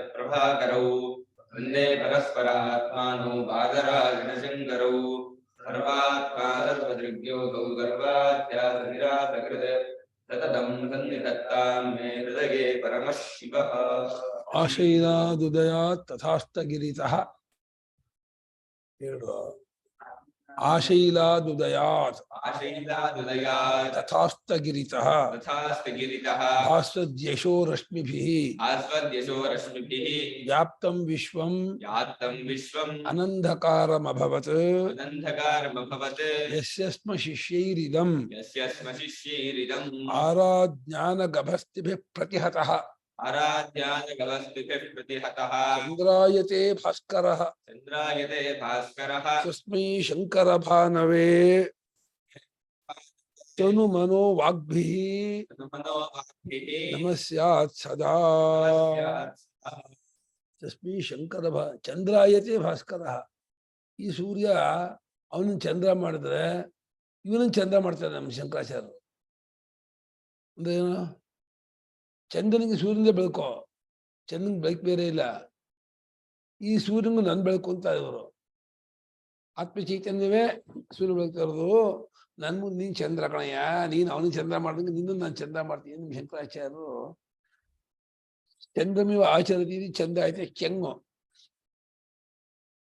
प्रभाकरौ वन्दे परस्परात्मानौ बादरायणशङ्करौ सर्वात्मा सर्वदृग्योगौ गर्वाध्यासनिरासकृत् सततं सन्निधत्तां मे हृदये परमः शिवः आशैलादुदयात् तथास्तगिरितः आशैलादुदयात् तथास्तगिरितः भास्वद्यशो रश्मिभिः व्याप्तं विश्वं अनन्धकारमभवत् यस्यस्म शिष्यैरिदम् आराज्ञानगभस्तिभिः प्रतिहतः चन्द्रायते भास्करः तस्मै शङ्करभानवे तनु मनो वाग्भिः नमस्यात् सदा तस्मै शंकर चंद्रायते भास्करः ಈ ಸೂರ್ಯ ಅವನನ್ನು ಚಂದ್ರ ಮಾಡಿದ್ರೆ ಇವನನ್ನು ಚಂದ್ರ ಮಾಡ್ತಾರೆ ನಮ್ಮ ಶಂಕರಾಚಾರ್ಯರು ಅಂದ್ರೇನು ಚಂದ್ರನಿಗೆ ಸೂರ್ಯನಿಗೆ ಬೆಳಕೋ ಚಂದ್ರನಿಗೆ ಬೆಳಕು ಬೇರೆ ಇಲ್ಲ ಈ ಸೂರ್ಯನಿಗೂ ನನ್ನ ಬೆಳಕು ಅಂತ ಇವರು ಆತ್ಮ ಚೈತನ್ಯವೇ ಸೂರ್ಯ ಬೆಳಕು ಇರೋದು ನನ್ ಮುಂದೆ ನೀನ್ ಚಂದ್ರ ಕಣಯ್ಯ ನೀನ್ ಅವನಿಗೆ ಚಂದ್ರ ಮಾಡ್ದಂಗೆ ನಿನ್ನ ನಾನು ಚಂದ್ರ ಮಾಡ್ತೀನಿ ನಿಮ್ ಶಂಕರಾಚಾರ್ಯರು ಚಂದ್ರಮಿವ ಆಚರಿತೀರಿ ಚಂದ್ರ ಐತೆ ಕೆಂಗು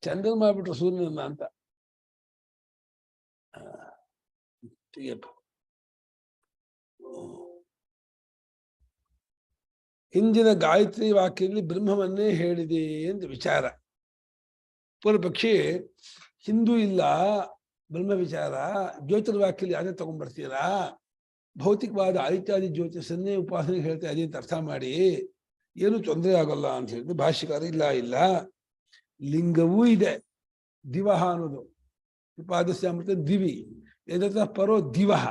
ಚಂದ್ರನ್ ಮಾಡ್ಬಿಟ್ರು ಸೂರ್ಯನನ್ನ ಅಂತ ಹಿಂದಿನ ಗಾಯತ್ರಿ ವಾಕ್ಯದಲ್ಲಿ ಬ್ರಹ್ಮವನ್ನೇ ಹೇಳಿದೆ ಅಂತ ವಿಚಾರ ಪೂರ್ವಪಕ್ಷಿ ಹಿಂದೂ ಇಲ್ಲ ಬ್ರಹ್ಮ ವಿಚಾರ ಜ್ಯೋತಿರ್ವಾಕ್ಯದಲ್ಲಿ ಯಾರೇ ತಗೊಂಡ್ಬರ್ತೀರಾ ಭೌತಿಕವಾದ ಆದಿತ್ಯಾದಿ ಜ್ಯೋತಿಷನ್ನೇ ಉಪಾಸನೆ ಹೇಳ್ತಾ ಇದೆ ಅಂತ ಅರ್ಥ ಮಾಡಿ ಏನು ತೊಂದರೆ ಆಗೋಲ್ಲ ಅಂತ ಹೇಳಿದ್ರು ಭಾಷ್ಯಕಾರ ಇಲ್ಲ ಲಿಂಗವೂ ಇದೆ ದಿವಹ ಅನ್ನೋದು ಉಪಾದಸ್ಯ ಅಮೃತ ದಿವಿ ಎದತ್ತ ಪರೋ ದಿವಹ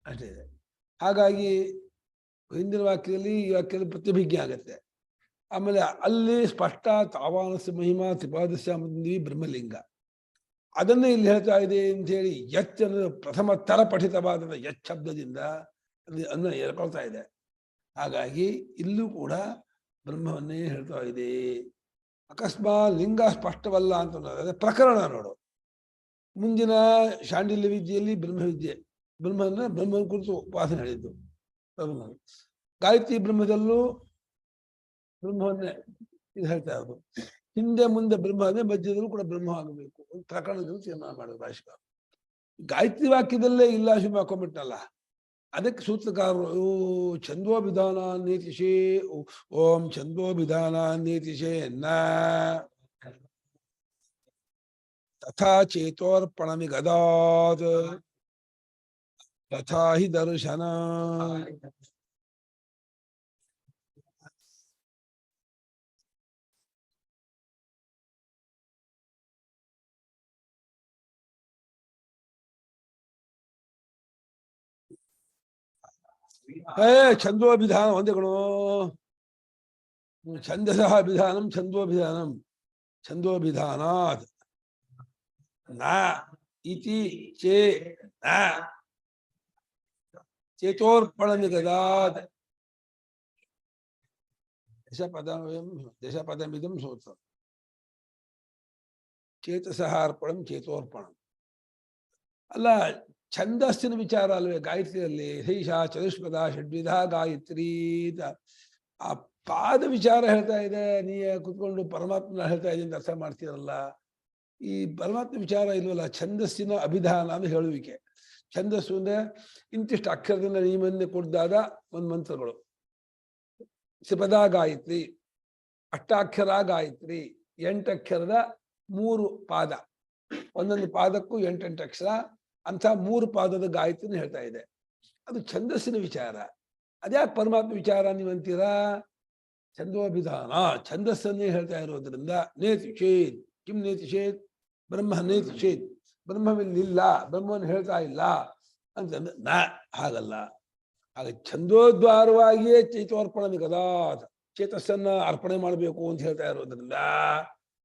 ಅಷ್ಟೇ ಇದೆ ಹಾಗಾಗಿ ಹಿಂದಿನ ವಾಕ್ಯದಲ್ಲಿ ಈ ವಾಕ್ಯದಲ್ಲಿ ಪ್ರತಿಭಿಜ್ಞೆ ಆಗತ್ತೆ ಆಮೇಲೆ ಅಲ್ಲಿ ಸ್ಪಷ್ಟ ತಾವಾನಸ್ಯ ಮಹಿಮಾ ತ್ರಿಪಾದಸ್ಯ ಅಮೃತ ಬ್ರಹ್ಮಲಿಂಗ ಅದನ್ನೇ ಇಲ್ಲಿ ಹೇಳ್ತಾ ಇದೆ ಅಂತ ಹೇಳಿ ಯಚ್ ಅನ್ನೋದು ಪ್ರಥಮ ತರ ಪಠಿತವಾದ ಯಚ್ ಶಬ್ದದಿಂದ ಅನ್ನ ಹೇಳ್ಕೊಳ್ತಾ ಇದೆ ಹಾಗಾಗಿ ಇಲ್ಲೂ ಕೂಡ ಬ್ರಹ್ಮವನ್ನೇ ಹೇಳ್ತಾ ಇದೆ ಅಕಸ್ಮಾತ್ ಲಿಂಗ ಸ್ಪಷ್ಟವಲ್ಲ ಅಂತ ಅನ್ನೋದಾದ್ರೆ ಪ್ರಕರಣ ನೋಡು ಮುಂದಿನ ಶಾಂಡಿಲ್ಯ ವಿದ್ಯೆಯಲ್ಲಿ ಬ್ರಹ್ಮವಿದ್ಯೆ ಬ್ರಹ್ಮನ ಕುರಿತು ಉಪಾಸನೆ ಹೇಳಿದ್ದು ಬ್ರಹ್ಮ ಗಾಯತ್ರಿ ಬ್ರಹ್ಮದಲ್ಲೂ ಬ್ರಹ್ಮವನ್ನೇ ಇದು ಹೇಳ್ತಾ ಇರೋದು ಹಿಂದೆ ಮುಂದೆ ಬ್ರಹ್ಮ ಅದೇ ಮಧ್ಯದಲ್ಲೂ ಕೂಡ ಬ್ರಹ್ಮ ಆಗಬೇಕು ಒಂದು ಪ್ರಕರಣದಲ್ಲಿ ತೀರ್ಮಾನ ಮಾಡೋದು ಭಾಷಿಕ ಗಾಯತ್ರಿ ವಾಕ್ಯದಲ್ಲೇ ಇಲ್ಲ ಶುಭ ಹಾಕೊಂಡ್ಬಿಟ್ಟಲ್ಲ ಅದಕ್ಕೆ ಸೂತ್ರಕಾರರು ಛಂದೋಭಿಧಾನ ನೀತಿಶೇ ಓಂ ಛಂದೋಭಿಧಾನ ನೀತಿಶೇ ನ ತಥಾ ಚೇತೋರ್ಪಣಮಿ ಗದಾತ್ ತಥಾ ಹಿ ದರ್ಶನ ಛಂದೋಭಿಧಾನ ಒಂದೇಗಳು ಛಂದಸಃ ವಿಧಾನಂ ಛಂದೋಭಿಧಾನಂ ಛಂದೋಭಿಧಾನಾತ್ ನ ಇತಿ ಚೇ ನ ಚೇತೋರ್ಪಣನಿಗದಾತ್ ದಶಪದಮಿದಂ ಸೂತ್ರ ಚೇತಸಃ ಅರ್ಪಣಂ ಚೇತೋರ್ಪಣಂ ಅಲ್ಲ ಛಂದಸ್ಸಿನ ವಿಚಾರ ಅಲ್ವೇ ಗಾಯತ್ರಿಯಲ್ಲಿ ಶೈಷಾ ಚತುಷ್ಪದ ಷಡ್ವಿಧ ಗಾಯತ್ರಿ ಆ ಪಾದ ವಿಚಾರ ಹೇಳ್ತಾ ಇದೆ ನೀ ಕುತ್ಕೊಂಡು ಪರಮಾತ್ಮನ ಹೇಳ್ತಾ ಇದೆ ಅಂತ ಅರ್ಥ ಮಾಡ್ತೀರಲ್ಲ ಈ ಪರಮಾತ್ಮ ವಿಚಾರ ಇಲ್ವಲ್ಲ ಛಂದಸ್ಸಿನ ಅಭಿಧಾನ ಅಂತ ಹೇಳುವಿಕೆ ಛಂದಸ್ಸು ಅಂದ್ರೆ ಇಂತಿಷ್ಟು ಅಕ್ಷರದಿಂದ ನಿಯಮನ್ನೇ ಕೊಡ್ದಾದ ಒಂದು ಮಂತ್ರಗಳು ತ್ರಿಪದ ಗಾಯತ್ರಿ ಅಷ್ಟಾಕ್ಷರ ಗಾಯತ್ರಿ 8 ಅಕ್ಷರದ 3 ಪಾದ ಒಂದೊಂದು ಪಾದಕ್ಕೂ 8 ಅಕ್ಷರ ಅಂತ 3 ಪಾದದ ಗಾಯತ್ರಿನ ಹೇಳ್ತಾ ಇದೆ ಅದು ಛಂದಸ್ಸಿನ ವಿಚಾರ ಅದ್ಯಾಕೆ ಪರಮಾತ್ಮ ವಿಚಾರ ನೀವಂತೀರಾ ಛಂದೋಭಿಧಾನ ಛಂದಸ್ಸನ್ನೇ ಹೇಳ್ತಾ ಇರೋದ್ರಿಂದ ನೇತಿಷೇದ್ ಕಿಂ ನೇತಿಷೇದ್ ಬ್ರಹ್ಮ ನೇತಿಷೇದ್ ಬ್ರಹ್ಮವಿಲ್ಲ ಬ್ರಹ್ಮವನ್ನು ಹೇಳ್ತಾ ಇಲ್ಲ ಅಂತಂದ್ರೆ ನ ಹಾಗಲ್ಲ ಆಗ ಛಂದೋದ್ವಾರವಾಗಿಯೇ ಚೈತೋರ್ಪಣೆ ಕದಾತ್ ಚೇತಸ್ಸನ್ನ ಅರ್ಪಣೆ ಮಾಡಬೇಕು ಅಂತ ಹೇಳ್ತಾ ಇರೋದ್ರಿಂದ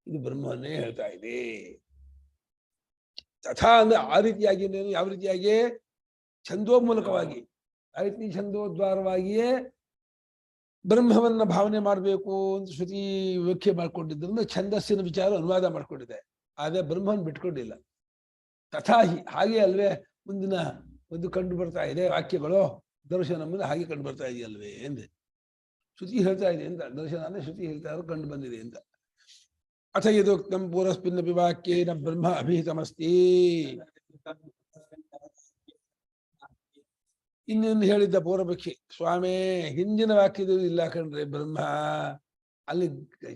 ಇದು ಬ್ರಹ್ಮವನ್ನೇ ಹೇಳ್ತಾ ಇದೆ ತಥಾ ಅಂದ್ರೆ ಆ ರೀತಿಯಾಗಿ ಯಾವ ರೀತಿಯಾಗಿ ಛಂದೋ ಮೂಲಕವಾಗಿ ಆ ರೀತಿ ಛಂದೋದ್ವಾರವಾಗಿಯೇ ಬ್ರಹ್ಮವನ್ನ ಭಾವನೆ ಮಾಡಬೇಕು ಅಂತ ಶ್ರುತಿ ವ್ಯಾಖ್ಯೆ ಮಾಡ್ಕೊಂಡಿದ್ದರಿಂದ ಛಂದಸ್ಸಿನ ವಿಚಾರ ಅನುವಾದ ಮಾಡ್ಕೊಂಡಿದೆ. ಆದ್ರೆ ಬ್ರಹ್ಮನ್ ಬಿಟ್ಕೊಂಡಿಲ್ಲ. ತಥಾಹಿ ಹಾಗೆ ಅಲ್ವೇ ಮುಂದಿನ ಒಂದು ಕಂಡು ಬರ್ತಾ ಇದೆ ವಾಕ್ಯಗಳು ದರ್ಶನ ಮುಂದೆ ಹಾಗೆ ಕಂಡು ಬರ್ತಾ ಇದೆಯಲ್ವೇ ಎಂದೆ. ಶ್ರುತಿ ಹೇಳ್ತಾ ಇದೆ ಅಂತ, ದರ್ಶನ ಅಂದ್ರೆ ಶ್ರುತಿ ಹೇಳ್ತಾ ಇರೋ ಕಂಡು ಬಂದಿದೆ ಅಂತ. ಅಥ ಯದೋಕ್ತಂ ಪೂರ್ವಸ್ಮಿನ್ನಪಿ ವಾಕ್ಯೇನ ಬ್ರಹ್ಮ ಅಭಿಹಿತಮಸ್ತಿ. ಇನ್ನೊಂದು ಹೇಳಿದ್ದ ಪೂರ್ವಪಕ್ಷಿ, ಸ್ವಾಮಿ ಹಿಂದಿನ ವಾಕ್ಯದಲ್ಲಿ ಇಲ್ಲ ಕಣ್ರೆ ಬ್ರಹ್ಮ, ಅಲ್ಲಿ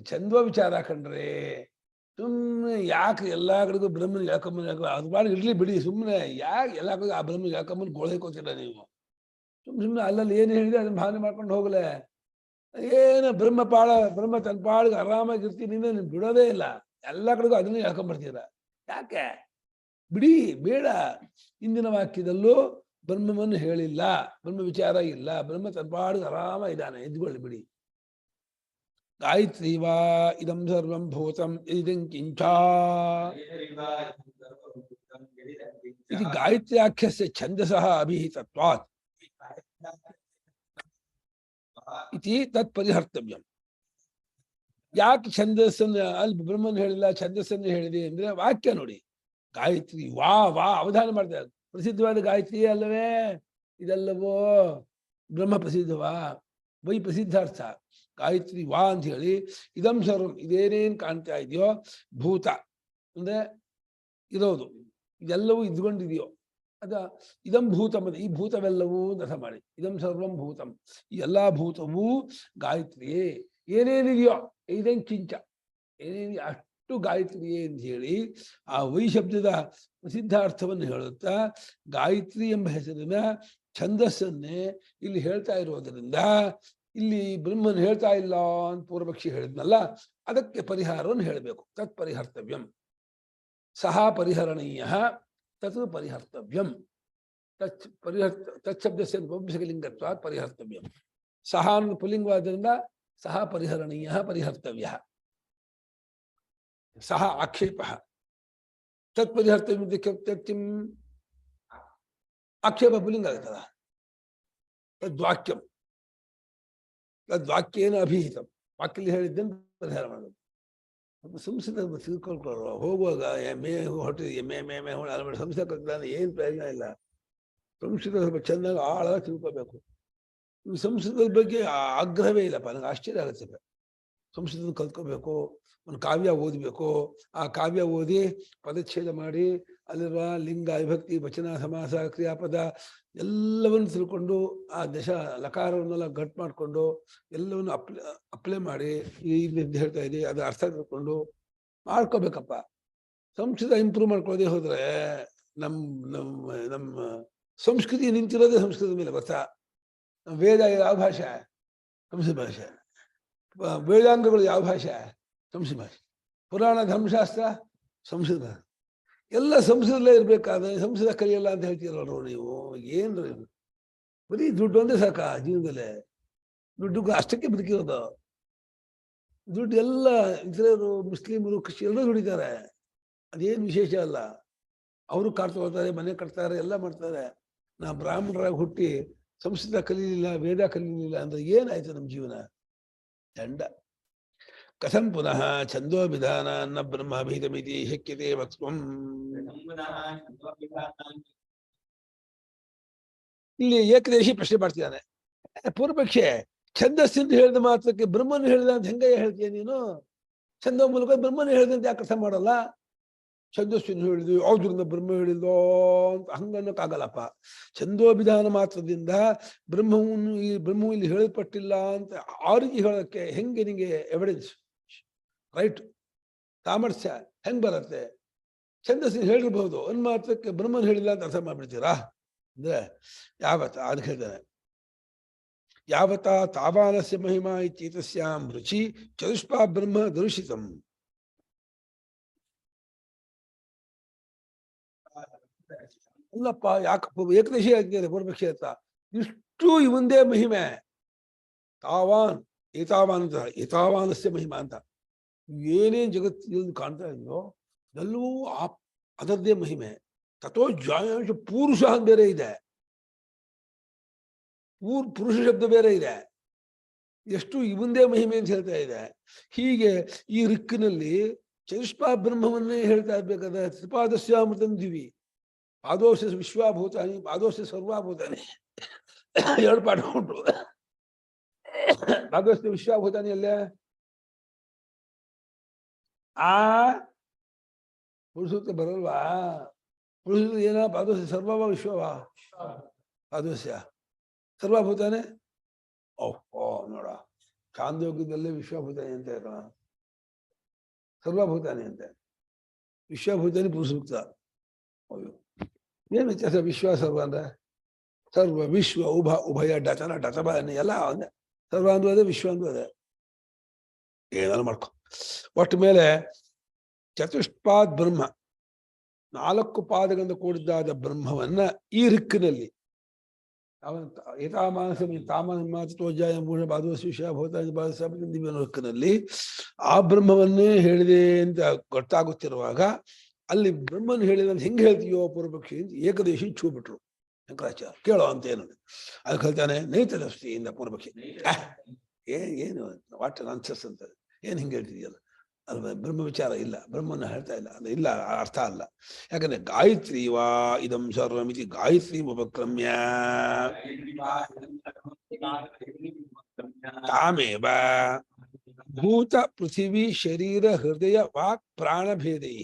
ಚಂದ್ವ ವಿಚಾರ ಕಣ್ರೆ, ಸುಮ್ಮನೆ ಯಾಕೆ ಎಲ್ಲಾ ಕಡೆಗೂ ಬ್ರಹ್ಮನ ಯಾಕಮ್ಮನ ಅದು ಮಾಡಿ ಇರ್ಲಿ ಬಿಡಿ, ಸುಮ್ಮನೆ ಯಾಕೆ ಎಲ್ಲಾ ಕಡೆ ಆ ಬ್ರಹ್ಮ ಯಾಕಮ್ಮನ ಗೋಳೈಕೋತೀರ ನೀವು? ಸುಮ್ಮನೆ ಅಲ್ಲಲ್ಲಿ ಏನು ಹೇಳಿದೆ ಅದನ್ನ ಭಾವನೆ ಮಾಡ್ಕೊಂಡು ಹೋಗಲೆ. ಏನು ಬ್ರಹ್ಮ ತನ್ನ ಪಾಳಿಗೆ ಆರಾಮಾಗಿರ್ತೀನಿ ನೀನು ಬಿಡೋದೇ ಇಲ್ಲ, ಎಲ್ಲಾ ಕಡೆಗೂ ಅದನ್ನೇ ಹೇಳ್ಕೊಂಡ್ಬರ್ತೀರ. ಯಾಕೆ ಬಿಡಿ, ಬೇಡ. ಇಂದಿನ ವಾಕ್ಯದಲ್ಲೂ ಬ್ರಹ್ಮವನ್ನು ಹೇಳಿಲ್ಲ, ಬ್ರಹ್ಮ ವಿಚಾರ ಇಲ್ಲ, ಬ್ರಹ್ಮ ತನ್ನ ಪಾಡಿಗೆ ಆರಾಮ ಇದ್ದಾನೆ, ಎದ್ಕೊಳ್ಳಿ ಬಿಡಿ. ಗಾಯತ್ರಿ ವಾ ಇದಂ ಸರ್ವಂ ಭೂತಂ ಇದಂ ಕಿಂಚ ಇದು ಗಾಯತ್ರಿ ಆಖ್ಯಸ್ಯ ಛಂದಸಃ ಅಭಿಹಿತತ್ವಾತ್ ಇತಿ ತತ್ ಪರಿಹರ್ತವ್ಯಂ. ಯಾಕೆ ಛಂದಸ್ಸನ್ನು ಅಲ್ಲಿ ಬ್ರಹ್ಮನ್ ಹೇಳಿಲ್ಲ ಛಂದಸ್ಸನ್ನು ಹೇಳಿದೆ ಅಂದ್ರೆ ವಾಕ್ಯ ನೋಡಿ, ಗಾಯತ್ರಿ ವಾ ವಾ ಅವಧಾನ ಮಾಡ್ತಾರೆ. ಪ್ರಸಿದ್ಧವಾದ ಗಾಯತ್ರಿ ಅಲ್ಲವೇ ಇದೆಲ್ಲವೋ ಬ್ರಹ್ಮ ಪ್ರಸಿದ್ಧವಾ? ವೈ ಪ್ರಸಿದ್ಧಾರ್ಥ ಗಾಯತ್ರಿ ವಾ ಅಂತ ಹೇಳಿ ಇದಂ ಸರ್ವಂ ಇದೇನೇನ್ ಕಾಣ್ತಾ ಇದೆಯೋ ಭೂತ ಅಂದ್ರೆ ಇರೋದು, ಇದೆಲ್ಲವೂ ಇದ್ಕೊಂಡಿದೆಯೋ ಅದ ಇದಂ ಭೂತಂ, ಈ ಭೂತವೆಲ್ಲವೂ ಅರ್ಥ ಮಾಡಿ. ಇದಂ ಸರ್ವಂ ಭೂತಂ, ಈ ಎಲ್ಲಾ ಭೂತವೂ ಗಾಯತ್ರಿಯೇ. ಏನೇನಿದೆಯೋ ಇದಂ ಕಿಂಚ, ಏನೇನಿದೆಯೋ ಅಷ್ಟು ಗಾಯತ್ರಿಯೇ ಅಂತ ಹೇಳಿ ಆ ವೈಶಬ್ದದ ಪ್ರಸಿದ್ಧಾರ್ಥವನ್ನು ಹೇಳುತ್ತಾ ಗಾಯತ್ರಿ ಎಂಬ ಹೆಸರಿನ ಛಂದಸ್ಸನ್ನೇ ಇಲ್ಲಿ ಹೇಳ್ತಾ ಇರೋದರಿಂದ ಇಲ್ಲಿ ಬ್ರಹ್ಮನ್ ಹೇಳ್ತಾ ಇಲ್ಲ ಅಂತ ಪೂರ್ವಪಕ್ಷಿ ಹೇಳಿದ್ನಲ್ಲ, ಅದಕ್ಕೆ ಪರಿಹಾರವನ್ನು ಹೇಳಬೇಕು. ತತ್ ಪರಿಹರ್ತವ್ಯಂ, ಸಹ ಪರಿಹರಣೀಯ ತತ್ ಪರಿಹರ್ತವ್ಯಂ. ತತ್ಶಬ್ದಸ್ಯ ನಪುಂಸಕಲಿಂಗತ್ವಾತ್ ಪರಿಹರ್ತವ್ಯಂ. ಸಹ ಪುಲ್ಲಿಂಗವಾದ್ದರಿಂದ ಸಹ ಪರಿಹರಣೀಯ ಪರಿಹರ್ತವ್ಯ. ಸಹ ಆಕ್ಷೇಪ ತತ್ ಪರಿಹರ್ತವ್ಯಂ ಕಿಂ ಆಕ್ಷೇಪ ಪುಲ್ಲಿಂಗ ಆಗ್ತದ. ತದ್ವಾಕ್ಯಂ ತದ್ವಾಕ್ಯೇನ ಅಭಿಹಿತಂ, ವಾಕ್ಯಲ್ಲಿ ಹೇಳಿದ್ದನ್ನು ಪರಿಹಾರ ಮಾಡೋದು. ಸಂಸ್ಕೃತ ತಿಳ್ಕೊಳ್ಕೊಳ್ಳೋ ಹೋಗುವಾಗ ಎಮ್ಮೆ ಹೊಟ್ಟೆ ಎಮ್ಮೆ ಹೊಡೆ ಸಂಸ್ಕೃತ ಕಲ್ತಾನೆ ಏನು ಪ್ರಯೋಜನ ಇಲ್ಲ. ಸಂಸ್ಕೃತ ಸ್ವಲ್ಪ ಚೆನ್ನಾಗಿ ಆಳವಾಗಿ ತಿಳ್ಕೋಬೇಕು. ಸಂಸ್ಕೃತದ ಬಗ್ಗೆ ಆಗ್ರಹವೇ ಇಲ್ಲಪ್ಪ, ನನಗೆ ಆಶ್ಚರ್ಯ ಆಗುತ್ತೆ. ಸಂಸ್ಕೃತ ಕಲ್ತ್ಕೋಬೇಕು, ಒಂದು ಕಾವ್ಯ ಓದಬೇಕು, ಆ ಕಾವ್ಯ ಓದಿ ಪದಚ್ಛೇದ ಮಾಡಿ ಅಲ್ಲಿರುವ ಲಿಂಗ ವಿಭಕ್ತಿ ವಚನ ಸಮಾಸ ಕ್ರಿಯಾಪದ ಎಲ್ಲವನ್ನು ತಿಳ್ಕೊಂಡು ಆ ದಶ ಲಕಾರವನ್ನೆಲ್ಲ ಗಟ್ ಮಾಡಿಕೊಂಡು ಎಲ್ಲವನ್ನು ಅಪ್ಲೈ ಮಾಡಿ ಇದು ಹೇಳ್ತಾ ಇದೆ ಅದು ಅರ್ಥ ತಿಳ್ಕೊಂಡು ಮಾಡ್ಕೋಬೇಕಪ್ಪ. ಸಂಸ್ಕೃತ ಇಂಪ್ರೂವ್ ಮಾಡ್ಕೊಳ್ಳೋದೇ ಹೋದ್ರೆ ನಮ್ಮ ಸಂಸ್ಕೃತಿ ನಿಂತಿರೋದೇ ಸಂಸ್ಕೃತದ ಮೇಲೆ. ಗೊತ್ತಾ, ವೇದ ಯಾವ ಭಾಷೆ? ಸಂಸ್ಕೃತ ಭಾಷೆ. ವೇದಾಂಗಗಳು ಯಾವ ಭಾಷೆ? ಸಂಸ್ಕೃತ ಭಾಷೆ. ಪುರಾಣ ಧರ್ಮಶಾಸ್ತ್ರ ಸಂಸ್ಕೃತ. ಎಲ್ಲ ಸಂಸ್ಕೃತದಲ್ಲೇ ಇರ್ಬೇಕಾದ್ರೆ ಸಂಸ್ಕೃತ ಕಲಿಯಲ್ಲ ಅಂತ ಹೇಳ್ತೀರಲ್ರು ನೀವು. ಏನ್ರಿ ಬರೀ ದುಡ್ಡು ಒಂದೇ ಸಾಕ ಜೀವನದಲ್ಲೇ? ದುಡ್ಡು ಅಷ್ಟಕ್ಕೆ ಬದುಕಿರೋದು. ದುಡ್ಡು ಎಲ್ಲ ಇತರರು ಮುಸ್ಲಿಮರು ಕ್ರಿಶ್ಚಿಯನ್ರು ದುಡಿತಾರೆ, ಅದೇನು ವಿಶೇಷ ಅಲ್ಲ. ಅವರು ಕಾರ್ ತಗೋತಾರೆ, ಮನೆ ಕಟ್ತಾರೆ, ಎಲ್ಲ ಮಾಡ್ತಾರೆ. ನಾ ಬ್ರಾಹ್ಮಣರಾಗಿ ಹುಟ್ಟಿ ಸಂಸ್ಕೃತ ಕಲೀಲಿಲ್ಲ, ವೇದ ಕಲೀಲಿಲ್ಲ ಅಂದ್ರೆ ಏನಾಯ್ತು ನಮ್ಮ ಜೀವನ? ದಂಡ. ಕಥಂ ಪುನಃ ಛಂದೋ ವಿಧಾನ ನ ಬ್ರಹ್ಮಾಭೀತಮಿತಿ ಶಕ್ಯತೆ ವಕ್ತುಂ. ಇಲ್ಲಿ ಏಕದೇಶಿ ಪ್ರಶ್ನೆ ಮಾಡ್ತಿದ್ದಾನೆ ಪೂರ್ವಪಕ್ಷೆ. ಛಂದಸ್ಸಿಂದ ಹೇಳಿದ ಮಾತ್ರಕ್ಕೆ ಬ್ರಹ್ಮನು ಹೇಳಿದ ಅಂತ ಹೆಂಗ ಹೇಳ್ತೀಯ ನೀನು? ಛಂದ ಮೂಲಕ ಬ್ರಹ್ಮನು ಹೇಳಿದಂತೆ ಯಾಕೆ ಅರ್ಥ ಮಾಡಲ್ಲ? ಛಂದಸ್ಸಿನ ಹೇಳಿದ್ವಿ ಯಾವ್ದ್ರಿಂದ ಬ್ರಹ್ಮ ಹೇಳಿದೋ ಅಂತ ಹಂಗನ್ನಕ್ಕಾಗಲ್ಲಪ್ಪ. ಛಂದೋಭಿಧಾನ ಮಾತ್ರದಿಂದ ಬ್ರಹ್ಮವು ಇಲ್ಲಿ ಹೇಳಲ್ಪಟ್ಟಿಲ್ಲ ಅಂತ ಆ ರೀತಿ ಹೇಳೋಕ್ಕೆ ಹೆಂಗೆ ನಿಂಗೆ ಎವಿಡೆನ್ಸ್ ರೈಟ್ ಸಾಮರ್ಥ್ಯ ಹೆಂಗ್ ಬರುತ್ತೆ? ಛಂದಸ್ಸಿನ ಹೇಳಿರ್ಬಹುದು, ಅನ್ ಮಾತ್ರಕ್ಕೆ ಬ್ರಹ್ಮನ್ ಹೇಳಿಲ್ಲ ಅಂತ ಅರ್ಥ ಮಾಡ್ಬಿಡ್ತೀರಾ ಅಂದ್ರೆ ಯಾವತ್ತ ಅದಕ್ಕೆ ಹೇಳ್ತಾನೆ, ಯಾವತಾ ತಾವಾನಸ್ಯ ಮಹಿಮಾ ಇತ್ಯೇತಸ್ಯಾಂ ರುಚಿ ಚತುಷ್ಪಾ ಬ್ರಹ್ಮ ದರುಷಿತಂ. ಅಲ್ಲಪ್ಪ ಯಾಕಪ್ಪ ಏಕದೇಶಿ ಆಗಿದ್ದಾರೆ ಪೂರ್ವಪಕ್ಷಿ ಅಂತ. ಇಷ್ಟು ಇವಂದೇ ಮಹಿಮೆ. ತಾವಾನ್ ಏತಾವಾನ್ ಅಂತ, ಏತಾವಾನಸ್ಯ ಮಹಿಮಾ ಅಂತ ಏನೇನ್ ಜಗತ್ತಿನಲ್ಲಿ ಕಾಣ್ತಾ ಇದೆಯೋ ಎಲ್ಲವೂ ಅದರದ್ದೇ ಮಹಿಮೆ. ತಥೋ ಜಾಯಾಂಶ ಪುರುಷ ಬೇರೆ ಇದೆ, ಪುರುಷ ಶಬ್ದ ಬೇರೆ ಇದೆ. ಎಷ್ಟು ಇವಂದೇ ಮಹಿಮೆ ಅಂತ ಹೇಳ್ತಾ ಇದೆ. ಹೀಗೆ ಈ ರಿಕ್ಕಿನಲ್ಲಿ ಚತುಷ್ಪಾ ಬ್ರಹ್ಮವನ್ನೇ ಹೇಳ್ತಾ ಇರ್ಬೇಕಾದ್ರೆ ತ್ರಿಪಾದಸ್ಯಾಮೃತಂ ದಿವಿ ಪಾದೋಶ ವಿಶ್ವಾಭೂತಾನಿ ಪಾದೋಶ ಸರ್ವಾಭೂತಾನಿ ಎರಡು ಪಾಠ ಉಂಟು. ಪಾದೋಶ ವಿಶ್ವಾಭೂತಾನಿ ಅಲ್ಲೇ ಆ ಪುರುಷೂತ್ರ ಬರಲ್ವಾ? ಪುರುಷೂತ್ರ ಏನ ಪಾದೋಶ ಸರ್ವವ ವಿಶ್ವವ ಪಾದೋಶ ಸರ್ವಭೂತಾನೆ. ಓಹೋ ನೋಡ, ಚಾಂದೋಗ್ಯದಲ್ಲೇ ವಿಶ್ವಭೂತಾನಿ ಅಂತ ಹೇಳ, ಸರ್ವಭೂತಾನಿ ಅಂತ ವಿಶ್ವಭೂತಾನಿ ಪುರುಷೂಕ್ತ. ಅಯ್ಯೋ ಏನು ವ್ಯತ್ಯಾಸ? ವಿಶ್ವ ಸರ್ವ ಅಂದ್ರೆ ಸರ್ವ ವಿಶ್ವ ಉಭಯ ಡಚನ ಡಚಬ ಎಲ್ಲ ಒಂದೇ. ಸರ್ವ ಅಂದ್ರೂ ಅದೇ, ವಿಶ್ವ ಅಂದ್ರೂ ಅದೇ. ಏನಾದ್ರು ಮಾಡ್ಕೊ. ಒಟ್ಟು ಮೇಲೆ ಚತುಷ್ಪಾದ್ ಬ್ರಹ್ಮ, 4 ಪಾದಗಳಿಂದ ಕೂಡಿದ್ದಾದ ಬ್ರಹ್ಮವನ್ನ ಈ ರಿಕ್ಕಿನಲ್ಲಿ ರಿಕ್ಕಿನಲ್ಲಿ ಆ ಬ್ರಹ್ಮವನ್ನೇ ಹೇಳಿದೆ ಅಂತ ಗೊತ್ತಾಗುತ್ತಿರುವಾಗ ಅಲ್ಲಿ ಬ್ರಹ್ಮನ್ ಹೇಳಿದ ಹೆಂಗೆ ಹೇಳ್ತೀಯೋ ಪೂರ್ವಪಕ್ಷಿ ಅಂತ ಏಕದೇಶಿ ಛೂ ಬಿಟ್ರು ಶಂಕರಾಚಾರ್ಯ. ಕೇಳೋ ಅಂತ ಏನು ಅದಕ್ಕೆ ಹೇಳ್ತಾನೆ ನೈತದಸ್ತಿಯಿಂದ ಪೂರ್ವಪಕ್ಷಿ ಏನು ವಾಟ್ ನಾನ್ಸೆನ್ಸ್ ಅಂತ, ಏನು ಹಿಂಗೆ ಹೇಳ್ತಿದೆಯಲ್ಲ, ಅಲ್ವ ಬ್ರಹ್ಮ ವಿಚಾರ ಇಲ್ಲ, ಬ್ರಹ್ಮನ ಹೇಳ್ತಾ ಇಲ್ಲ, ಅದು ಇಲ್ಲ, ಅರ್ಥ ಅಲ್ಲ. ಯಾಕಂದ್ರೆ ಗಾಯತ್ರಿ ವಾ ಇದಂ ಸರ್ವಮಿತಿ ಗಾಯತ್ರಿ ಉಪಕ್ರಮ್ಯ ತಾಮೇವ ಭೂತ ಪೃಥಿವಿ ಶರೀರ ಹೃದಯ ವಾಕ್ ಪ್ರಾಣಭೇದೈ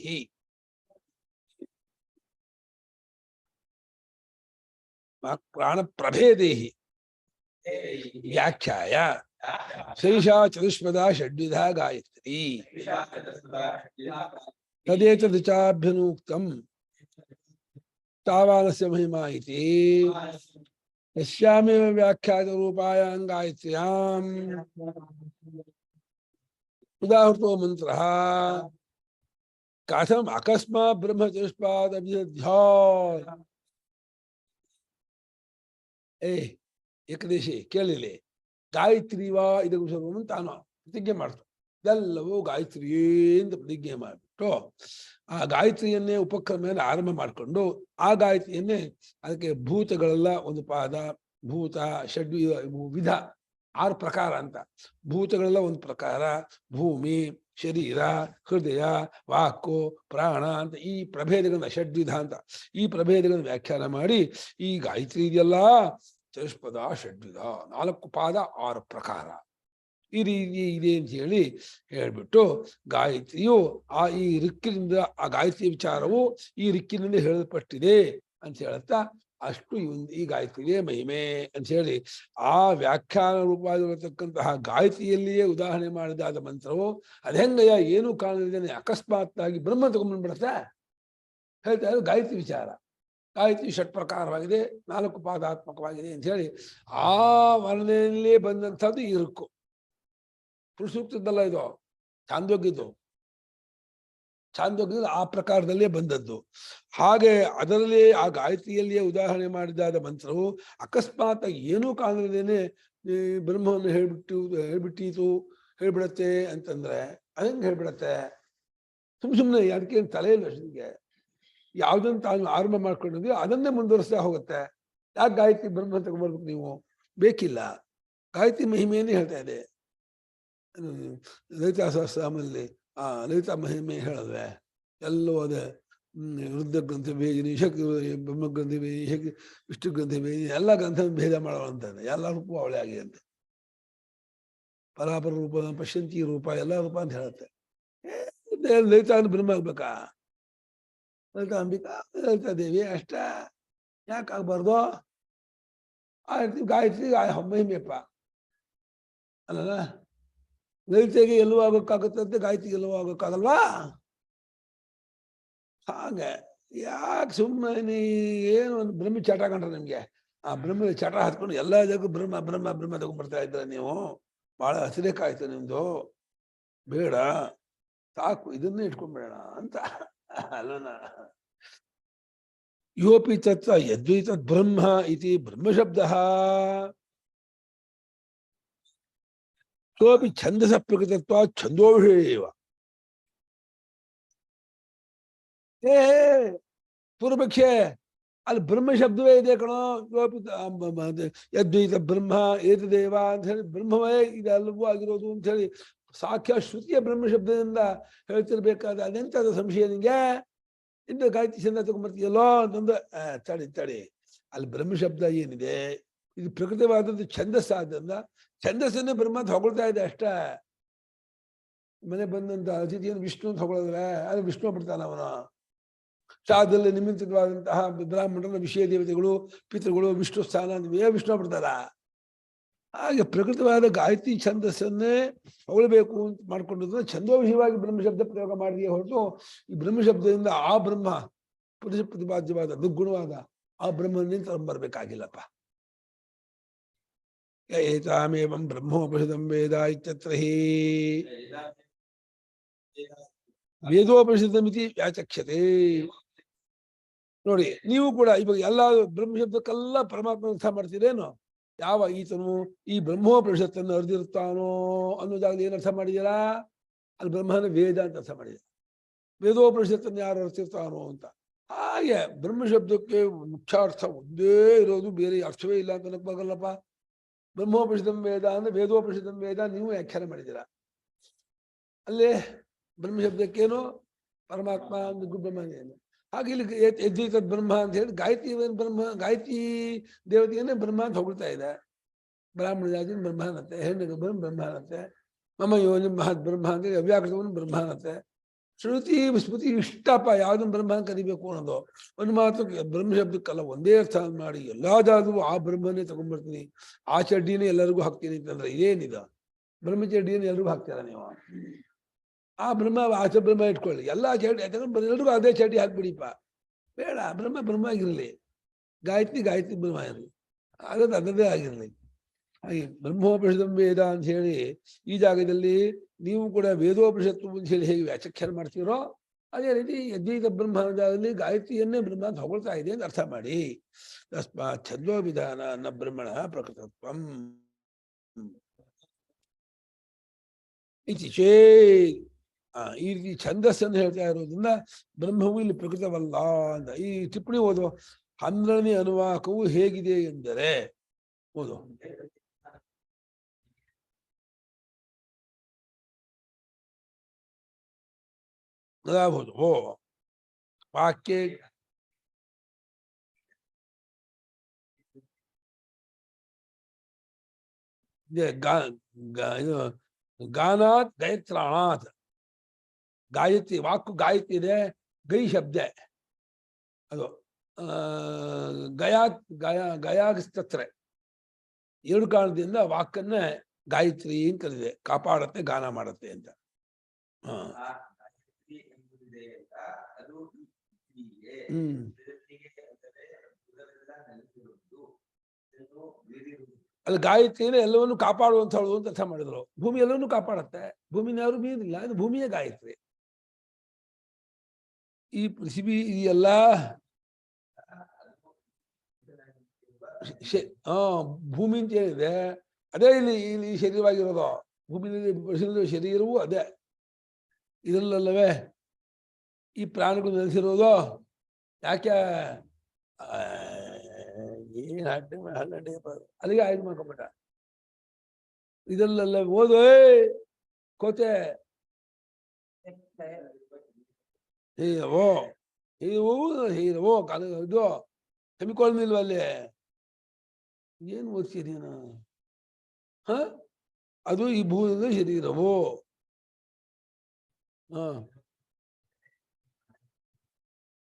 ಪ್ರಾಣ ಪ್ರಭೇದೈ ವ್ಯಾಖ್ಯಾಯ ಶೈಷಾ ಚತುಷ್ಪದ ಷಡ್ವಿಧ ಗಾಯತ್ರಿ ತದೇತದಚಾಭ್ಯನೂಕ್ತಂ ತಾವಾನಸ್ಯ ಮಹಿಮಾ ಇತಿ ಯಸ್ಯಾಮೇವ ವ್ಯಾಖ್ಯಾತ ರೂಪಾಯಾಂ ಗಾಯತ್ರ್ಯಾಂ ಉದಾಹೃತೋ ಮಂತ್ರಃ ಕಥಂ ಅಕಸ್ಮಾತ್ ಬ್ರಹ್ಮ ಚತುಷ್ಪಾದ ಅಭಿಧ್ಯಾತ್. ಏಕದೇಶಿ ಕೇಳಿಲಿ, ಗಾಯತ್ರಿ ವಾ ಇದಕ್ಕೂ ಸರ್ವವನ್ನು ತಾನು ಪ್ರತಿಜ್ಞೆ ಮಾಡ್ತು. ಇದೆಲ್ಲವೂ ಗಾಯತ್ರಿಯೇ ಅಂತ ಪ್ರತಿಜ್ಞೆ ಮಾಡಿಬಿಟ್ಟು ಆ ಗಾಯತ್ರಿಯನ್ನೇ ಉಪಕ್ರಮೆಯನ್ನು ಆರಂಭ ಮಾಡಿಕೊಂಡು ಆ ಗಾಯತ್ರಿಯನ್ನೇ ಅದಕ್ಕೆ ಭೂತಗಳೆಲ್ಲ ಒಂದು ಪಾದ, ಭೂತ ಷಡ್ವಿ ವಿಧ 6 ಪ್ರಕಾರ ಅಂತ. ಭೂತಗಳೆಲ್ಲ ಒಂದು ಪ್ರಕಾರ, ಭೂಮಿ, ಶರೀರ, ಹೃದಯ, ವಾಕು, ಪ್ರಾಣ ಅಂತ ಈ ಪ್ರಭೇದಗಳನ್ನ ಷಡ್ವಿಧ ಅಂತ ಈ ಪ್ರಭೇದಗಳನ್ನು ವ್ಯಾಖ್ಯಾನ ಮಾಡಿ ಈ ಗಾಯತ್ರಿ ಇದೆಯಲ್ಲ ಚತುಷ್ಪದ ಷಡ್ವಿಧ 4 ಪಾದ 6 ಪ್ರಕಾರ ಈ ರೀತಿ ಇದೆ ಅಂತ ಹೇಳಿ ಹೇಳ್ಬಿಟ್ಟು ಗಾಯತ್ರಿಯು ಈ ರಿಕ್ಕಿನಿಂದ ಆ ಗಾಯತ್ರಿ ವಿಚಾರವು ಈ ರಿಕ್ಕಿನಿಂದ ಹೇಳಲ್ಪಟ್ಟಿದೆ ಅಂತ ಹೇಳ್ತಾ ಅಷ್ಟು ಈ ಗಾಯತ್ರಿಯೇ ಮಹಿಮೆ ಅಂತ ಹೇಳಿ ಆ ವ್ಯಾಖ್ಯಾನ ರೂಪವಾಗಿರತಕ್ಕಂತಹ ಗಾಯತ್ರಿಯಲ್ಲಿಯೇ ಉದಾಹರಣೆ ಮಾಡಿದಾದ ಮಂತ್ರವು ಅದೆಂಗಯ್ಯ ಏನು ಕಾರಣದಿದ್ದೇನೆ ಅಕಸ್ಮಾತ್ ಆಗಿ ಬ್ರಹ್ಮ ತಗೊಂಡ್ಬಿಡ್ತಾ ಹೇಳ್ತಾ ಇದ್ರು. ಗಾಯತ್ರಿ ವಿಚಾರ, ಗಾಯತ್ರಿ ಷಟ್ಪ್ರಕಾರವಾಗಿದೆ, 4 ಪಾದಾತ್ಮಕವಾಗಿದೆ ಅಂತ ಹೇಳಿ ಆ ವರ್ಣನೆಯಲ್ಲೇ ಬಂದಂಥದ್ದು ಈ ರುಕ್ಕು. ಪುರುಷೂಕ್ತದ್ದಲ್ಲ ಇದು, ಚಾಂದೋಗ್ಯದ್ದು. ಚಾಂದೋಗ್ಯದ ಆ ಪ್ರಕಾರದಲ್ಲೇ ಬಂದದ್ದು. ಹಾಗೆ ಅದರಲ್ಲಿ ಆ ಗಾಯತ್ರಿಯಲ್ಲಿಯೇ ಉದಾಹರಣೆ ಮಾಡಿದಾದ ಮಂತ್ರವು ಅಕಸ್ಮಾತ್ ಏನೂ ಕಾಣದೇನೆ ಬ್ರಹ್ಮವನ್ನು ಹೇಳ್ಬಿಡತ್ತೆ ಅಂತಂದ್ರೆ ಅದಂಗೆ ಹೇಳ್ಬಿಡತ್ತೆ. ಸುಮ್ಮನೆ ಅದಕ್ಕೆ ತಲೆ ಇಲ್ಲ ಅಷ್ಟಕ್ಕೆ. ಯಾವುದನ್ನು ತಾನು ಆರಂಭ ಮಾಡ್ಕೊಂಡಿದ್ವಿ ಅದನ್ನೇ ಮುಂದುವರಿಸ್ತಾ ಹೋಗುತ್ತೆ. ಯಾಕೆ ಗಾಯತ್ರಿ ಬ್ರಹ್ಮ ತಗೊಂಡ್ಬರ್ಬೇಕು ನೀವು? ಬೇಕಿಲ್ಲ. ಗಾಯತ್ರಿ ಮಹಿಮೆಯನ್ನೇ ಹೇಳ್ತಾ ಇದೆ. ಲಲಿತಾ ಸಹಸ್ರನಾಮದಲ್ಲಿ ಲಲಿತಾ ಮಹಿಮೆ ಹೇಳಿದ್ರೆ ಎಲ್ಲವೂ ಅದೇ. ವೃದ್ಧ ಗ್ರಂಥ ಭೇದಿನಿ, ಶಕ್ತಿ ಬ್ರಹ್ಮಗ್ರಂಥ ಭೇದಿನಿ, ಶಕ್ತಿ ವಿಷ್ಣು ಗ್ರಂಥ ಭೇದಿನಿ, ಎಲ್ಲ ಗ್ರಂಥ ಭೇದ ಮಾಡೋವಂತಾನೆ. ಎಲ್ಲ ರೂಪ ಅವಳೆ ಆಗಿದೆ ಅಂತ, ಪರಾಪರ ರೂಪ, ಪಶ್ಯಂತಿ ರೂಪ, ಎಲ್ಲ ರೂಪ ಅಂತ ಹೇಳುತ್ತೆ. ಲಲಿತಾ ಬ್ರಹ್ಮ ಆಗ್ಬೇಕಾ? ಲಲಿತಾ ಅಂಬಿಕಾ, ಲಲಿತಾ ದೇವಿ ಅಷ್ಟ ಯಾಕೆ ಆಗ್ಬಾರ್ದು? ಗಾಯತ್ರಿ ಮಹಿಮೆಯಪ್ಪ ಅಲ್ಲ. ಲಲಿತೆಗೆ ಎಲ್ಲವೂ ಆಗೋಕ್ಕಾಗುತ್ತಂತೆ, ಗಾಯತ್ರಿಗೆ ಎಲ್ಲವೂ ಆಗೋಕ್ಕಾಗಲ್ವಾ? ಹಾಗೆ ಯಾಕೆ ಸುಮ್ಮನೆ ಏನು ಒಂದು ಬ್ರಹ್ಮ ಚಟ ಕಂಡ್ರೆ ನಿಮ್ಗೆ ಆ ಬ್ರಹ್ಮದ ಚಟ ಹತ್ಕೊಂಡು ಎಲ್ಲ ಜಾಗ ಬ್ರಹ್ಮ ಬ್ರಹ್ಮ ಬ್ರಹ್ಮ ತಗೊಂಡ್ಬರ್ತಾ ಇದ್ರ ನೀವು. ಬಹಳ ಹಸಿರೇಕಾಯ್ತು ನಿಮ್ದು. ಬೇಡ, ಸಾಕು, ಇದನ್ನೇ ಇಟ್ಕೊಂಡ್ಬೇಡ ಅಂತ ಅಲ್ಲನ. ಯೋಪಿ ತತ್ವ ಯದ್ವೈ ತದ್ ಬ್ರಹ್ಮ ಇತಿ ಬ್ರಹ್ಮಶಬ್ದ ಸೋಪಿ ಛಂದಸ ಪ್ರಕೃತತ್ವ ಛಂದೋವಿಷಯೇವ. ಪೂರ್ವಪಕ್ಷೆ ಅಲ್ಲಿ ಬ್ರಹ್ಮ ಶಬ್ದವೇ ಇದೆ ಕಣೋ. ಯದ್ವೈತ ಬ್ರಹ್ಮ ಏತದೇವ ಅಂತ ಹೇಳಿ ಬ್ರಹ್ಮವೇ ಇದೆಲ್ಲವೂ ಆಗಿರೋದು ಅಂತ ಹೇಳಿ ಸಾಕ್ಷಾತ್ ಶ್ರುತಿಯ ಬ್ರಹ್ಮ ಶಬ್ದದಿಂದ ಹೇಳ್ತಿರ್ಬೇಕಾದ್ರೆ ಅದೆಂತದ ಸಂಶಯ ನಿಂಗೆ? ಇಂದ ಗಾಯತ್ರಿ ಚಂದ ತಗೊಂಡ್ಬರ್ತೀಯಲ್ಲೋ ಅಂತಂದು ತಡಿ ಅಲ್ಲಿ ಬ್ರಹ್ಮ ಶಬ್ದ ಏನಿದೆ ಇದು ಪ್ರಕೃತವಾದದ್ದು ಛಂದಸ್ಸ ಆದ್ದರಿಂದ ಛಂದಸ್ಸನ್ನೇ ಬ್ರಹ್ಮ ಅಂತ ಹೊಗಳ್ತಾ ಇದೆ ಅಷ್ಟೇ. ಮನೆ ಬಂದಂತ ಅತಿಥಿಯನ್ನು ವಿಷ್ಣು ಅಂತ ಹೊಗಳಲ್ವೇ? ಅದು ವಿಷ್ಣು ಬಿಡ್ತಾನ ಅವನು. ಶಾದಲ್ಲಿ ನಿಮಿತ್ತವಾದಂತಹ ಬ್ರಾಹ್ಮಣರ ವಿಷಯ ದೇವತೆಗಳು ಪಿತೃಗಳು ವಿಷ್ಣು ಸ್ಥಾನ ವಿಷ್ಣು ಬಿಡ್ತಾರ. ಹಾಗೆ ಪ್ರಕೃತವಾದ ಗಾಯತ್ರಿ ಛಂದಸ್ಸನ್ನೇ ಹೊಗಳಬೇಕು ಅಂತ ಮಾಡ್ಕೊಂಡಿದ್ರೆ ಛಂದೋವಿಷಯವಾಗಿ ಬ್ರಹ್ಮಶಬ್ದ ಪ್ರಯೋಗ ಮಾಡಿದೆಯೇ ಹೊರತು ಈ ಬ್ರಹ್ಮಶಬ್ದದಿಂದ ಆ ಬ್ರಹ್ಮ ಪುರುಷ ಪ್ರತಿಪಾದ್ಯವಾದ ದುರ್ಗುಣವಾದ ಆ ಬ್ರಹ್ಮನಿಂದ ಬರ್ಬೇಕಾಗಿಲ್ಲಪ್ಪ. ಏತಾಮೇವಂ ಬ್ರಹ್ಮೋಪನಿಷದಂ ವೇದ ಇತ್ಯತ್ರ ಹಿ ವೇದೋಪನಿಷದಮಿತಿ ವ್ಯಾಚಕ್ಷ್ಯತೆ. ನೋಡಿ ನೀವು ಕೂಡ ಇವಾಗ ಎಲ್ಲ ಬ್ರಹ್ಮಶಬ್ದಕ್ಕೆಲ್ಲ ಪರಮಾತ್ಮ ಅರ್ಥ ಮಾಡ್ತೀರೇನು? ಯಾವ ಈತನು ಈ ಬ್ರಹ್ಮೋಪನಿಷತ್ತನ್ನು ಅರ್ದಿರುತ್ತಾನೋ ಅನ್ನೋದಾಗಲಿ ಏನು ಅರ್ಥ ಮಾಡಿದ್ದೀರಾ? ಅಲ್ಲಿ ಬ್ರಹ್ಮನ ವೇದ ಅಂತ ಅರ್ಥ ಮಾಡಿದ. ವೇದೋಪನಿಷತ್ತನ್ನು ಯಾರು ಅರ್ತಿರ್ತಾನೋ ಅಂತ. ಹಾಗೆ ಬ್ರಹ್ಮಶಬ್ದಕ್ಕೆ ಮುಖ್ಯಾರ್ಥ ಒಂದೇ ಇರೋದು, ಬೇರೆ ಅರ್ಥವೇ ಇಲ್ಲ ಅಂತ ಅನ್ನಕ್ಕಾಗಲ್ಲಪ್ಪ. ಬ್ರಹ್ಮೋಪನಿಷದಂ ವೇದ ಅಂದ್ರೆ ವೇದೋಪನಿಷದಂ ವೇದ ನೀವು ವ್ಯಾಖ್ಯಾನ ಮಾಡಿದ್ದೀರಾ. ಅಲ್ಲೇ ಬ್ರಹ್ಮಶಬ್ದಕ್ಕೇನು ಪರಮಾತ್ಮ ಬ್ರಹ್ಮನೇನು. ಹಾಗೆ ಇಲ್ಲಿ ಯದ್ವೈತ ಬ್ರಹ್ಮ ಅಂತ ಹೇಳಿ ಗಾಯತ್ರಿ ಬ್ರಹ್ಮ ಗಾಯತ್ರಿ ದೇವತೆಯನ್ನೇ ಬ್ರಹ್ಮ ಅಂತ ಹೊಗಳ್ತಾ ಇದೆ. ಬ್ರಾಹ್ಮಣ ಜಾತಿ ಬ್ರಹ್ಮ ಅನ್ನತ್ತೆ, ಹೆಣ್ಣು ಬ್ರಹ್ಮ ಅನ್ನತ್ತೆ, ಮಮ ಯೋನಿ ಮಹದ್ ಬ್ರಹ್ಮ ಅಂತ ಅವ್ಯಾಕೃತವನ್ನು ಬ್ರಹ್ಮ ಅನ್ನತ್ತೆ. ಶ್ರುತಿ ಸ್ಮೃತಿ ಇಷ್ಟಪ್ಪ ಯಾವ್ದನ್ನು ಬ್ರಹ್ಮ ಕರಿಬೇಕು ಅನ್ನೋದು. ಒಂದು ಮಾತು ಬ್ರಹ್ಮಶಬ್ದಕ್ಕಲ್ಲ ಒಂದೇ ಅರ್ಥ ಮಾಡಿ ಎಲ್ಲಾದಾದ್ರೂ ಆ ಬ್ರಹ್ಮನೇ ತಗೊಂಡ್ಬರ್ತೀನಿ, ಆ ಚಡ್ಡಿನೇ ಎಲ್ಲರಿಗೂ ಹಾಕ್ತೀನಿ ಅಂತಂದ್ರೆ ಇದೇನಿದ? ಬ್ರಹ್ಮಚಡ್ಡಿಯನ್ನು ಎಲ್ರಿಗೂ ಹಾಕ್ತೀರ ನೀವು? ಆ ಬ್ರಹ್ಮ ಆಚೆ ಬ್ರಹ್ಮ ಇಟ್ಕೊಳ್ಳಿ, ಎಲ್ಲ ಚಡ್ಡಿ ಎಲ್ರಿಗೂ ಅದೇ ಚಡ್ಡಿ ಹಾಕ್ಬಿಡಿಪ್ಪ. ಬೇಡ, ಬ್ರಹ್ಮ ಬ್ರಹ್ಮ ಆಗಿರಲಿ, ಗಾಯತ್ರಿ ಗಾಯತ್ರಿ ಬ್ರಹ್ಮ ಇರಲಿ, ಅದದೇ ಆಗಿರಲಿ. ಹಾಗೆ ಬ್ರಹ್ಮೋಪನಿಷದಂ ವೇದ ಅಂತ ಹೇಳಿ ಈ ಜಾಗದಲ್ಲಿ ನೀವು ಕೂಡ ವೇದೋಪನಿಷತ್ತು ಅಂತ ಹೇಳಿ ಹೇಗೆ ವ್ಯಾಖ್ಯಾನ ಮಾಡ್ತೀರೋ ಅದೇ ರೀತಿ ಯದ್ವೈತ ಬ್ರಹ್ಮ ಜಾಗದಲ್ಲಿ ಗಾಯತ್ರಿಯನ್ನೇ ಬ್ರಹ್ಮ ಅಂತ ಹೊಗಳ್ತಾ ಇದೆ ಅಂತ ಅರ್ಥ ಮಾಡಿ. ತಸ್ಮಾತ್ ಛಂದೋ ವಿಧಾನ ನ ಬ್ರಹ್ಮಣ ಪ್ರಕೃತತ್ವಂ ಇತಿ ಚೇತ್. ಈ ರೀತಿ ಛಂದಸ್ಸನ್ನು ಹೇಳ್ತಾ ಇರೋದ್ರಿಂದ ಬ್ರಹ್ಮವು ಇಲ್ಲಿ ಪ್ರಕೃತವಲ್ಲ ಅಂತ. ಈ ಟಿಪ್ಪಣಿ ಓದು. 12ನೇ ಅನುವಾಕವು ಹೇಗಿದೆ ಎಂದರೆ ಓದು. ಅದಾಗಬಹುದು. ಓ ವಾಕ್ಯ ಗಾನಾತ್ ಗಯತ್ರಾಣಾತ್. ಗಾಯತ್ರಿ ವಾಕು ಗಾಯತ್ರಿ ಇದೆ, ಗೈ ಶಬ್ದ ಅದು ಗಯಾತ್ ಗಯಾಸ್ತತ್ರ ಎರಡು ಕಾರಣದಿಂದ ವಾಕನ್ನ ಗಾಯತ್ರಿ ಅಂತ ಕರೆದಿದೆ. ಕಾಪಾಡತ್ತೆ, ಗಾನ ಮಾಡತ್ತೆ ಅಂತ. ಅಲ್ಲಿ ಗಾಯತ್ರಿನೇ ಎಲ್ಲವನ್ನೂ ಕಾಪಾಡುವಂತ ಹೇಳುದು ಅಂತ ಅರ್ಥ ಮಾಡಿದ್ರು. ಭೂಮಿ ಎಲ್ಲವನ್ನೂ ಕಾಪಾಡತ್ತೆ, ಭೂಮಿನ ಯಾರು ಮೀರಿಲ್ಲ, ಅದು ಭೂಮಿಯೇ ಗಾಯತ್ರಿ. ಈ ಪೃಥ್ವಿ ಇದೆಯಲ್ಲ ಭೂಮಿ ಅಂತ ಹೇಳಿದೆ, ಅದೇ ಇಲ್ಲಿ ಶರೀರವಾಗಿರೋದು. ಭೂಮಿಯಲ್ಲಿ ಶರೀರವೂ ಅದೇ. ಇದರಲ್ಲವೇ ಈ ಪ್ರಾಣಿಗಳು ನೆಲೆಸಿರೋದು. ಯಾಕೆ ಏನ್ ಅಲ್ಲಿಗೆ ಆಯ್ತು ಮಾಡ್ಕೊಂಬಿಟ್ಟ. ಇದರಲ್ಲೆಲ್ಲ ಓದು ಕೋತೆ ಹೀರವೋ ಹೀರವೋ ಕಾಲ ಇದು ಹೆಮ್ಮಿಕೊಳ್ಳಿಲ್ವ ಅಲ್ಲಿ? ಏನ್ ಓದ್ತೀರಿ ನೀನು? ಅದು ಈ ಭೂಮಿಯ ಶರೀರವು.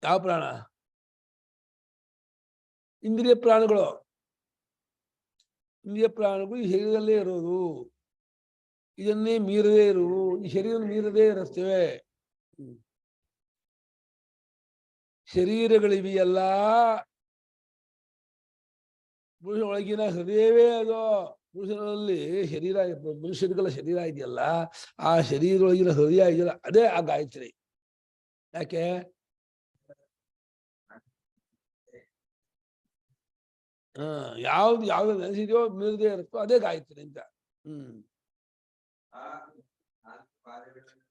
ಯಾವ ಪ್ರಾಣ? ಇಂದ್ರಿಯ ಪ್ರಾಣಗಳು. ಇಂದ್ರಿಯ ಪ್ರಾಣಗಳು ಈ ಶರೀರದಲ್ಲೇ ಇರೋದು. ಇದನ್ನೇ ಮೀರದೇ ಇರುವು, ಈ ಶರೀರ ಮೀರದೇ ಇರುತ್ತೇವೆ. ಶರೀರಗಳಿವೆಯಲ್ಲ, ಪುರುಷ ಒಳಗಿನ ಹೃದಯವೇ ಅದು. ಪುರುಷನಲ್ಲಿ ಶರೀರ, ಮನುಷ್ಯರುಗಳ ಶರೀರ ಇದೆಯಲ್ಲ, ಆ ಶರೀರ ಒಳಗಿನ ಹೃದಯ ಇದೆಯಲ್ಲ, ಅದೇ ಆ ಗಾಯತ್ರಿ. ಯಾಕೆ? ಯಾವ್ದು ನೆನೆಸಿದೆಯೋ ಮೀರದೇ ಇರುತ್ತೋ ಅದೇ ಗಾಯತ್ರಿ ಅಂತ.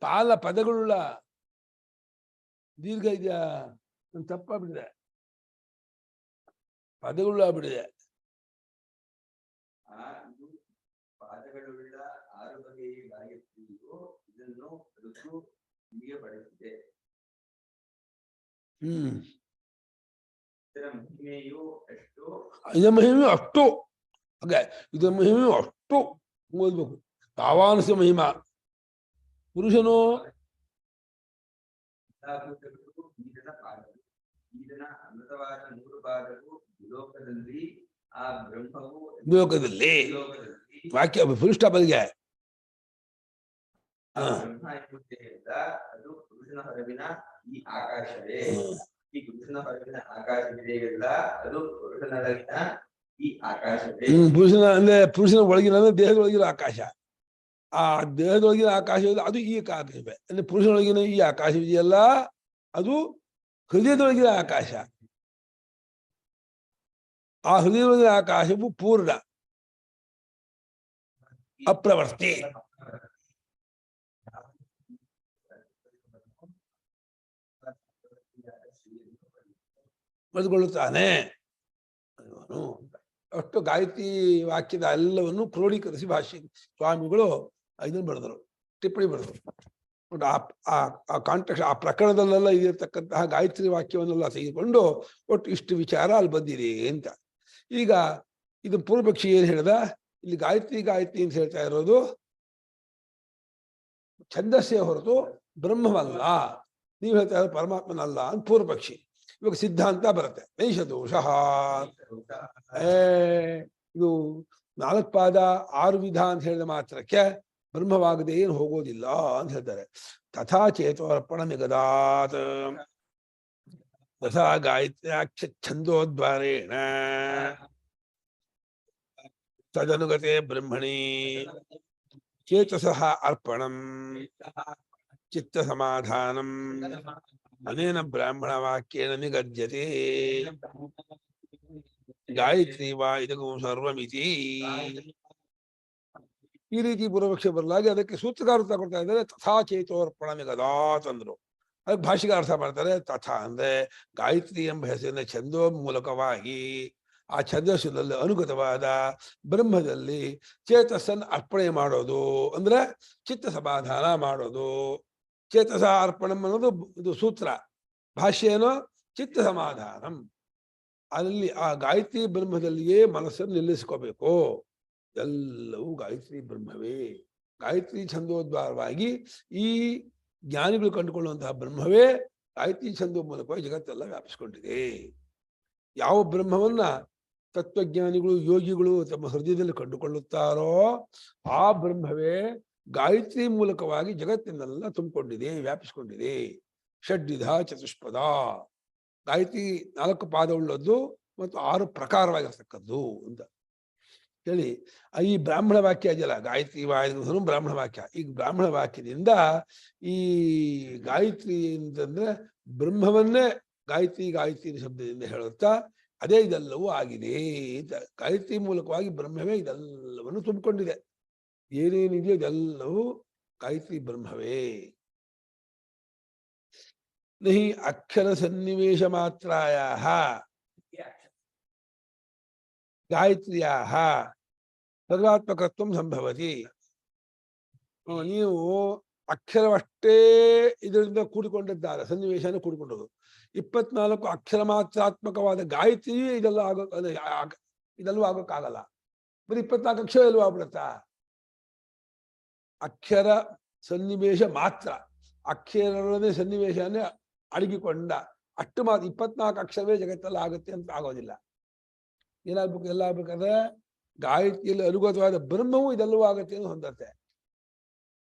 ಪಾಲ ಪದಗಳುಳ್ಳ ದೀರ್ಘ ಇದೆಯಾ? ತಪ್ಪಾಗ್ಬಿಟ್ಟಿದೆ. ಪದಗಳು ಆಗ್ಬಿಟ್ಟಿದೆ. ಪಾದಗಳುಳ್ಳ 6 ಬಗೆಯ ಗಾಯತ್ರಿಯು ಇದನ್ನು ಋತು ಹೀಗೆ ಪಡೆದಿದೆ. ಇದರ ಮಹಿಮೆಯು ಎಷ್ಟು? ಇದರ ಮಹಿಮೆಯು ಅಷ್ಟು. ಹಾಗೆ ಇದರ ಮಹಿಮೆಯು ಅಷ್ಟು ಓದ್ಬೇಕು. ತಾವಾನಸ ಮಹಿಮಾ ಪುರುಷನು ಈತನ ಅಮೃತವಾದ 3 ಪಾದವು ಲೋಕದಲ್ಲಿ ಆ ಬ್ರಹ್ಮವು ಲೋಕದಲ್ಲಿ ವಾಕ್ಯ ಫುಲ್ ಸ್ಟಾಪ್ ಅಲ್ಲಿಗೆ. ಬ್ರಹ್ಮ ಎಂಬುದರಿಂದ ಅದು ಪುರುಷನ ಹೊರಗಿನ ಈ ಆಕಾಶವೇ. ಈ ಪುರುಷನ ಹೊರಗಿನ ಆಕಾಶವಿದೆಯಲ್ಲ ಅದು ಪುರುಷನೊಳಗಿನ ಈ ಆಕಾಶವೇ. ಪುರುಷನ ಅಂದ್ರೆ ಪುರುಷನ ಒಳಗಿನ ಅಂದ್ರೆ ದೇಹದೊಳಗಿನ ಆಕಾಶ. ಆ ದೇಹದೊಳಗಿನ ಆಕಾಶವಿದೆ ಅದು ಈ ಆಕಾಶವೇ. ಅಂದ್ರೆ ಪುರುಷನೊಳಗಿನ ಈ ಆಕಾಶವಿದೆಯಲ್ಲ ಅದು ಹೃದಯದೊಳಗಿನ ಆಕಾಶ. ಆ ಹೃದಯದೊಳಗಿನ ಆಕಾಶವು ಪೂರ್ಣ ಅಪ್ರವರ್ತಿ. ಪಡೆದುಕೊಳ್ಳುತ್ತಾನೆ. ಅಷ್ಟು ಗಾಯತ್ರಿ ವಾಕ್ಯದ ಎಲ್ಲವನ್ನು ಕ್ರೋಢೀಕರಿಸಿ ಭಾಷ್ಯ ಸ್ವಾಮಿಗಳು ಇದನ್ನು ಬರೆದರು, ಟಿಪ್ಪಣಿ ಬರೆದರು. ಆ ಕಾಂಟೆಕ್ಸ್ಟ್ ಆ ಪ್ರಕರಣದಲ್ಲೆಲ್ಲ ಇದಿರ್ತಕ್ಕಂತಹ ಗಾಯತ್ರಿ ವಾಕ್ಯವನ್ನೆಲ್ಲ ತೆಗೆದುಕೊಂಡು ಒಟ್ಟು ಇಷ್ಟು ವಿಚಾರ ಅಲ್ಲಿ ಬಂದಿದೆ ಅಂತ. ಈಗ ಇದು ಪೂರ್ವಪಕ್ಷಿ ಏನ್ ಹೇಳ್ದ, ಇಲ್ಲಿ ಗಾಯತ್ರಿ ಗಾಯತ್ರಿ ಅಂತ ಹೇಳ್ತಾ ಇರೋದು ಛಂದಸ್ಸೇ ಹೊರತು ಬ್ರಹ್ಮವಲ್ಲ, ನೀವು ಹೇಳ್ತಾ ಇರೋದು ಪರಮಾತ್ಮನಲ್ಲ ಅಂತ ಪೂರ್ವಪಕ್ಷಿ. ಇವಾಗ ಸಿದ್ಧಾಂತ ಬರುತ್ತೆ. ನೈಷ ದೋಷ, ಇದು 4 ಪಾದ 6 ವಿಧ ಅಂತ ಹೇಳಿದ ಮಾತ್ರಕ್ಕೆ ಬ್ರಹ್ಮವಾಗದೆ ಏನು ಹೋಗೋದಿಲ್ಲ ಅಂತ ಹೇಳ್ತಾರೆ. ತಥಾ ಚೇತೋರ್ಪಣ ನಿಗದಾತ್ ತಥಾ ಗಾಯತ್ರ್ಯಾಕ್ಷ ಛಂದೋದ್ವಾರೇಣ ತದನುಗತೆ ಬ್ರಹ್ಮಣಿ ಚೇತಸಃ ಅರ್ಪಣಂ ಚಿತ್ತ ಸಮಾಧಾನಂ ಅನೇನ ಬ್ರಾಹ್ಮಣ ವಾಕ್ಯೇನ ನಿಗದ್ಯತೆ. ಗಾಯತ್ರಿ ವಾ ಇದಕ್ಕೂ ಸರ್ವಮಿತಿ. ಈ ರೀತಿ ಪೂರ್ವಪಕ್ಷ ಬರಲಾಗಿ ಅದಕ್ಕೆ ಸೂತ್ರಕಾರ ಅರ್ಥ ಕೊಡ್ತಾ ಇದ್ದಾರೆ. ತಥಾ ಚೇತೋರ್ಪಣ ನಿಗದಾತ್ ಅಂದ್ರು. ಅದಕ್ಕೆ ಭಾಷೆಗೆ ಅರ್ಥ ಮಾಡ್ತಾರೆ. ತಥಾ ಅಂದ್ರೆ ಗಾಯತ್ರಿ ಎಂಬ ಹೆಸರಿನ ಛಂದೋ ಮೂಲಕವಾಗಿ ಆ ಛಂದಸ್ಸಿನಲ್ಲಿ ಅನುಗತವಾದ ಬ್ರಹ್ಮದಲ್ಲಿ ಚೇತಸ್ಸನ್ನು ಅರ್ಪಣೆ ಮಾಡೋದು ಅಂದ್ರೆ ಚಿತ್ತ ಸಮಾಧಾನ ಮಾಡೋದು. ಚೇತಸ ಅರ್ಪಣಂ ಅನ್ನೋದು ಇದು ಸೂತ್ರ. ಭಾಷ್ಯ ಏನೋ ಚಿತ್ತ ಸಮಾಧಾನಂ. ಅಲ್ಲಿ ಆ ಗಾಯತ್ರಿ ಬ್ರಹ್ಮದಲ್ಲಿಯೇ ಮನಸ್ಸನ್ನು ನಿಲ್ಲಿಸ್ಕೋಬೇಕು. ಎಲ್ಲವೂ ಗಾಯತ್ರಿ ಬ್ರಹ್ಮವೇ. ಗಾಯತ್ರಿ ಛಂದೋದ್ವಾರವಾಗಿ ಈ ಜ್ಞಾನಿಗಳು ಕಂಡುಕೊಳ್ಳುವಂತಹ ಬ್ರಹ್ಮವೇ ಗಾಯತ್ರಿ ಛಂದೋ ಮೂಲಕವಾಗಿ ಜಗತ್ತೆಲ್ಲ ವ್ಯಾಪಿಸಿಕೊಂಡಿದೆ. ಯಾವ ಬ್ರಹ್ಮವನ್ನ ತತ್ವಜ್ಞಾನಿಗಳು ಯೋಗಿಗಳು ತಮ್ಮ ಹೃದಯದಲ್ಲಿ ಕಂಡುಕೊಳ್ಳುತ್ತಾರೋ ಆ ಬ್ರಹ್ಮವೇ ಗಾಯತ್ರಿ ಮೂಲಕವಾಗಿ ಜಗತ್ತಿನೆಲ್ಲ ತುಂಬಿಕೊಂಡಿದೆ, ವ್ಯಾಪಿಸಿಕೊಂಡಿದೆ. ಷಡ್ವಿಧ ಚತುಷ್ಪದ. ಗಾಯತ್ರಿ 4 ಪಾದವುಳ್ಳದ್ದು ಮತ್ತು 6 ಪ್ರಕಾರವಾಗಿರ್ತಕ್ಕದ್ದು ಅಂತ ಹೇಳಿ ಈ ಬ್ರಾಹ್ಮಣ ವಾಕ್ಯ ಇದೆಯಲ್ಲ, ಗಾಯತ್ರಿ ವಾಯು ಬ್ರಾಹ್ಮಣ ವಾಕ್ಯ. ಈ ಬ್ರಾಹ್ಮಣ ವಾಕ್ಯದಿಂದ ಈ ಗಾಯತ್ರಿ ಅಂತಂದ್ರೆ ಬ್ರಹ್ಮವನ್ನೇ ಗಾಯತ್ರಿ ಗಾಯತ್ರಿ ಶಬ್ದದಿಂದ ಹೇಳುತ್ತಾ ಅದೇ ಇದೆಲ್ಲವೂ ಆಗಿದೆ ಅಂತ. ಗಾಯತ್ರಿ ಮೂಲಕವಾಗಿ ಬ್ರಹ್ಮವೇ ಇದೆಲ್ಲವನ್ನು ತುಂಬಿಕೊಂಡಿದೆ. ಏನೇನಿದೆಯೋ ಇದೆಲ್ಲವೂ ಗಾಯತ್ರಿ ಬ್ರಹ್ಮವೇ. ನಹಿ ಅಕ್ಷರ ಸನ್ನಿವೇಶ ಮಾತ್ರಾಯಾಹ ಗಾಯತ್ರ್ಯಾಹ ಸರ್ವಾತ್ಮಕತ್ವ ಸಂಭವತಿ. ನೀವು ಅಕ್ಷರವಷ್ಟೇ ಇದರಿಂದ ಕೂಡಿಕೊಂಡಿದ್ದಾರೆ, ಸನ್ನಿವೇಶನ ಕೂಡಿಕೊಂಡದು. 24 ಅಕ್ಷರ ಮಾತ್ರಾತ್ಮಕವಾದ ಗಾಯತ್ರಿಯೂ ಇದೆಲ್ಲ ಇದೆಲ್ಲೂ ಆಗೋಕ್ಕಾಗಲ್ಲ. ಬರೀ 24 ಅಕ್ಷರ ಎಲ್ಲೂ ಆಗ್ಬಿಡತ್ತಾ? ಅಕ್ಷರ ಸನ್ನಿವೇಶ ಮಾತ್ರ, ಅಕ್ಷರನೇ ಸನ್ನಿವೇಶನೇ ಅಡಗಿಕೊಂಡ ಅಷ್ಟು ಮಾತ್ರ 24 ಅಕ್ಷರವೇ ಜಗತ್ತೆಲ್ಲ ಆಗುತ್ತೆ ಅಂತ ಆಗೋದಿಲ್ಲ. ಏನಾಗ್ಬೇಕು? ಎಲ್ಲ ಆಗ್ಬೇಕಾದ್ರೆ ಗಾಯತ್ರಿಯಲ್ಲಿ ಅನುಗತವಾದ ಬ್ರಹ್ಮವು ಇದೆಲ್ಲವೂ ಆಗುತ್ತೆ ಅಂತ ಹೊಂದತ್ತೆ.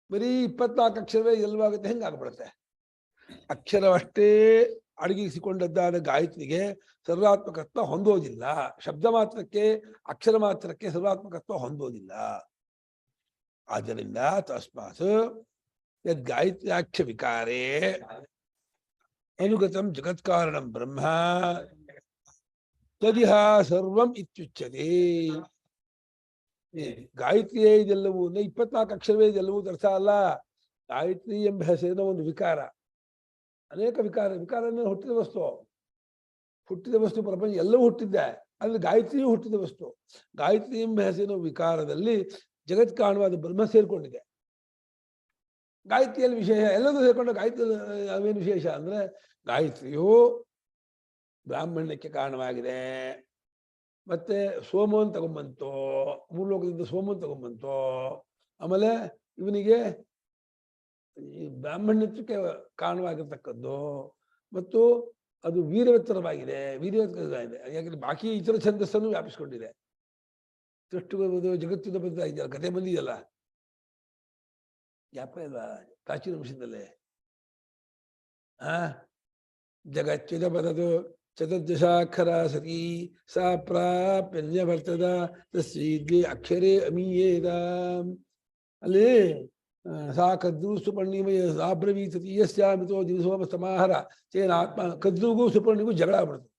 ಬರೀ 24 ಅಕ್ಷರವೇ ಎಲ್ಲವೂ ಆಗುತ್ತೆ, ಹೆಂಗಾಗ್ಬಿಡುತ್ತೆ? ಅಕ್ಷರವಷ್ಟೇ ಅಡಗಿಸಿಕೊಂಡದ್ದಾದ ಗಾಯತ್ರಿಗೆ ಸರ್ವಾತ್ಮಕತ್ವ ಹೊಂದೋದಿಲ್ಲ. ಶಬ್ದ ಮಾತ್ರಕ್ಕೆ ಅಕ್ಷರ ಮಾತ್ರಕ್ಕೆ ಸರ್ವಾತ್ಮಕತ್ವ ಹೊಂದೋದಿಲ್ಲ. ಆದ್ದರಿಂದ ತಸ್ಮಾತ್ ಯದ್ ಗಾಯತ್ರ್ಯಾಕ್ಷ ವಿಕಾರೇ ಅನುಗತಂ ಜಗತ್ಕಾರಣಂ ಬ್ರಹ್ಮ ತದಿಹ ಸರ್ವಂ ಇತ್ಯುಚ್ಯತೆ. ಗಾಯತ್ರಿಯೇ ಇದೆಲ್ಲವೂ 24 ಅಕ್ಷರವೇ ಇದೆಲ್ಲವೂ ಅರ್ಥ ಅಲ್ಲ. ಗಾಯತ್ರಿ ಎಂಬ ಹೆಸರಿನ ಒಂದು ವಿಕಾರ, ಅನೇಕ ವಿಕಾರ. ವಿಕಾರ ಹುಟ್ಟಿದ ವಸ್ತು ಪ್ರಪಂಚ ಎಲ್ಲವೂ ಹುಟ್ಟಿದ್ದೆ. ಅಲ್ಲಿ ಗಾಯತ್ರಿಯೂ ಹುಟ್ಟಿದ ವಸ್ತು. ಗಾಯತ್ರಿ ಎಂಬ ಹೆಸರಿನ ವಿಕಾರದಲ್ಲಿ ಜಗತ್ ಕಾರಣವಾದ ಬ್ರಹ್ಮ ಸೇರ್ಕೊಂಡಿದೆ. ಗಾಯತ್ರಿಯಲ್ಲಿ ವಿಶೇಷ ಎಲ್ಲದೂ ಸೇರ್ಕೊಂಡು ಗಾಯತ್ರಿ ಅವೇನು ವಿಶೇಷ ಅಂದ್ರೆ ಗಾಯತ್ರಿಯು ಬ್ರಾಹ್ಮಣ್ಯಕ್ಕೆ ಕಾರಣವಾಗಿದೆ. ಮತ್ತೆ ಸೋಮವನ್ನು ತಗೊಂಬಂತು, ಮೂಲೋಕದಿಂದ ಸೋಮವನ್ನು ತಗೊಂಬಂತು. ಆಮೇಲೆ ಇವನಿಗೆ ಈ ಬ್ರಾಹ್ಮಣ್ಯಕ್ಕೆ ಕಾರಣವಾಗಿರ್ತಕ್ಕದ್ದು ಮತ್ತು ಅದು ವೀರ್ಯವತ್ತರವಾಗಿದೆ, ವೀರ್ಯವತ್ತರವಾಗಿದೆ. ಯಾಕಂದ್ರೆ ಬಾಕಿ ಇತರ ಛಂದಸ್ಸನ್ನು ವ್ಯಾಪಿಸ್ಕೊಂಡಿದೆ. ಸೃಷ್ಟಿ ಜಗತ್ತಿನ ಬಂದ ಇದೆಯಲ್ಲ, ಕತೆ ಬಂದಿದೆಯಲ್ಲ, ಜ್ಞಾಪ ಇಲ್ವಾ ಪ್ರಾಚೀನ ವಂಶದಲ್ಲೇ? ಜಗಚ್ಯುತ ಬದದು ಚತುರ್ದಶಾಕ್ಷರ ಸತಿ ಸಾ ಪ್ರಾಪ್ಯ ಬರ್ತದ ತಸ್ಸೀದ್ವಿ ಅಕ್ಷರೇ ಅಮೀಯೇದ. ಅಲ್ಲಿ ಸಾ ಕದ್ರು ಸುಪರ್ಣಿಮಯ ಸಾಬ್ರವೀ ತೃತೀಯಸ್ಯಾಮಿತೋ ದಿವಸೋಮ ಸಮಾಹಾರ ಚೇನ ಆತ್ಮ. ಕದ್ರುಗೂ ಸುಪರ್ಣಿಗೂ ಜಗಳ ಆಗ್ಬಿಡ್ತು.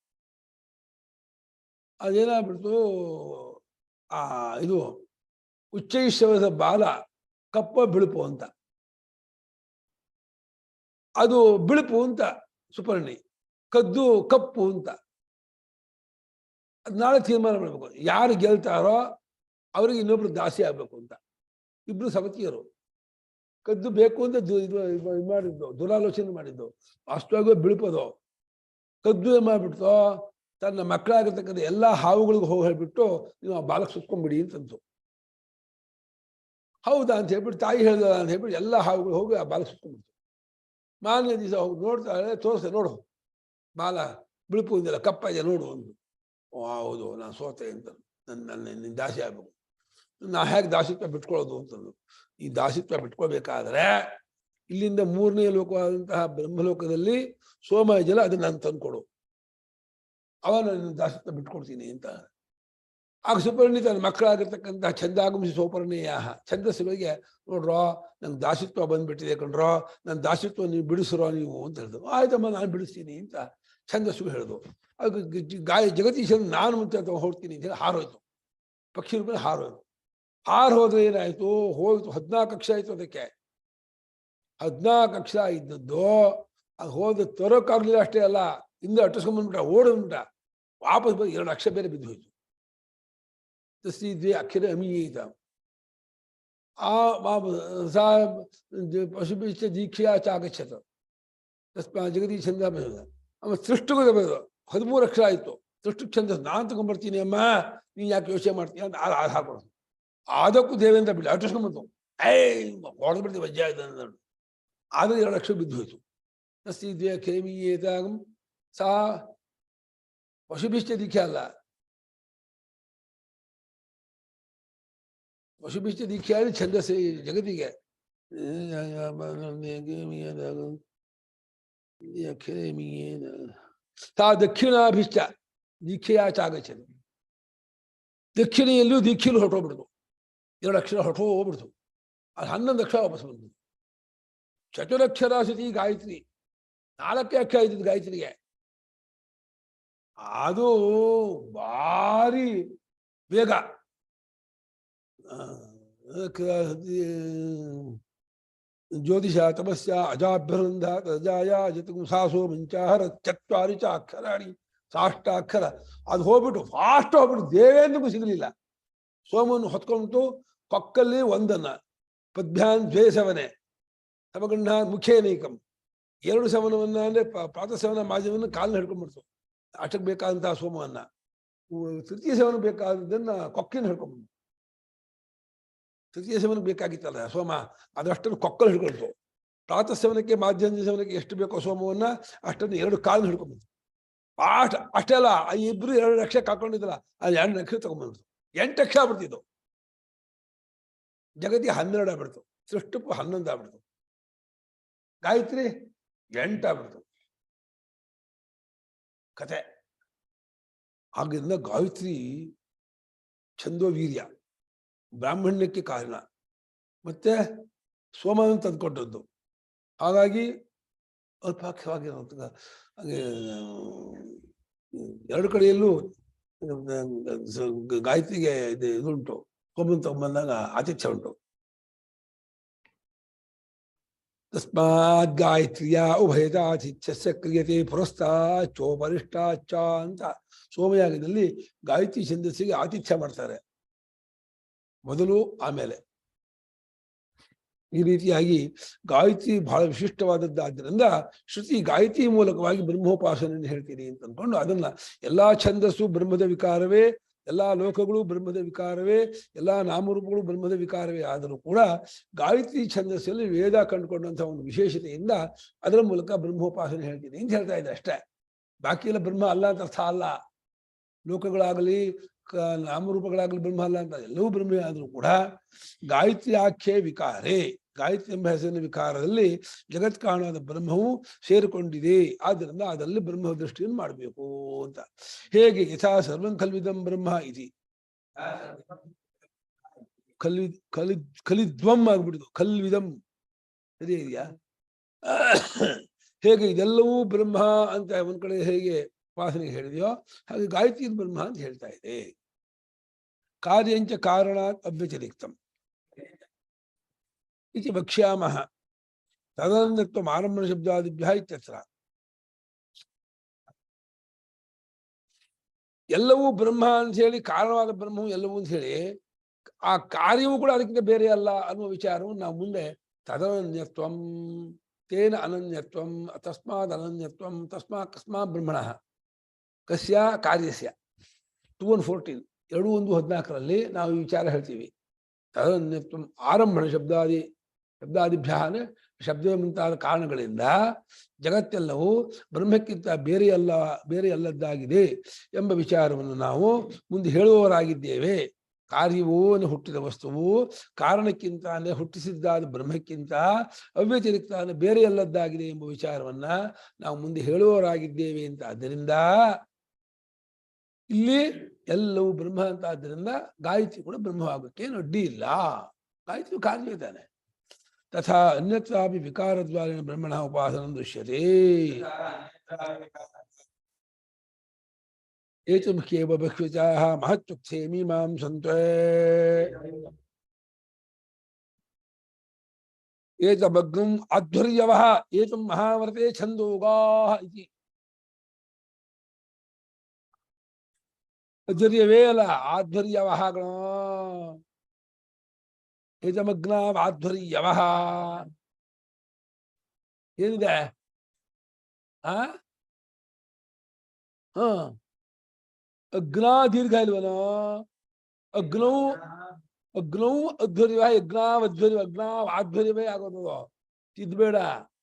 ಅದೇನಾಗ್ಬಿಡ್ತು, ಇದು ಉಚ್ಚೈಶ್ವರದ ಬಾಲ ಕಪ್ಪ ಬಿಳುಪು ಅಂತ, ಅದು ಬಿಳುಪು ಅಂತ ಸುಪರ್ಣಿ, ಕದ್ದು ಕಪ್ಪು ಅಂತ. ಅದ್ ನಾಳೆ ತೀರ್ಮಾನ ಮಾಡ್ಬೇಕು, ಯಾರು ಗೆಲ್ತಾರೋ ಅವ್ರಿಗೆ ಇನ್ನೊಬ್ರು ದಾಸಿ ಆಗ್ಬೇಕು ಅಂತ. ಇಬ್ರು ಸವತಿಯರು. ಕದ್ದು ಬೇಕು ಅಂತ ಇದು ಮಾಡಿದ್ದು, ದುರಾಲೋಚನೆ ಮಾಡಿದ್ದು. ವಾಸ್ತವವಾಗಿ ಬಿಳುಪದು. ಕದ್ದು ಏನ್ ಮಾಡ್ಬಿಡ್ತು, ತನ್ನ ಮಕ್ಕಳಾಗಿರ್ತಕ್ಕಂಥ ಎಲ್ಲಾ ಹಾವುಗಳಿಗೂ ಹೋಗಿ ಹೇಳ್ಬಿಟ್ಟು ನೀವು ಆ ಬಾಲಕ್ಕೆ ಸುತ್ಕೊಂಡ್ಬಿಡಿ ಅಂತಂತು. ಹೌದಾ ಅಂತ ಹೇಳ್ಬಿಟ್ಟು ತಾಯಿ ಹೇಳ್ದ ಅಂತ ಹೇಳ್ಬಿಟ್ಟು ಎಲ್ಲ ಹಾವುಗಳು ಹೋಗಿ ಆ ಬಾಲಕ್ಕೆ ಸುತ್ಕೊಂಡ್ಬಿಡ್ತು. ಮಾನ್ಯ ದಿವಸ ಹೋಗಿ ನೋಡ್ತಾಳೆ, ತೋರಿಸ್ತೆ, ನೋಡು ಬಾಲ ಬಿಳುಪು ಇದೆಯಲ್ಲ, ಕಪ್ಪ ಇದೆ ನೋಡು ಒಂದು. ಹೌದು ನಾನು ಸೋತೆ ಅಂತ, ನಿನ್ನ ದಾಸಿ ಆಗ್ಬೇಕು. ನಾ ಹೇಗೆ ದಾಸಿತ್ವ ಬಿಟ್ಕೊಳ್ಳೋದು ಅಂತಂದು. ಈ ದಾಸಿತ್ವ ಬಿಟ್ಕೊಳ್ಬೇಕಾದ್ರೆ ಇಲ್ಲಿಂದ 3ನೇ ಲೋಕವಾದಂತಹ ಬ್ರಹ್ಮಲೋಕದಲ್ಲಿ ಸೋಮ ಜಲ ಅದನ್ನ ನಾನು ತಂದ್ಕೊಡು, ಅವನ ದಾಸಿತ್ವ ಬಿಟ್ಕೊಡ್ತೀನಿ ಅಂತ. ಆಗ ಸುಪರ್ಣಿ ತನ್ನ ಮಕ್ಕಳಾಗಿರ್ತಕ್ಕಂತಹ ಛಂದಾಗಮಿಸಿ ಸೋಪರ್ಣೀಯ ಛಂದಸ್ಸುಗಳಿಗೆ, ನೋಡ್ರೋ ನಂಗೆ ದಾಸಿತ್ವ ಬಂದ್ಬಿಟ್ಟಿದೆ ಕಣ್ರೋ, ನನ್ನ ದಾಸಿತ್ವ ನೀವು ಬಿಡಿಸ್ರೋ ನೀವು ಅಂತ ಹೇಳಿದ್ರು. ಆಯ್ತಮ್ಮ ನಾನು ಬಿಡಿಸ್ತೀನಿ ಅಂತ ಛಂದಸ್ಸು ಹೇಳಿದ್ರು. ಅದು ಜಗದೀಶನ್ ನಾನು ಮುಂಚೆ ಹೊಡ್ತೀನಿ ಅಂತ ಹೇಳಿ ಹಾರೋಯ್ತು. ಪಕ್ಷಿ ರೂಪದಲ್ಲಿ ಹಾರೋಯ್ತು. ಹೋದ್ರೆ ಏನಾಯ್ತು, ಹೋಯ್ತು 14 ಕಕ್ಷ ಆಯ್ತು. ಅದಕ್ಕೆ 14 ಕಕ್ಷ ಇದ್ದದ್ದು ಅದು ಹೋದ ತರೋಕ್ಕಾಗ್ಲಿಲ್ಲ. ಅಷ್ಟೇ ಅಲ್ಲ, ಹಿಂದೆ ಅಟ್ಟಿಸ್ಕೊಂಡ್ಬಂದ್ಬಿಟ್ಟ, ಓಡಂದ್ಬಿಟ್ಟ. ವಾಪಸ್ ಬಂದು 2 ಅಕ್ಷರ ಬೇರೆ ಬಿದ್ದು ಹೋಯ್ತು. ತಸ್ಸೀದ್ವಿ ಅಕ್ಷರ ಅಮೀಯೇತ. ಸಾ ಪಶುಭಿಶ್ಚ ದೀಕ್ಷೆಯ ಚಾಗಚ್ಚತ ತಸ್ಮಾ ಜಗದೀಶ ಛಂದ. ಆಮೇಲೆ ಸೃಷ್ಟಿಗೂ ಬರೋದು 13 ಅಕ್ಷರ ಆಯ್ತು. ಸೃಷ್ಟಿ ಛಂದ ನಾನು ತಗೊಂಡ್ಬರ್ತೀನಿ ಅಮ್ಮ, ನೀನ್ ಯಾಕೆ ಯೋಚನೆ ಮಾಡ್ತೀನಿ ಅಂತ ಹಾಕೊಡೋದು. ಅದಕ್ಕೂ ದೇವೇಂದ್ರ ಬಿಡಿ ಅಟ್ಟಿಸ್ಕೊಂಡ್ಬಂತು. ಹೊಡೆದು ಬಿಡ್ತೀವಿ ವಜ್ಜ ಆಯ್ತು. ಆದ್ರೆ 2 ಅಕ್ಷರ ಬಿದ್ದು ಹೋಯ್ತು. ತಸ್ಸೀದ್ವಿ ಅಕ್ಷರಮೀಯೇತ. ಸಾ ಪಶುಭಿಶ್ಚ ದೀಕ್ಷೆ ಅಲ್ಲ, ಪಶುಭಿಶ್ಚ ದೀಕ್ಷೆ ಛಂದಸ್ಸು ಜಗತ್ತಿಗೆ. ಸಾ ದಕ್ಷಿಣಾಭಿಶ್ಚ ದೀಕ್ಷೆಯ ಚಾಗಚ್ಚದು. ದಕ್ಷಿಣೆಯಲ್ಲೂ ದೀಕ್ಷೆಯಲ್ಲೂ ಹೊರಟೋಗ್ಬಿಡ್ತು. 2 ಅಕ್ಷರ ಹೊರಟೋಗ್ಬಿಡ್ತು. ಅದು 11 ಅಕ್ಷರ ವಾಪಸ್ ಬಂತು. ಚತುರಕ್ಷರ ಸತಿ ಗಾಯತ್ರಿ, 4 ಅಕ್ಷರ ಇದ್ದಿದ್ದು ಗಾಯತ್ರಿಗೆ. ಅದು ಭಾರಿ ವೇಗ. ಜ್ಯೋತಿಷ ತಪಸ್ಯ ಅಜಾಭ್ಯರಂಧ ತಜಾಯ ಜತುಂಸಾಸೋ ಮಂಚಾಹರ 4 ಅಕ್ಷರಾಣಿ ಸಾಷ್ಟಾಕ್ಷರ. ಅದು ಹೋಗ್ಬಿಟ್ಟು ಫಾಸ್ಟ್ ಹೋಗ್ಬಿಟ್ಟು ದೇವೇಂದ್ರಿಗೂ ಸಿಗಲಿಲ್ಲ. ಸೋಮವನ್ನು ಹೊತ್ಕೊಂಡ್ಬಿಟ್ಟು ಕೊಕ್ಕಲ್ಲಿ 1 ಪದ್ಭ್ಯಾನ್ 2 ಸವನೆ ಸಮಗಂಡ ಮುಖೇನೈಕಂ. 2 ಸವನವನ್ನ ಅಂದ್ರೆ ಪ್ರಾತಃ ಸವನ ಮಾಜವನ್ನು ಕಾಲನ್ನ ಹಿಡ್ಕೊಂಡ್ಬಿಡ್ತು. ಅಷ್ಟಕ್ಕೆ ಬೇಕಾದಂತಹ ಸೋಮವನ್ನ. ತೃತೀಯ ಸವನ ಬೇಕಾದದನ್ನ ಕೊಕ್ಕಿನ ಹಿಡ್ಕೊಂಡ್ಬಿಡ್ತು. ತೃತೀಯ ಸವನಕ್ಕೆ ಬೇಕಾಗಿತ್ತಲ್ಲ ಸೋಮ, ಅದಷ್ಟನ್ನು ಕೊಕ್ಕಲು ಹಿಡ್ಕೊಳ್ತು. ಪ್ರಾತಃ ಸವನಕ್ಕೆ ಮಾಧ್ಯಾಹ್ನ ಸವನಕ್ಕೆ ಎಷ್ಟು ಬೇಕೋ ಸೋಮವನ್ನ ಅಷ್ಟನ್ನು 2 ಕಾಲನ್ನ ಹಿಡ್ಕೊಂಡ್ಬಿಡ್ತು. ಅಷ್ಟೇ ಅಲ್ಲ, ಇಬ್ರು 2 ಲಕ್ಷ ಕಾಕೊಂಡಿದ್ದಲ್ಲ, ಅದು 2 ಲಕ್ಷ ತಗೊಂಡ್ಬಂತು. 8 ಲಕ್ಷ ಆಗ್ಬಿಡ್ತಿದ್ದು. ಜಗತ್ತಿಗೆ 12 ಆಗ್ಬಿಡ್ತು. ಸೃಷ್ಟಕ್ಕೂ 11 ಆಗ್ಬಿಡ್ತು. ಗಾಯತ್ರಿ 8 ಆಗ್ಬಿಡ್ತು. ಕತೆ. ಆಗಿಂದ ಗಾಯತ್ರಿ ಛಂದೋವೀರ್ಯ ಬ್ರಾಹ್ಮಣ್ಯಕ್ಕೆ ಕಾರಣ, ಮತ್ತೆ ಸೋಮವನ್ನು ತಂದುಕೊಟ್ಟದ್ದು. ಹಾಗಾಗಿ ಅಲ್ಪಾಕ್ಷವಾಗಿರುವಂತ ಹಾಗೆ 2 ಕಡೆಯಲ್ಲೂ ಗಾಯತ್ರಿಗೆ ಇದುಂಟು. ಸೋಮನ್ ತಗೊಂಬಂದಾಗ ಆತಿಥ್ಯ ಉಂಟು. ತಸ್ಮಾತ್ ಗಾಯತ್ರಿಯ ಉಭಯದಾತಿಥ್ಯಸ್ಯ ಕ್ರಿಯತೆ ಪುರಸ್ತಾಚೋಪರಿಷ್ಟಾಚ ಅಂತ ಸೋಮಯಾಗದಲ್ಲಿ ಗಾಯತ್ರಿ ಛಂದಸ್ಸಿಗೆ ಆತಿಥ್ಯ ಮಾಡ್ತಾರೆ ಮೊದಲು ಆಮೇಲೆ. ಈ ರೀತಿಯಾಗಿ ಗಾಯತ್ರಿ ಬಹಳ ವಿಶಿಷ್ಟವಾದದ್ದಾದ್ದರಿಂದ ಶ್ರುತಿ ಗಾಯತ್ರಿ ಮೂಲಕವಾಗಿ ಬ್ರಹ್ಮೋಪಾಸನೆಯನ್ನು ಹೇಳ್ತೀನಿ ಅಂತ ಅಂದ್ಕೊಂಡು ಅದನ್ನ ಎಲ್ಲಾ ಛಂದಸ್ಸು ಬ್ರಹ್ಮದ ವಿಕಾರವೇ, ಎಲ್ಲಾ ಲೋಕಗಳು ಬ್ರಹ್ಮದ ವಿಕಾರವೇ, ಎಲ್ಲಾ ನಾಮರೂಪಗಳು ಬ್ರಹ್ಮದ ವಿಕಾರವೇ ಆದರೂ ಕೂಡ ಗಾಯತ್ರಿ ಛಂದಸ್ಸಲ್ಲಿ ವೇದ ಕಂಡುಕೊಂಡಂತಹ ಒಂದು ವಿಶೇಷತೆಯಿಂದ ಅದರ ಮೂಲಕ ಬ್ರಹ್ಮೋಪಾಸನೆ ಹೇಳ್ತೀನಿ ಅಂತ ಹೇಳ್ತಾ ಇದೆ ಅಷ್ಟೇ. ಬಾಕಿ ಎಲ್ಲ ಬ್ರಹ್ಮ ಅಲ್ಲ ಅಂತ ಅರ್ಥ ಅಲ್ಲ. ಲೋಕಗಳಾಗಲಿ ನಾಮರೂಪಗಳಾಗಲಿ ಬ್ರಹ್ಮ ಅಲ್ಲ ಅಂತ ಎಲ್ಲವೂ ಬ್ರಹ್ಮ ಆದರೂ ಕೂಡ ಗಾಯತ್ರಿ ಆಖ್ಯೆ ವಿಕಾರೇ, ಗಾಯತ್ರಿ ಎಂಬ ಹೆಸರಿನ ವಿಕಾರದಲ್ಲಿ ಜಗತ್ ಕಾರಣವಾದ ಬ್ರಹ್ಮವು ಸೇರಿಕೊಂಡಿದೆ. ಆದ್ದರಿಂದ ಅದರಲ್ಲಿ ಬ್ರಹ್ಮ ದೃಷ್ಟಿಯನ್ನು ಮಾಡಬೇಕು ಅಂತ. ಹೇಗೆ ಯಥಾ ಸರ್ವಂ ಖಲ್ವಿದಂ ಬ್ರಹ್ಮ ಇತಿ, ಖಲಿದ್ವಂ ಆಗ್ಬಿಡುದು, ಖಲ್ವಿದಂ ಸರಿ ಇದೆಯಾ? ಹೇಗೆ ಇದೆಲ್ಲವೂ ಬ್ರಹ್ಮ ಅಂತ ಒಂದ್ ಕಡೆ ಹೇಗೆ ಉಪಾಸನೆಗೆ ಹೇಳಿದೆಯೋ ಹಾಗೆ ಗಾಯತ್ರಿ ಬ್ರಹ್ಮ ಅಂತ ಹೇಳ್ತಾ ಇದೆ. ಕಾರ್ಯಂಚ ಕಾರಣಾತ್ ಅವ್ಯತಿರಿಕ್ತಂ ಇತಿ ವಕ್ಷ್ಯಾಮಃ ತದನಂತರತ್ವಂ ಆರಂಭಣ ಶಬ್ದಾದಿಭ್ಯಃ ಇತ್ಯತ್ರ. ಎಲ್ಲವೂ ಬ್ರಹ್ಮ ಅಂತ ಹೇಳಿ ಕಾರಣವಾದ ಬ್ರಹ್ಮವು ಎಲ್ಲವೂ ಅಂತ ಹೇಳಿ ಆ ಕಾರ್ಯವೂ ಕೂಡ ಅದಕ್ಕಿಂತ ಬೇರೆ ಅಲ್ಲ ಅನ್ನುವ ವಿಚಾರವನ್ನು ನಾವು ಮುಂದೆ ತದನನ್ಯತ್ವಂ ತೇನ ಅನನ್ಯತ್ವಂ ತಸ್ಮಾದ್ ಅನನ್ಯತ್ವಂ ಕಸ್ಮಾತ್ ಬ್ರಹ್ಮಣಃ ಕಸ್ಯ ಕಾರ್ಯಸ್ಯ 2:14 2:14 ನಾವು ಈ ವಿಚಾರ ಹೇಳ್ತೀವಿ. ತದನನ್ಯತ್ವಂ ಆರಂಭಣ ಶಬ್ದಾದಿಭ್ಯ ಶಬ್ದ ಮುಂತಾದ ಕಾರಣಗಳಿಂದ ಜಗತ್ತೆಲ್ಲವೂ ಬ್ರಹ್ಮಕ್ಕಿಂತ ಬೇರೆ ಅಲ್ಲದ್ದಾಗಿದೆ ಎಂಬ ವಿಚಾರವನ್ನು ನಾವು ಮುಂದೆ ಹೇಳುವವರಾಗಿದ್ದೇವೆ. ಕಾರ್ಯವೂ ಹುಟ್ಟಿದ ವಸ್ತುವು ಕಾರಣಕ್ಕಿಂತ ಹುಟ್ಟಿಸಿದ್ದಾದ ಬ್ರಹ್ಮಕ್ಕಿಂತ ಅವ್ಯತಿರಿಕ್ತ ಬೇರೆ ಅಲ್ಲದ್ದಾಗಿದೆ ಎಂಬ ವಿಚಾರವನ್ನ ನಾವು ಮುಂದೆ ಹೇಳುವವರಾಗಿದ್ದೇವೆ ಅಂತ. ಆದ್ದರಿಂದ ಇಲ್ಲಿ ಎಲ್ಲವೂ ಬ್ರಹ್ಮ ಅಂತ ಆದ್ದರಿಂದ ಗಾಯತ್ರಿ ಕೂಡ ಬ್ರಹ್ಮವಾಗಕ್ಕೆ ಏನು ಅಡ್ಡಿ ಇಲ್ಲ. ಗಾಯತ್ರಿ ಕಾರ್ಯ ಇದ್ದಾನೆ. ತಥಾ ಅನ್ಯತ್ರಾಪಿ ವಿಕಾರದ್ವಾರೇಣ ಬ್ರಹ್ಮಣ ಉಪಾಸನ ದೃಶ್ಯತೆ. ಏತಮುಖ್ಯೇವ ಬಹ್ವಿಚಾಃ ಮಹತ್ಯುಕ್ತೇ ಮೀಮಾಂಸಂತೇ ಏತಮಗ್ನಂ ಆಧ್ವರ್ಯವಃ ಏತಂ ಮಹಾವರ್ತೆ ಛಂದೋಗಾಃ ಇತಿ. ಆಧ್ವರ್ಯವೇ ಅಲ್ಲ, ಆಧ್ವರ್ಯವಃ. ಏತಮಗ್ನಾಂ ಆಧ್ವರ್ಯವಃ ಏನಿದೆ? ಅಗ್ನಾ ದೀರ್ಘ ಇಲ್ವನೋ? ಅಗ್ನೌ ಅಧ್ವರ್ಯ, ಯಜ್ಞಾವಧ್ವರ್ಯ, ಅಗ್ನಾವಾಧ್ವರ್ಯವೇ ಆಗೋದು. ತಿದ್ಬೇಡ,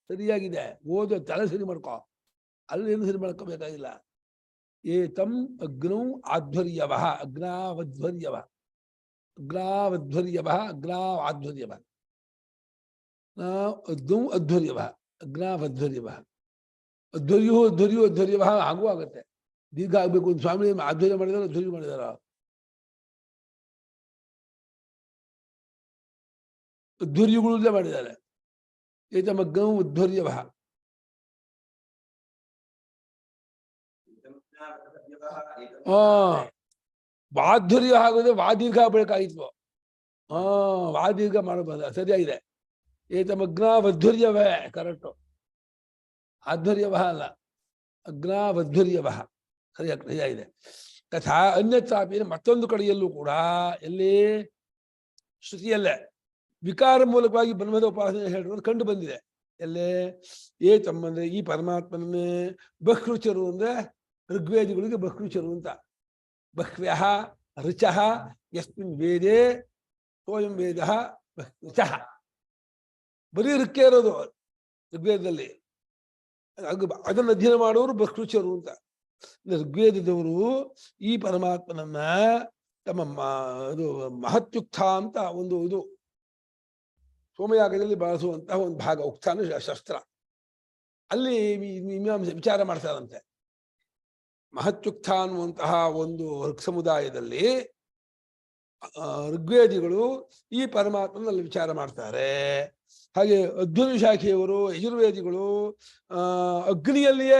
ಸರಿಯಾಗಿದೆ ಓದು, ತಲೆ ಸರಿ ಮಾಡ್ಕೊ. ಅಲ್ಲೇನು ಸರಿ ಮಾಡ್ಕೋಬೇಕಾಗಿಲ್ಲ. ಏತಂ ಅಗ್ನೌ ಆಧ್ವರ್ಯವಃ ಅಗ್ನಾವಧ್ವರ್ಯವಃ ಅಗ್ನಾವಧ್ವರ್ಯವಃ ಅಗ್ನಾವಾಧ್ವರ್ಯವಃ ಅಗ್ನೌ ಅಧ್ವರ್ಯವಃ ಅಗ್ನಾವಧ್ವರ್ಯವಃ ಅಧ್ವರ್ಯವಃ ಹಾಗೂ ಆಗತ್ತೆ. ದೀರ್ಘ ಆಗ್ಬೇಕು ಅಂತ ಸ್ವಾಮಿ ಆಧ್ವರ್ಯ ಮಾಡಿದಾರ, ಅಧ್ವರ್ಯ ಮಾಡಿದಾರ? ಅಧ್ವರ್ಯಗಳಲ್ಲೇ ಮಾಡಿದ್ದಾರೆ. ಏತಮಗ್ನೌ ಅಧ್ವರ್ಯವಃ ವಾಧ್ವರ್ಯ ಆಗೋದೇ ವಾದೀರ್ಘ ಆಗ್ಬೇಕಾಗಿತ್ತು. ವಾದೀರ್ಘ ಮಾಡಬಹುದು, ಸರಿಯಾಗಿದೆ. ಏತಮಗ್ನಾವಧ್ವರ್ಯವೇ ಕರೆಕ್ಟು, ಆಧ್ವರ್ಯವಃ ಅಲ್ಲ, ಅಗ್ನಾವಧ್ವರ್ಯವಃ ಸರಿಯಾಗಿದೆ. ತಥಾ ಅನ್ಯತ್ರಾಪಿ ಮತ್ತೊಂದು ಕಡೆಯಲ್ಲೂ ಕೂಡ ಎಲ್ಲಿ ಶ್ರುತಿಯಲ್ಲೇ ವಿಕಾರ ಮೂಲಕವಾಗಿ ಬ್ರಹ್ಮದ ಉಪಾಸನೆ ಹೇಳಿರೋದು ಕಂಡು ಬಂದಿದೆ. ಎಲ್ಲೇ ಏತಮ್ಮಂದ್ರೆ ಈ ಪರಮಾತ್ಮನೇ ಬಹ್ರುಚರು ಅಂದ್ರೆ ಋಗ್ವೇದಿಗಳಿಗೆ ಬಹ್ರುಚರು ಅಂತ. ಬಹ್ವ್ಯಃ ಋಚಃ ಯಸ್ಮಿನ್ ವೇದೇ ಸೋಯಂ ವೇದ ಋಚಃ. ಬರೀ ಋಕ್ಕೆ ಇರೋದು ಋಗ್ವೇದದಲ್ಲಿ. ಅದನ್ನು ಅಧ್ಯಯನ ಮಾಡೋರು ಬಹ್ರುಚರು ಅಂತ. ಋಗ್ವೇದದವರು ಈ ಪರಮಾತ್ಮನನ್ನ ತಮ್ಮ ಅದು ಮಹತ್ಯುಕ್ತ ಅಂತ ಒಂದು ಇದು ಸೋಮಯಾಗದಲ್ಲಿ ಬಳಸುವಂತಹ ಒಂದು ಭಾಗ, ಉಕ್ತಾನ ಶಸ್ತ್ರ. ಅಲ್ಲಿ ವಿಚಾರ ಮಾಡ್ತಾರಂತೆ. ಮಹತ್ಯುಕ್ತ ಅನ್ನುವಂತಹ ಒಂದು ಸಮುದಾಯದಲ್ಲಿ ಋಗ್ವೇದಿಗಳು ಈ ಪರಮಾತ್ಮನಲ್ಲಿ ವಿಚಾರ ಮಾಡ್ತಾರೆ. ಹಾಗೆ ಅಧ್ವರ್ಯ ಶಾಖೆಯವರು ಯಜುರ್ವೇದಿಗಳು ಅಗ್ನಿಯಲ್ಲಿಯೇ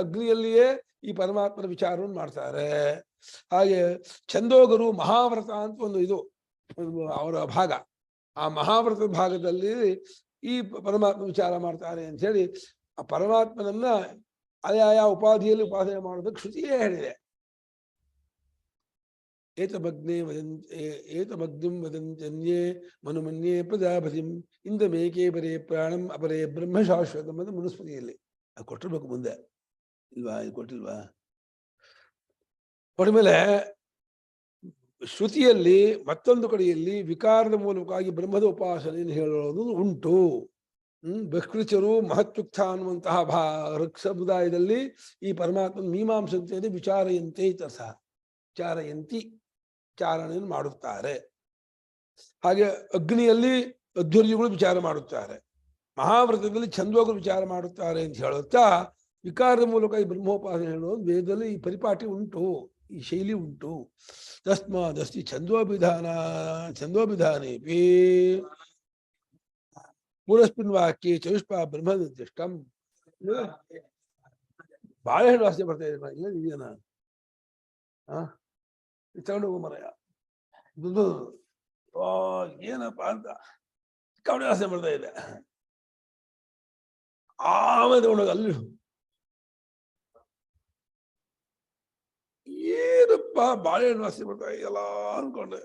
ಅಗ್ನಿಯಲ್ಲಿಯೇ ಈ ಪರಮಾತ್ಮನ ವಿಚಾರವನ್ನು ಮಾಡ್ತಾರೆ. ಹಾಗೆ ಛಂದೋಗರು ಮಹಾವ್ರತ ಅಂತ ಒಂದು ಇದು ಅವರ ಭಾಗ. ಆ ಮಹಾವ್ರತದ ಭಾಗದಲ್ಲಿ ಈ ಪರಮಾತ್ಮ ವಿಚಾರ ಮಾಡ್ತಾರೆ ಅಂತ ಹೇಳಿ ಆ ಪರಮಾತ್ಮನನ್ನ ಆಯಾಯ ಉಪಾಧಿಯಲ್ಲಿ ಉಪಾಸನೆ ಮಾಡೋದಕ್ಕೆ ಶ್ರುತಿಯೇ ಹೇಳಿದೆ. ಏತಮಗ್ನಿಂ ವದಂತ್ಯನ್ಯೇ ಮನುಮನ್ಯೇ ಪ್ರಜಾಪತಿಂ ಇಂದಮೇಕೆ ಬರೇ ಪ್ರಾಣಂ ಅಪರೇ ಬ್ರಹ್ಮ ಶಾಶ್ವತಂ ಅಂತ ಮನುಸ್ಮೃತಿಯಲ್ಲಿ ಅದು ಕೊಟ್ಟಿರ್ಬೇಕು ಮುಂದೆ. ಇಲ್ವಾ? ಇದು ಕೊಟ್ಟಿಲ್ವಾ? ಕೊಟ್ಮೇಲೆ ಶ್ರುತಿಯಲ್ಲಿ ಮತ್ತೊಂದು ಕಡೆಯಲ್ಲಿ ವಿಕಾರದ ಮೂಲಕವಾಗಿ ಬ್ರಹ್ಮದ ಉಪಾಸನೆಯನ್ನು ಹೇಳೋದು ಉಂಟು. ಬಹ್ಕೃಚರು ಮಹತ್ಯುಕ್ತ ಅನ್ನುವಂತಹ ಋಕ್ ಸಮುದಾಯದಲ್ಲಿ ಈ ಪರಮಾತ್ಮ ಮೀಮಾಂಸಂತೆ ವಿಚಾರಯಂತೆ ಇತ್ಯರ್ಥ. ವಿಚಾರಯಂತಿ ವಿಚಾರಣೆಯನ್ನು ಮಾಡುತ್ತಾರೆ. ಹಾಗೆ ಅಗ್ನಿಯಲ್ಲಿ ಅಧ್ವರ್ಯಗಳು ವಿಚಾರ ಮಾಡುತ್ತಾರೆ. ಮಹಾವ್ರತದಲ್ಲಿ ಛಂದೋಗರು ವಿಚಾರ ಮಾಡುತ್ತಾರೆ ಅಂತ ಹೇಳುತ್ತಾ ವಿಕಾರದ ಮೂಲಕ ಈ ಬ್ರಹ್ಮೋಪಾಸನೆ ಹೇಳೋದು ವೇದದಲ್ಲಿ ಈ ಪರಿಪಾಠಿ ಉಂಟು, ಈ ಶೈಲಿ ಉಂಟು. ತಸ್ಮಾದಸ್ತಿ ಛಂದೋಭಿಧಾನೇಪಿ ಪೂರ್ವಸ್ಮಿನ್ ವಾಕ್ಯೆ ಚತುಷ್ಪ ಬ್ರಹ್ಮ ನಿರ್ದಿಷ್ಟಂ. ಬಾಳೆಹಣ್ಣು ವಾಸನೆ ಬರ್ತಾ ಇದೆ. ಇದೆಯಾ? ತಗೊಂಡು ಹೋಗು ಮರಯ. ಏನಪ್ಪ ಅಂತ ಕವಡೆ ವಾಸನೆ ಬರ್ತಾ ಇದೆ. ಆಮೇಲೆ ತಗೊಂಡೋಗ ಅಲ್ಲಿ ಏನಪ್ಪ ಬಾಳೆಹಣ್ಣು ವಾಸನೆ ಬರ್ತಾ ಇದೆಯಲ್ಲ ಅನ್ಕೊಂಡೆ.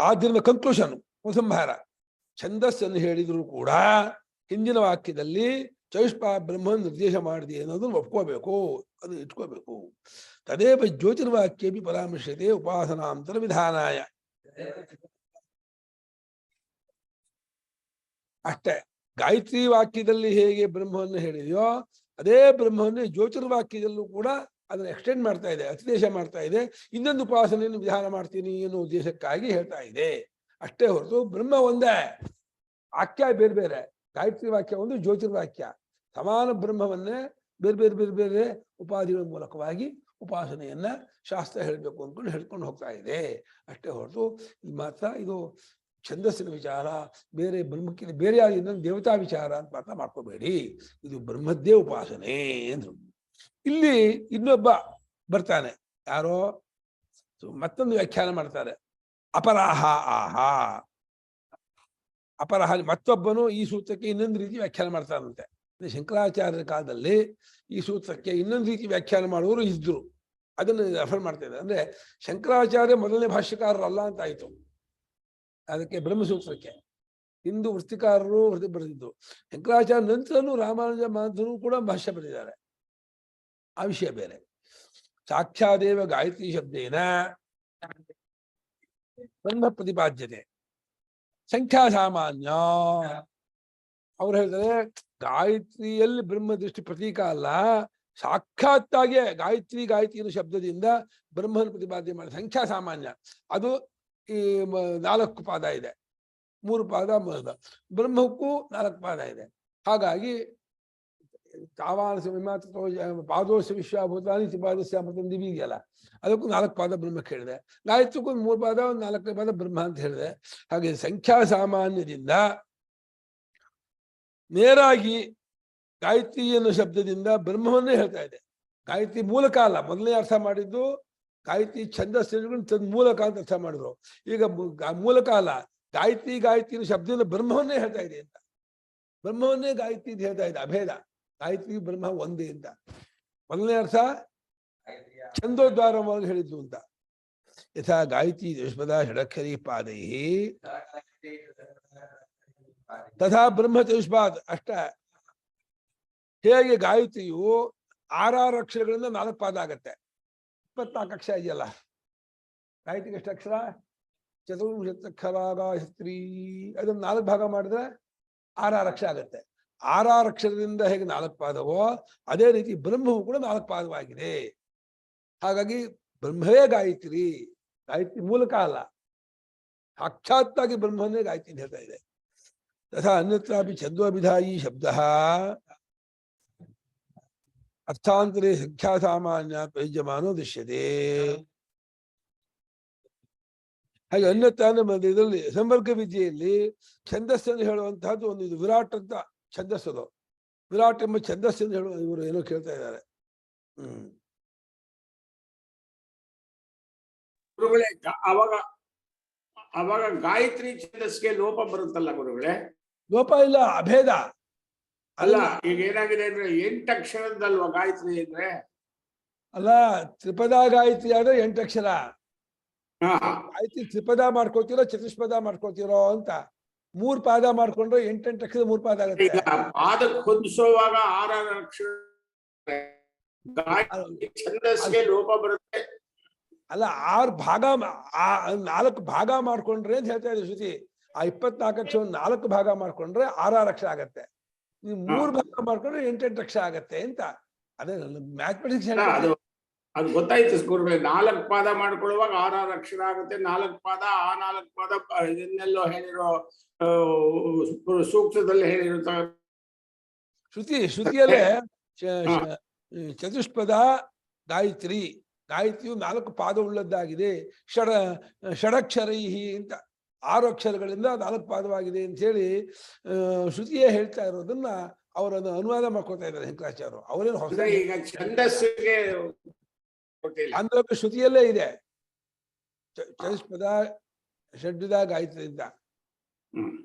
ಆದ್ದರಿಂದ ಕನ್ಕ್ಲೂಷನ್, ಉಪಸಂಹಾರ, ಛಂದಸ್ಸನ್ನು ಹೇಳಿದ್ರು ಕೂಡ ಹಿಂದಿನ ವಾಕ್ಯದಲ್ಲಿ ಚತುಷ್ಪ ಬ್ರಹ್ಮ ನಿರ್ದೇಶ ಮಾಡಿದೆ ಅನ್ನೋದನ್ನು ಒಪ್ಕೋಬೇಕು, ಅದು ಇಟ್ಕೋಬೇಕು. ತದೇವ ಜ್ಯೋತಿರ್ವಾಕ್ಯೇಪಿ ಪರಾಮರ್ಶತೆ ಉಪಾಸನಾಂತರ ವಿಧಾನಾಯ. ಅಷ್ಟೇ, ಗಾಯತ್ರಿ ವಾಕ್ಯದಲ್ಲಿ ಹೇಗೆ ಬ್ರಹ್ಮವನ್ನು ಹೇಳಿದೆಯೋ ಅದೇ ಬ್ರಹ್ಮವನ್ನು ಜ್ಯೋತಿರ್ವಾಕ್ಯದಲ್ಲೂ ಕೂಡ ಅದನ್ನು ಎಕ್ಸ್ಟೆಂಡ್ ಮಾಡ್ತಾ ಇದೆ, ಅತಿದೇಶ ಮಾಡ್ತಾ ಇದೆ. ಇನ್ನೊಂದು ಉಪಾಸನೆಯನ್ನು ವಿಧಾನ ಮಾಡ್ತೀನಿ ಅನ್ನೋ ಉದ್ದೇಶಕ್ಕಾಗಿ ಹೇಳ್ತಾ ಇದೆ. ಅಷ್ಟೇ ಹೊರತು ಬ್ರಹ್ಮ ಒಂದೇ, ವಾಕ್ಯ ಬೇರೆ ಬೇರೆ. ಗಾಯತ್ರಿ ವಾಕ್ಯ ಒಂದು, ಜ್ಯೋತಿರ್ವಾಕ್ಯ ಸಮಾನ ಬ್ರಹ್ಮವನ್ನೇ ಬೇರೆ ಬೇರೆ ಬೇರೆ ಬೇರೆ ಉಪಾಧಿಗಳ ಮೂಲಕವಾಗಿ ಉಪಾಸನೆಯನ್ನ ಶಾಸ್ತ್ರ ಹೇಳಬೇಕು ಅಂದ್ಕೊಂಡು ಹೇಳ್ಕೊಂಡು ಹೋಗ್ತಾ ಇದೆ. ಅಷ್ಟೇ ಹೊರತು ಇದು ಮಾತ್ರ ಇದು ಛಂದಸ್ಸಿನ ವಿಚಾರ, ಬೇರೆ ಬ್ರಹ್ಮಕ್ಕಿಂತ ಬೇರೆ ಯಾರು ಇನ್ನೊಂದು ದೇವತಾ ವಿಚಾರ ಅಂತ ಮಾತ್ರ ಮಾಡ್ಕೋಬೇಡಿ, ಇದು ಬ್ರಹ್ಮದ್ದೇ ಉಪಾಸನೆ ಅಂದ್ರು. ಇಲ್ಲಿ ಇನ್ನೊಬ್ಬ ಬರ್ತಾನೆ, ಯಾರೋ ಮತ್ತೊಂದು ವ್ಯಾಖ್ಯಾನ ಮಾಡ್ತಾರೆ. ಅಪರಾಹ ಆಹಾ, ಅಪರಾಹ ಮತ್ತೊಬ್ಬನು ಈ ಸೂತ್ರಕ್ಕೆ ಇನ್ನೊಂದು ರೀತಿ ವ್ಯಾಖ್ಯಾನ ಮಾಡ್ತಾರಂತೆ. ಶಂಕರಾಚಾರ್ಯರ ಕಾಲದಲ್ಲಿ ಈ ಸೂತ್ರಕ್ಕೆ ಇನ್ನೊಂದು ರೀತಿ ವ್ಯಾಖ್ಯಾನ ಮಾಡುವವರು ಇದ್ರು, ಅದನ್ನು ರೆಫರ್ ಮಾಡ್ತಾ ಇದ್ದಾರೆ. ಅಂದ್ರೆ ಶಂಕರಾಚಾರ್ಯ ಮೊದಲನೇ ಭಾಷ್ಯಕಾರರಲ್ಲ ಅಂತ ಆಯ್ತು ಅದಕ್ಕೆ ಬ್ರಹ್ಮಸೂತ್ರಕ್ಕೆ. ಹಿಂದೂ ವೃತ್ತಿಕಾರರು ಬರೆದಿದ್ದು, ಶಂಕರಾಚಾರ್ಯ ನಂತರನೂ ರಾಮಾನುಜ ಮಾಧವರು ಕೂಡ ಭಾಷ್ಯ ಬರೆದಿದ್ದಾರೆ. ಆ ವಿಷಯ ಬೇರೆ. ಸಾಕ್ಷಾದೇವ ಗಾಯತ್ರಿ ಶಬ್ದೇನ ಬ್ರಹ್ಮ ಪ್ರತಿಪಾದ್ಯತೆ ಸಂಖ್ಯಾ ಸಾಮಾನ್ಯ. ಅವ್ರು ಹೇಳ್ತಾರೆ ಗಾಯತ್ರಿಯಲ್ಲಿ ಬ್ರಹ್ಮ ದೃಷ್ಟಿ ಪ್ರತೀಕ ಅಲ್ಲ, ಸಾಕ್ಷಾತ್ತಾಗೆ ಗಾಯತ್ರಿ ಗಾಯತ್ರಿ ಶಬ್ದದಿಂದ ಬ್ರಹ್ಮನ ಪ್ರತಿಪಾದ್ಯ ಮಾಡಿ ಸಂಖ್ಯಾ ಸಾಮಾನ್ಯ. ಅದು ಈ 4 ಪಾದ ಇದೆ, 3 ಪಾದ ಬ್ರಹ್ಮಕ್ಕೂ 4 ಪಾದ ಇದೆ. ಹಾಗಾಗಿ ಪಾದೋಶ ವಿಶ್ವಾಭೂತಾನಿ ತ್ರಿಪಾದಸ್ಯ ಪ್ರತಿನಿಧಿ ಇದೆಯಲ್ಲ, ಅದಕ್ಕೂ 4 ಪಾದ ಬ್ರಹ್ಮಕ್ಕೆ ಹೇಳಿದೆ. ಗಾಯತ್ರಿಗೂ 3 ಪಾದ 4 ಪಾದ ಬ್ರಹ್ಮ ಅಂತ ಹೇಳಿದೆ. ಹಾಗೆ ಸಂಖ್ಯಾ ಸಾಮಾನ್ಯದಿಂದ ನೇರಾಗಿ ಗಾಯತ್ರಿ ಅನ್ನೋ ಶಬ್ದದಿಂದ ಬ್ರಹ್ಮವನ್ನೇ ಹೇಳ್ತಾ ಇದೆ. ಗಾಯತ್ರಿ ಮೂಲಕ ಅಲ್ಲ, ಮೊದಲನೇ ಅರ್ಥ ಮಾಡಿದ್ದು ಗಾಯತ್ರಿ ಛಂದಸ್ಸು ತದ್ ಮೂಲಕ ಅಂತ ಅರ್ಥ ಮಾಡಿದ್ರು. ಈಗ ಮೂಲಕ ಅಲ್ಲ, ಗಾಯತ್ರಿ ಗಾಯತ್ರಿ ಶಬ್ದದಿಂದ ಬ್ರಹ್ಮವನ್ನೇ ಹೇಳ್ತಾ ಇದೆ ಅಂತ, ಬ್ರಹ್ಮವನ್ನೇ ಗಾಯತ್ರಿ ಅಂತ ಹೇಳ್ತಾ ಇದೆ. ಅಭೇದ, ಗಾಯತ್ರಿ ಬ್ರಹ್ಮ ಒಂದೇ ಅಂತ. ಮೊದಲನೇ ಅರ್ಥ ಛಂದೋದ್ವಾರವಾಗಿ ಹೇಳಿದ್ದು ಅಂತ. ಯಥಾ ಗಾಯತ್ರಿ ದುಷ್ಪದ ಷಡಕ್ಷರಿ ಪಾದೈ ತಥಾ ಬ್ರಹ್ಮ ಚತುಷ್ಪಾದ್. ಅಷ್ಟ ಹೇಗೆ ಗಾಯತ್ರಿಯು 6 ಅಕ್ಷರಗಳಿಂದ 4 ಪಾದ ಆಗತ್ತೆ. 24 ಅಕ್ಷರ ಇದೆಯಲ್ಲ, ಗಾಯತ್ರಿಗೆ ಎಷ್ಟು ಅಕ್ಷರ? ಚತುರ್ವಿಂಶತ್ಯಕ್ಷರ ಗಾಯತ್ರಿ. ಅದನ್ನು 4 ಭಾಗ ಮಾಡಿದ್ರೆ 6 ಅಕ್ಷರ ಆಗತ್ತೆ. 6 ಅಕ್ಷರದಿಂದ ಹೇಗೆ 4 ಪಾದವೋ ಅದೇ ರೀತಿ ಬ್ರಹ್ಮವು ಕೂಡ 4 ಪಾದವಾಗಿದೆ. ಹಾಗಾಗಿ ಬ್ರಹ್ಮವೇ ಗಾಯತ್ರಿ, ಗಾಯತ್ರಿ ಮೂಲಕ ಅಲ್ಲ, ಸಾಕ್ಷಾತ್ತಾಗಿ ಬ್ರಹ್ಮವನ್ನೇ ಗಾಯತ್ರಿ ಅಂತ ಹೇಳ್ತಾ ಇದೆ. ತಥಾ ಅನ್ಯತ್ರಾಪಿ ಛಂದೋಭಿಧಾಯಿ ಶಬ್ದ ಅರ್ಥಾಂತರೇ ಸಂಖ್ಯಾ ಸಾಮಾನ್ಯ ಪ್ರಯುಜ್ಯಮಾನೋ ದೃಶ್ಯತೆ. ಹಾಗೆ ಅನ್ಯತ್ರ ಇದರಲ್ಲಿ ಸಂಪರ್ಕ ವಿದ್ಯೆಯಲ್ಲಿ ಛಂದಸ್ಸನ್ನು ಹೇಳುವಂತಹದ್ದು ಒಂದು, ಇದು ವಿರಾಟ್ ಅಂತ ಛಂದಸ್ಸದು. ವಿರಾಟ್ ಎಂಬ ಛಂದಸ್ಸನ್ನು ಹೇಳುವ ಇವರು ಏನೋ ಕೇಳ್ತಾ ಇದ್ದಾರೆ. ಅವಾಗ ಅವಾಗ ಗಾಯತ್ರಿ ಛಂದಸ್ಗೆ ಲೋಪ ಬರುತ್ತಲ್ಲ ಗುರುಗಳೇ? ಲೋಪ ಇಲ್ಲ, ಅಭೇದ. ಅಲ್ಲ, ಈಗ ಏನಾಗಿದೆ ಅಂದ್ರೆ 8 ಅಕ್ಷರದಲ್ವಾ ಗಾಯತ್ರಿ ಅಂದ್ರೆ? ಅಲ್ಲ, ತ್ರಿಪದ ಗಾಯತ್ರಿ ಆದ್ರೆ 8 ಅಕ್ಷರ. ಹಾ, ಗಾಯತ್ರಿ ತ್ರಿಪದ ಮಾಡ್ಕೋತಿರೋ ಚತುಷ್ಪದ ಮಾಡ್ಕೋತಿರೋ ಅಂತ. 3 ಪಾದ ಮಾಡ್ಕೊಂಡ್ರೆ 8 ಅಕ್ಷರ 3 ಪಾದ ಆಗುತ್ತೆ. ಈಗ ಪಾದಕ್ಕೆ ಹೊಂದಿಸುವಾಗ 6 ಅಕ್ಷರ ಗಾಯತ್ರಿ ಛಂದಸ್ಗೆ ಲೋಪ ಬರುತ್ತೆ. ಅಲ್ಲ, 6 ಭಾಗ 4 ಭಾಗ ಮಾಡ್ಕೊಂಡ್ರೆ ಅಂತ ಹೇಳ್ತಾ ಇದ್ದೀವಿ ಶ್ರುತಿ. ಆ 24 ಅಕ್ಷರ 4 ಭಾಗ ಮಾಡ್ಕೊಂಡ್ರೆ 6 ಅಕ್ಷರ ಆಗತ್ತೆ. ನೀವು 3 ಭಾಗ ಮಾಡ್ಕೊಂಡ್ರೆ 8 ಅಕ್ಷರ ಆಗತ್ತೆ ಅಂತ. ಅದೇ ಮ್ಯಾಥಮೆಟಿಕ್ಸ್. ಅದು ಗೊತ್ತಾಯ್ತು ಗುರುಗಳೇ. 4 ಪಾದ ಮಾಡ್ಕೊಳ್ಳುವಾಗ 6 ಅಕ್ಷರ ಆಗುತ್ತೆ. 4 ಪಾದ, ಆ 4 ಪಾದ ಇದನ್ನೆಲ್ಲೋ ಹೇಳಿರೋ ಸೂಕ್ತದಲ್ಲಿ ಹೇಳಿರೋ ಶ್ರುತಿಯಲ್ಲೇ ಚತುಷ್ಪದ ಗಾಯತ್ರಿ. ಗಾಯತ್ರಿಯು 4 ಪಾದ ಉಳ್ಳದ್ದಾಗಿದೆ. ಷಡಕ್ಷರೈಹಿ ಅಂತ 6 ಅಕ್ಷರಗಳಿಂದ 4 ಪಾದವಾಗಿದೆ ಅಂತ ಹೇಳಿ ಶ್ರುತಿಯೇ ಹೇಳ್ತಾ ಇರೋದನ್ನ ಅವರನ್ನು ಅನುವಾದ ಮಾಡ್ಕೊತಾ ಇದ್ದಾರೆ ಶಂಕರಾಚಾರ್ಯರು. ಅವರೇನು ಹೊಸ ಈಗ ಛಂದಸ್ಸಿಗೆ ಅಂದ್ರಕ್ಕೆ ಶ್ರುತಿಯಲ್ಲೇ ಇದೆ. ಚತುಷ್ಪದ ಷಡ್ವಿಧ ಗಾಯತ್ರಿ ಅಂತ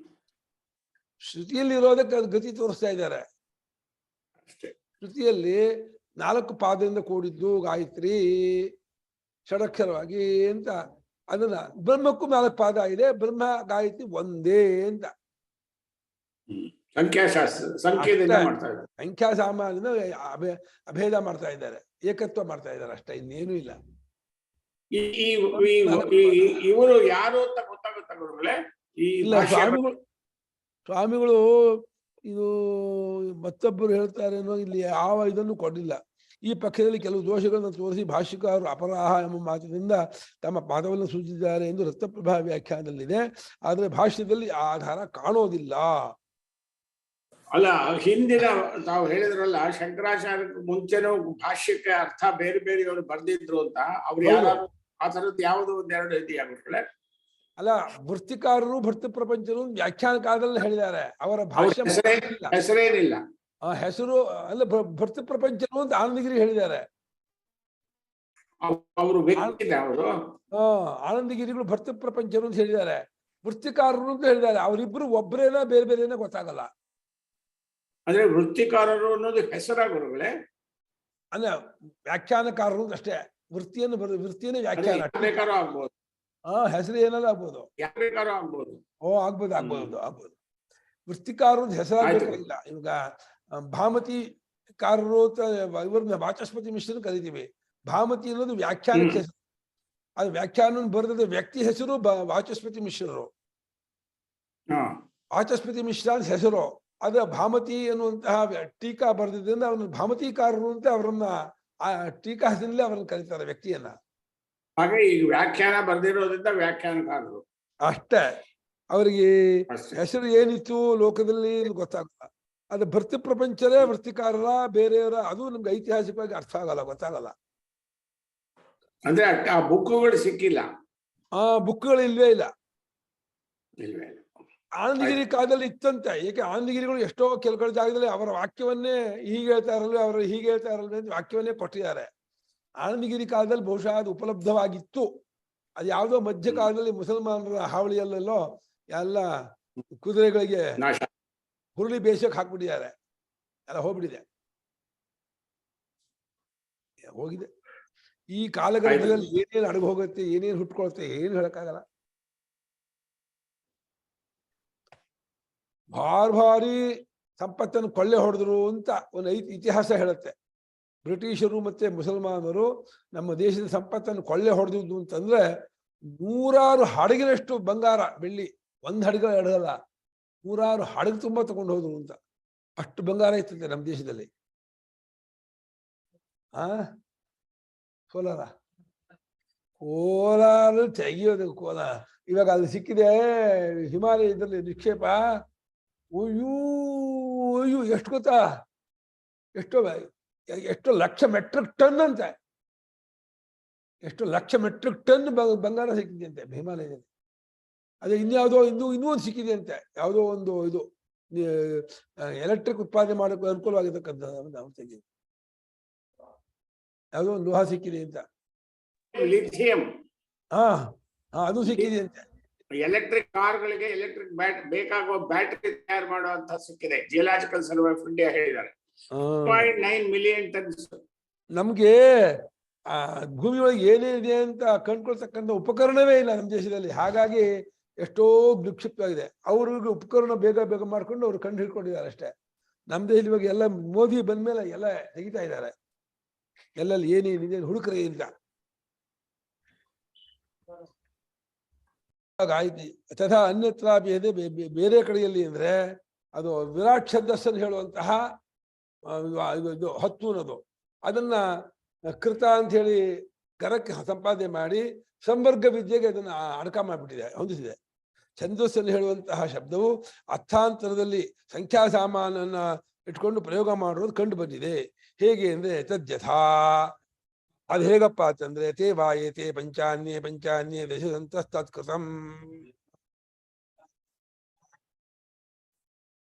ಶ್ರುತಿಯಲ್ಲಿ ಇರೋದಕ್ಕೆ ಅದು ಗತಿ ತೋರಿಸ್ತಾ ಇದ್ದಾರೆ. ಶ್ರುತಿಯಲ್ಲಿ 4 ಪಾದದಿಂದ ಕೂಡಿದ್ದು ಗಾಯತ್ರಿ ಷಡಕ್ಷರವಾಗಿ ಅಂತ. ಅದನ್ನ ಬ್ರಹ್ಮಕ್ಕೂ 4 ಪಾದ ಇದೆ. ಬ್ರಹ್ಮ ಗಾಯತ್ರಿ ಒಂದೇ ಅಂತ ಸಂಖ್ಯಾಶಾಸ್ತ್ರ ಸಂಖ್ಯೆಯಿಂದ ಮಾಡ್ತಾ ಇದ್ದಾರೆ. ಸಂಖ್ಯಾ ಸಾಮಾನ್ಯದಿಂದ ಅಭೇದ ಮಾಡ್ತಾ ಇದ್ದಾರೆ, ಏಕತ್ವ ಮಾಡ್ತಾ ಇದ್ದಾರೆ ಅಷ್ಟೇ, ಇನ್ನೇನು ಇಲ್ಲ. ಇವರು ಯಾರು ಅಂತ ಗೊತ್ತಾಗುತ್ತಾ ಗುರುಗಳೇ? ಇಲ್ಲ, ಸ್ವಾಮಿಗಳು ಇದು ಮತ್ತೊಬ್ಬರು ಹೇಳ್ತಾರೇನೋ, ಇಲ್ಲಿ ಯಾವ ಇದನ್ನು ಕೊಡಲಿಲ್ಲ. ಈ ಪಕ್ಷದಲ್ಲಿ ಕೆಲವು ದೋಷಗಳನ್ನು ತೋರಿಸಿ ಭಾಷ್ಯಕಾರರು ಅಪರಾಹ ಎಂಬ ಮಾತಿನಿಂದ ತಮ್ಮ ಪಾದವನ್ನು ಸೂಚಿಸಿದ್ದಾರೆ ಎಂದು ರತ್ನಪ್ರಭಾ ವ್ಯಾಖ್ಯಾನದಲ್ಲಿದೆ. ಆದರೆ ಭಾಷ್ಯದಲ್ಲಿ ಆ ಆಧಾರ ಕಾಣೋದಿಲ್ಲ. ಅಲ್ಲ, ಹಿಂದಿನ ತಾವು ಹೇಳಿದ್ರಲ್ಲ, ಶಂಕರಾಚಾರ್ಯಕ್ಕೆ ಮುಂಚೆನೂ ಭಾಷ್ಯಕ್ಕೆ ಅರ್ಥ ಬೇರೆ ಬೇರೆಯವರು ಬರ್ದಿದ್ರು ಅಂತ. ಅವ್ರು ಯಾರು ಆ ತರದ್ದು ಯಾವುದು ಒಂದೆರಡು ಇದೆಯಾ ಗುರುಗಳೇ? ಅಲ್ಲ, ವೃತ್ತಿಕಾರರು ಭರ್ತಿ ಪ್ರಪಂಚರು ವ್ಯಾಖ್ಯಾನ ಕಾಲದಲ್ಲಿ ಹೇಳಿದ್ದಾರೆ. ಅವರ ಭಾಷ್ಯ ಹೆಸರೇನಿಲ್ಲ, ಹೆಸರು ಅಲ್ಲ. ಭರ್ತಿ ಪ್ರಪಂಚರು ಅಂತ ಆನಂದಗಿರಿ ಹೇಳಿದ್ದಾರೆ. ಅವರು ಆನಂದಗಿರಿಗಳು ಭರ್ತಿ ಪ್ರಪಂಚರು ಅಂತ ಹೇಳಿದ್ದಾರೆ. ವೃತ್ತಿಕಾರರು ಅಂತ ಹೇಳಿದ್ದಾರೆ. ಅವರಿಬ್ರು ಒಬ್ಬರೇನ ಬೇರೆ ಬೇರೆನ ಗೊತ್ತಾಗಲ್ಲ. ಅಂದ್ರೆ ವೃತ್ತಿಕಾರರು ಅನ್ನೋದು ಹೆಸರ ಗುರುಗಳೇ? ಅಲ್ಲ, ವ್ಯಾಖ್ಯಾನಕಾರರು ಅಷ್ಟೇ. ವೃತ್ತಿಯನ್ನೇ ವ್ಯಾಖ್ಯಾನ ಆಗ್ಬೋದು. ಹೆಸರು ಏನಾದ್ರು ಆಗ್ಬೋದು. ಆಗ್ಬೋದು. ಆಗ್ಬೋದು. ವೃತ್ತಿಕಾರರು ಹೆಸರಾಗಬೇಕಾಗಿಲ್ಲ. ಇವಾಗ ಭಾಮತಿಕಾರರು ಇವ್ರನ್ನ ವಾಚಸ್ಪತಿ ಮಿಶ್ರನು ಕರಿತೀವಿ. ಭಾಮತಿ ಅನ್ನೋದು ವ್ಯಾಖ್ಯಾನಕ್ಕೆ ಹೆಸರು. ಅದು ವ್ಯಾಖ್ಯಾನ ಬರೆದ ವ್ಯಕ್ತಿ ಹೆಸರು ವಾಚಸ್ಪತಿ ಮಿಶ್ರರು. ವಾಚಸ್ಪತಿ ಮಿಶ್ರ ಅಂತ ಹೆಸರು. ಅದು ಭಾಮತಿ ಅನ್ನುವಂತಹ ಟೀಕಾ ಬರೆದಿದ್ದರಿಂದ ಅವನು ಭಾಮತಿಕಾರರು ಅಂತ ಅವರನ್ನ ಆ ಟೀಕಾ ಹೆಸರಿನಲ್ಲಿ ಅವರನ್ನು ಕರೀತಾರೆ, ವ್ಯಕ್ತಿಯನ್ನ. ಹಾಗೆ ಈಗ ವ್ಯಾಖ್ಯಾನ ಬರೆದಿರೋದ್ರಿಂದ ವ್ಯಾಖ್ಯಾನಕಾರರು ಅಷ್ಟೇ. ಅವರಿಗೆ ಹೆಸರು ಏನಿತ್ತು ಲೋಕದಲ್ಲಿ ಗೊತ್ತಾಗಲ್ಲ. ಅದು ಭರ್ತಿ ಪ್ರಪಂಚರೇ ವೃತ್ತಿಕಾರರ, ಬೇರೆಯವರ, ಅದು ನಮ್ಗೆ ಐತಿಹಾಸಿಕವಾಗಿ ಅರ್ಥ ಆಗಲ್ಲ, ಗೊತ್ತಾಗಲ್ಲ. ಅಂದ್ರೆ ಆ ಬುಕ್ಕುಗಳು ಸಿಕ್ಕಿಲ್ಲ, ಆ ಬುಕ್ಗಳು ಇಲ್ವೇ ಇಲ್ಲ. ಆನಂದಗಿರಿ ಕಾಲದಲ್ಲಿ ಇತ್ತಂತೆ. ಏಕೆ ಆನಂದಗಿರಿಗಳು ಎಷ್ಟೋ ಕೆಲವು ಜಾಗದಲ್ಲಿ ಅವರ ವಾಕ್ಯವನ್ನೇ ಹೀಗೆ ಹೇಳ್ತಾ ಇರಲ್ವೇ, ಅವರು ಹೀಗೆ ಹೇಳ್ತಾ ಇರಲ್ವೇ ಅಂತ ವಾಕ್ಯವನ್ನೇ ಕೊಟ್ಟಿದ್ದಾರೆ. ಆನಂದಗಿರಿ ಕಾಲದಲ್ಲಿ ಬಹುಶಃ ಅದು ಉಪಲಬ್ಧವಾಗಿತ್ತು. ಅದು ಯಾವುದೋ ಮಧ್ಯ ಕಾಲದಲ್ಲಿ ಮುಸಲ್ಮಾನರ ಹಾವಳಿಯಲ್ಲೆಲ್ಲೋ ಎಲ್ಲ ಕುದುರೆಗಳಿಗೆ ಹುರುಳಿ ಬೇಸಕ್ಕೆ ಹಾಕ್ಬಿಟ್ಟಿದ್ದಾರೆ. ಎಲ್ಲ ಹೋಗ್ಬಿಟ್ಟಿದೆ, ಹೋಗಿದೆ. ಈ ಕಾಲಘಟ್ಟದಲ್ಲಿ ಏನೇನು ಅಡಗು ಹೋಗುತ್ತೆ, ಏನೇನು ಹುಟ್ಕೊಳುತ್ತೆ, ಏನು ಹೇಳಕ್ಕಾಗಲ್ಲ. ಭಾರಿ ಸಂಪತ್ತನ್ನು ಕೊಳ್ಳೆ ಹೊಡೆದ್ರು ಅಂತ ಒಂದು ಇತಿಹಾಸ ಹೇಳುತ್ತೆ. ಬ್ರಿಟಿಷರು ಮತ್ತೆ ಮುಸಲ್ಮಾನರು ನಮ್ಮ ದೇಶದ ಸಂಪತ್ತನ್ನು ಕೊಳ್ಳೆ ಹೊಡೆದಿದ್ದು ಅಂತಂದ್ರೆ 100 ಹಡಗಿನಷ್ಟು ಬಂಗಾರ ಬೆಳ್ಳಿ, ಒಂದು ಹಡಗ ಹಡಗಲ್ಲ, 100 ಹಡಗು ತುಂಬಾ ತಗೊಂಡು ಹೋದ್ರು ಅಂತ. ಅಷ್ಟು ಬಂಗಾರ ಇರ್ತದೆ ನಮ್ಮ ದೇಶದಲ್ಲಿ. ಕೋಲಾರ ತೆಗಿಯೋದು ಕೋಲಾರ. ಇವಾಗ ಅದು ಸಿಕ್ಕಿದೆ ಹಿಮಾಲಯ ಇದರಲ್ಲಿ ನಿಕ್ಷೇಪ. ಅಯ್ಯೋ ಎಷ್ಟು ಗೊತ್ತಾ, ಎಷ್ಟೋ ಲಕ್ಷ ಮೆಟ್ರಿಕ್ ಟನ್ ಅಂತೆ. ಎಷ್ಟು ಲಕ್ಷ ಮೆಟ್ರಿಕ್ ಟನ್ ಬಂಗಾರ ಸಿಕ್ಕಿದೆ ಅಂತೆ ಹಿಮಾಲಯದಲ್ಲಿ. ಅದೇ ಇನ್ಯಾವುದೋ ಇನ್ನೂ ಒಂದು ಸಿಕ್ಕಿದೆ ಅಂತೆ. ಯಾವುದೋ ಒಂದು ಇದು ಎಲೆಕ್ಟ್ರಿಕ್ ಉತ್ಪಾದನೆ ಮಾಡೋಕೆ ಅನುಕೂಲವಾಗಿರ್ತಕ್ಕಂಥ ಯಾವುದೋ ಒಂದು ಲೋಹ ಸಿಕ್ಕಿದೆ ಅಂತ. ಲಿಥಿಯಂ. ಅದು ಸಿಕ್ಕಿದೆ ಅಂತೆ. ಎಲೆಕ್ಟ್ರಿಕ್ ಕಾರ್ಗಳಿಗೆ ಎಲೆಕ್ಟ್ರಿಕ್ ಬೇಕಾಗುವ ಬ್ಯಾಟರಿ ತಯಾರು ಮಾಡುವಂತ ಸಿಕ್ಕಿದೆ. ಜಿಯೋಲಾಜಿಕಲ್ ಸರ್ವೆ ಆಫ್ ಇಂಡಿಯಾ ಹೇಳಿದ್ದಾರೆ 0.9 ಮಿಲಿಯನ್ ಟನ್ಸ್. ನಮ್ಗೆ ಆ ಭೂಮಿ ಒಳಗೆ ಏನೇನಿದೆ ಅಂತ ಕಂಡ್ಕೊಳ್ತಕ್ಕಂಥ ಉಪಕರಣವೇ ಇಲ್ಲ ನಮ್ಮ ದೇಶದಲ್ಲಿ. ಹಾಗಾಗಿ ಎಷ್ಟೋ ವಿಕ್ಷಿಪ್ತವಾಗಿದೆ. ಅವ್ರಿಗೆ ಉಪಕರಣ ಬೇಗ ಬೇಗ ಮಾಡ್ಕೊಂಡು ಅವ್ರು ಕಂಡು ಹಿಡ್ಕೊಂಡಿದ್ದಾರೆ ಅಷ್ಟೇ. ನಮ್ಮ ದೇಶದಲ್ಲಿ ಇವಾಗ ಎಲ್ಲ ಮೋದಿ ಬಂದ್ಮೇಲೆ ಎಲ್ಲ ತೆಗಿತಾ ಇದ್ದಾರೆ. ಎಲ್ಲಲ್ಲಿ ಏನೇನಿದೆ ಹುಡುಕರೇ ಇಲ್ಲ. ಆಯ್ತು ತಥಾ ಅನ್ಯತ್ರಾಪಿ ಇದೆ ಬೇರೆ ಕಡೆಯಲ್ಲಿ ಅಂದ್ರೆ ಅದು ವಿರಾಟ್ ಛಂದಸ್ಸನ್ನು ಹೇಳುವಂತಹ ಇದು ಹತ್ತು ಅನ್ನೋದು ಅದನ್ನ ಕೃತ ಅಂತ ಹೇಳಿ ಗರಕ್ಕೆ ಸಂಪಾದನೆ ಮಾಡಿ ಸಂವರ್ಗ ವಿದ್ಯೆಗೆ ಅದನ್ನ ಅಡಕ ಮಾಡಿಬಿಟ್ಟಿದೆ, ಹೊಂದಿಸಿದೆ. ಛಂದಸ್ಸನ್ನು ಹೇಳುವಂತಹ ಶಬ್ದವು ಅರ್ಥಾಂತರದಲ್ಲಿ ಸಂಖ್ಯಾ ಸಾಮಾನನ್ನ ಇಟ್ಕೊಂಡು ಪ್ರಯೋಗ ಮಾಡೋದು ಕಂಡು ಬಂದಿದೆ. ಹೇಗೆ ಅಂದ್ರೆ ತದ್ಯಥಾ, ಅದು ಹೇಗಪ್ಪ ಅಂತಂದ್ರೆ ತೇ ವಾಯೇತೆ ಪಂಚಾನ್ಯೇ ದಶ ಸಂತಸ್ತತ್ಕೃತಂ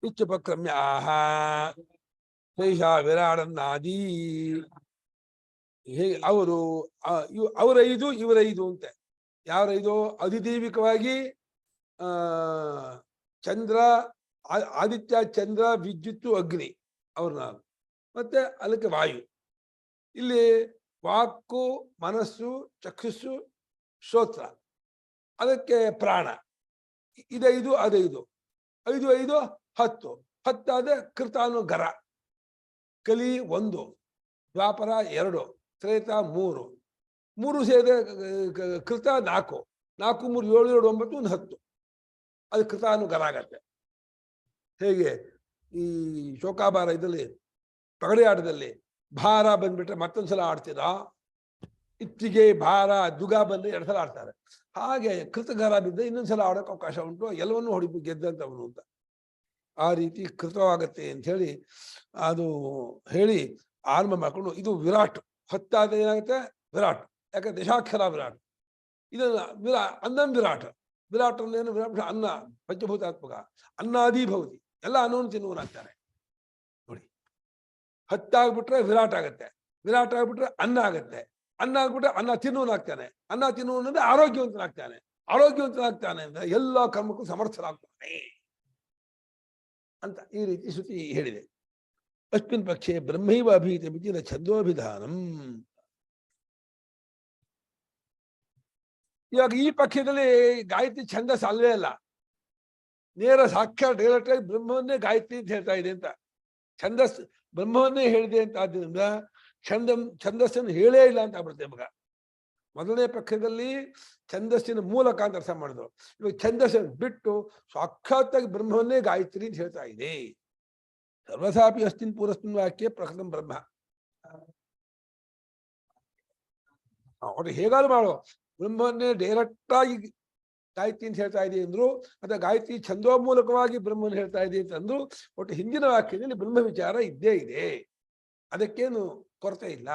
ಇತ್ಯುಪಕ್ರಮ್ಯ ಆಹ ಶೈಷಾ ವಿರಾಡನ್ನಾದಿ. ಹೇಗೆ ಅವರು ಅವರೈದು ಇವರೈದು ಅಂತೆ. ಯಾವರೈದು? ಅಧಿದೈವಿಕವಾಗಿ ಚಂದ್ರ, ಆದಿತ್ಯ, ಚಂದ್ರ, ವಿದ್ಯುತ್ತು, ಅಗ್ನಿ ಅವ್ರನ್ನ, ಮತ್ತೆ ಅದಕ್ಕೆ ವಾಯು. ಇಲ್ಲಿ ವಾಕು, ಮನಸ್ಸು, ಚಕ್ಷುಸ್ಸು, ಶ್ರೋತ್ರ, ಅದಕ್ಕೆ ಪ್ರಾಣ. ಇದೈದು ಅದೈದು, 5 5 10. 10 ಕೃತಾನು ಗರ. ಕಲಿ 1, ದ್ವಾಪರ 2, ತ್ರೇತ 3, 3 ಸೇರಿದ ಕೃತ 4, 4 3 7 7 9 10. ಅದು ಕೃತಾನು ಗರ ಆಗತ್ತೆ. ಹೇಗೆ ಈ ಶೋಕಾಭಾರ ಇದರಲ್ಲಿ ಪಗಡೆ ಆಟದಲ್ಲಿ ಭಾರ ಬಂದ್ಬಿಟ್ರೆ ಮತ್ತೊಂದ್ಸಲ ಆಡ್ತೀರಾ, ಇತ್ತಿಗೆ ಭಾರ ದುಗ ಬಂದ್ರೆ 2 ಸಲ ಆಡ್ತಾರೆ. ಹಾಗೆ ಕೃತಗಾರ ಬಿದ್ದರೆ ಇನ್ನೊಂದ್ಸಲ ಆಡೋಕೆ ಅವಕಾಶ ಉಂಟು, ಎಲ್ಲವನ್ನೂ ಹೊಡಿ ಗೆದ್ದಂತವನು ಅಂತ. ಆ ರೀತಿ ಕೃತವಾಗತ್ತೆ ಅಂತ ಹೇಳಿ ಅದು ಹೇಳಿ ಆರಂಭ ಮಾಡ್ಕೊಂಡು ಇದು ವಿರಾಟ್. 10 ಏನಾಗುತ್ತೆ? ವಿರಾಟ್. ಯಾಕಂದ್ರೆ ದಶಾಕ್ಷರ ವಿರಾಟ್. ಇದನ್ನ ಅನ್ನಂ ವಿರಾಟ್. ವಿರಾಟ್ ಅಂದೇನು? ವಿರಾಟ್ ಅನ್ನ, ಪಂಚಭೂತಾತ್ಮಕ. ಅನ್ನಾದಿ ಭವತಿ, ಎಲ್ಲ ಅನ್ನವನ್ನು ತಿನ್ನುವನಾಗ್ತಾನೆ ನೋಡಿ. 10 ಆಗ್ಬಿಟ್ರೆ ವಿರಾಟ್ ಆಗತ್ತೆ, ವಿರಾಟ್ ಆಗ್ಬಿಟ್ರೆ ಅನ್ನ ಆಗತ್ತೆ, ಅನ್ನ ಆಗ್ಬಿಟ್ರೆ ಅನ್ನ ತಿನ್ನುವನಾಗ್ತಾನೆ, ಅನ್ನ ತಿನ್ನುವನಂದ್ರೆ ಆರೋಗ್ಯವಂತನಾಗ್ತಾನೆ, ಆರೋಗ್ಯವಂತನಾಗ್ತಾನೆ ಅಂದ್ರೆ ಎಲ್ಲ ಕರ್ಮಕ್ಕೂ ಸಮರ್ಥನಾಗ್ತಾನೆ ಅಂತ ಈ ರೀತಿ ಶ್ರುತಿ ಹೇಳಿದೆ. ಅಸ್ಮಿನ್ ಪಕ್ಷೆ ಬ್ರಹ್ಮೈವ ಅಭೀತ ಮಿತಿ ನ ಛಂದೋಭಿಧಾನಂ. ಇವಾಗ ಈ ಪಕ್ಷದಲ್ಲಿ ಗಾಯತ್ರಿ ಛಂದಸ್ ಅಲ್ವೇ ಅಲ್ಲ, ನೇರ ಸಾಕ್ಷಾತ್ ಡೈರೆಕ್ಟ್ ಆಗಿ ಬ್ರಹ್ಮವನ್ನೇ ಗಾಯತ್ರಿ ಅಂತ ಹೇಳ್ತಾ ಇದೆ ಅಂತ. ಛಂದಸ್ ಬ್ರಹ್ಮವನ್ನೇ ಹೇಳಿದೆ ಅಂತ ಆದ್ದರಿಂದ ಛಂದಸ್ಸನ್ನು ಹೇಳೇ ಇಲ್ಲ ಅಂತ ಆಗ್ಬಿಡುತ್ತೆ ಮಗ. ಮೊದಲನೇ ಪಕ್ಷದಲ್ಲಿ ಛಂದಸ್ಸಿನ ಮೂಲಕ ಅಂತ ಅರ್ಥ ಮಾಡಿದ್ರು. ಇವಾಗ ಛಂದಸ್ಸನ್ನು ಬಿಟ್ಟು ಸಾಕ್ಷಾತ್ತಾಗಿ ಬ್ರಹ್ಮವನ್ನೇ ಗಾಯತ್ರಿ ಅಂತ ಹೇಳ್ತಾ ಇದೆ. ಸರ್ವಸಾಪಿ ಅಸ್ಮಿನ್ ಪೂರ್ವಸ್ಮಿನ್ ವಾಕ್ಯ ಪ್ರಕೃತಂ ಬ್ರಹ್ಮ. ಅವ್ರು ಹೇಗಾದ್ರು ಮಾಡೋ ಬ್ರಹ್ಮವನ್ನೇ ಡೈರೆಕ್ಟ್ ಆಗಿ ಗಾಯತ್ರಿ ಅಂತ ಹೇಳ್ತಾ ಇದೆ ಅಂದ್ರು, ಅಥವಾ ಗಾಯತ್ರಿ ಛಂದೋ ಮೂಲಕವಾಗಿ ಬ್ರಹ್ಮನ್ ಹೇಳ್ತಾ ಇದೆ ಅಂತಂದ್ರು, ಒಟ್ಟು ಹಿಂದಿನ ವಾಕ್ಯದಲ್ಲಿ ಬ್ರಹ್ಮ ವಿಚಾರ ಇದ್ದೇ ಇದೆ, ಅದಕ್ಕೇನು ಕೊರತೆ ಇಲ್ಲ,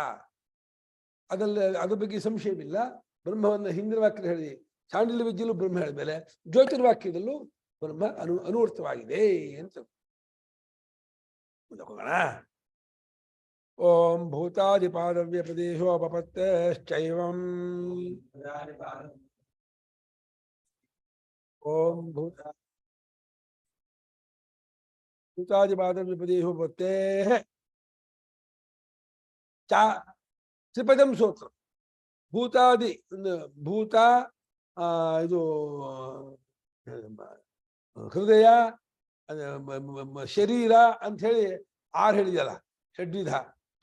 ಅದ್ರ ಬಗ್ಗೆ ಸಂಶಯವಿಲ್ಲ. ಬ್ರಹ್ಮವನ್ನು ಹಿಂದಿನ ವಾಕ್ಯ ಹೇಳಿ ಚಾಂಡಿಲ್ಯ ವಿದ್ಯೆಯಲ್ಲೂ ಬ್ರಹ್ಮ ಹೇಳಿದ್ಮೇಲೆ ಜ್ಯೋತಿರ್ವಾಕ್ಯದಲ್ಲೂ ಬ್ರಹ್ಮ ಅನುವೃತವಾಗಿದೆ ಅಂತ ಹೋಗೋಣ. ಓಂ ಭೂತಾದಿಪಾದವ್ಯ ಪ್ರದೇಶೋ ಅಪಪತ್ತಶ್ಚೈವಂ. ಓಂ ಭೂತಾದಿಪಾದವ್ಯ ಪ್ರದೇಶೋ ಪತ್ತೇ ಚಾ ತ್ರಿಪದಂ ಸೂತ್ರ. ಭೂತಾದಿ ಭೂತ, ಇದು ಹೃದಯ, ಶರೀರ ಅಂತ ಹೇಳಿ 6 ಹೇಳಿದಲ್ಲ, ಷಡ್ವಿಧ.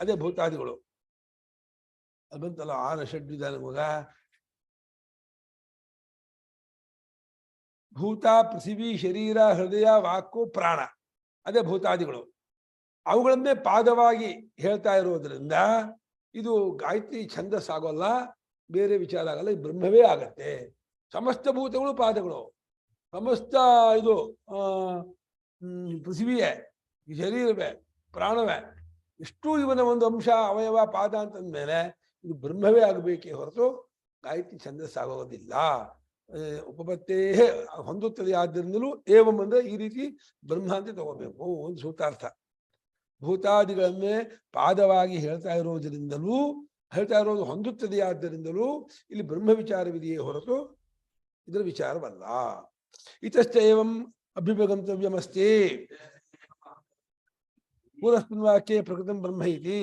ಅದೇ ಭೂತಾದಿಗಳು. ಅದು ಬಂತಲ್ಲ 6 ಷಡ್ವಿಧ ನಮಗ. ಭೂತ, ಪೃಥಿವಿ, ಶರೀರ, ಹೃದಯ, ವಾಕು, ಪ್ರಾಣ, ಅದೇ ಭೂತಾದಿಗಳು. ಅವುಗಳನ್ನೇ ಪಾದವಾಗಿ ಹೇಳ್ತಾ ಇರೋದ್ರಿಂದ ಇದು ಗಾಯತ್ರಿ ಛಂದಸ್ಸಾಗೋಲ್ಲ, ಬೇರೆ ವಿಚಾರ ಆಗಲ್ಲ, ಇದು ಬ್ರಹ್ಮವೇ ಆಗತ್ತೆ. ಸಮಸ್ತ ಭೂತಗಳು ಪಾದಗಳು, ಸಮಸ್ತ ಇದು ಪೃಥ್ವಿಯೇ, ಶರೀರವೇ, ಪ್ರಾಣವೇ, ಇಷ್ಟು ಇವನ ಒಂದು ಅಂಶ ಅವಯವ ಪಾದ ಅಂತಂದ್ಮೇಲೆ ಇದು ಬ್ರಹ್ಮವೇ ಆಗಬೇಕೇ ಹೊರತು ಗಾಯತ್ರಿ ಛಂದಸ್ಸಾಗೋದಿಲ್ಲ. ಉಪಪತ್ತೇ ಹೊಂದುತ್ತದೆ. ಆದ್ದರಿಂದಲೂ ಏವಂ ಅಂದ್ರೆ ಈ ರೀತಿ ಬ್ರಹ್ಮ ಅಂತ ತಗೋಬೇಕು ಒಂದು ಸೂತಾರ್ಥ. ಭೂತಾದಿಗಳನ್ನೇ ಪಾದವಾಗಿ ಹೇಳ್ತಾ ಇರೋದರಿಂದಲೂ, ಹೇಳ್ತಾ ಇರೋದು ಹೊಂದುತ್ತದೆ, ಆದ್ದರಿಂದಲೂ ಇಲ್ಲಿ ಬ್ರಹ್ಮ ವಿಚಾರವಿದೆಯೇ ಹೊರತು ಇದರ ವಿಚಾರವಲ್ಲ. ಇತಶ್ಚ ಏವಂ ಅಭ್ಯುಪಗಂತವ್ಯಮಸ್ತಿ. ಪೂರ್ವಸ್ಮಿನ್ ವಾಕ್ಯೆ ಪ್ರಕೃತಂ ಬ್ರಹ್ಮ ಇತಿ.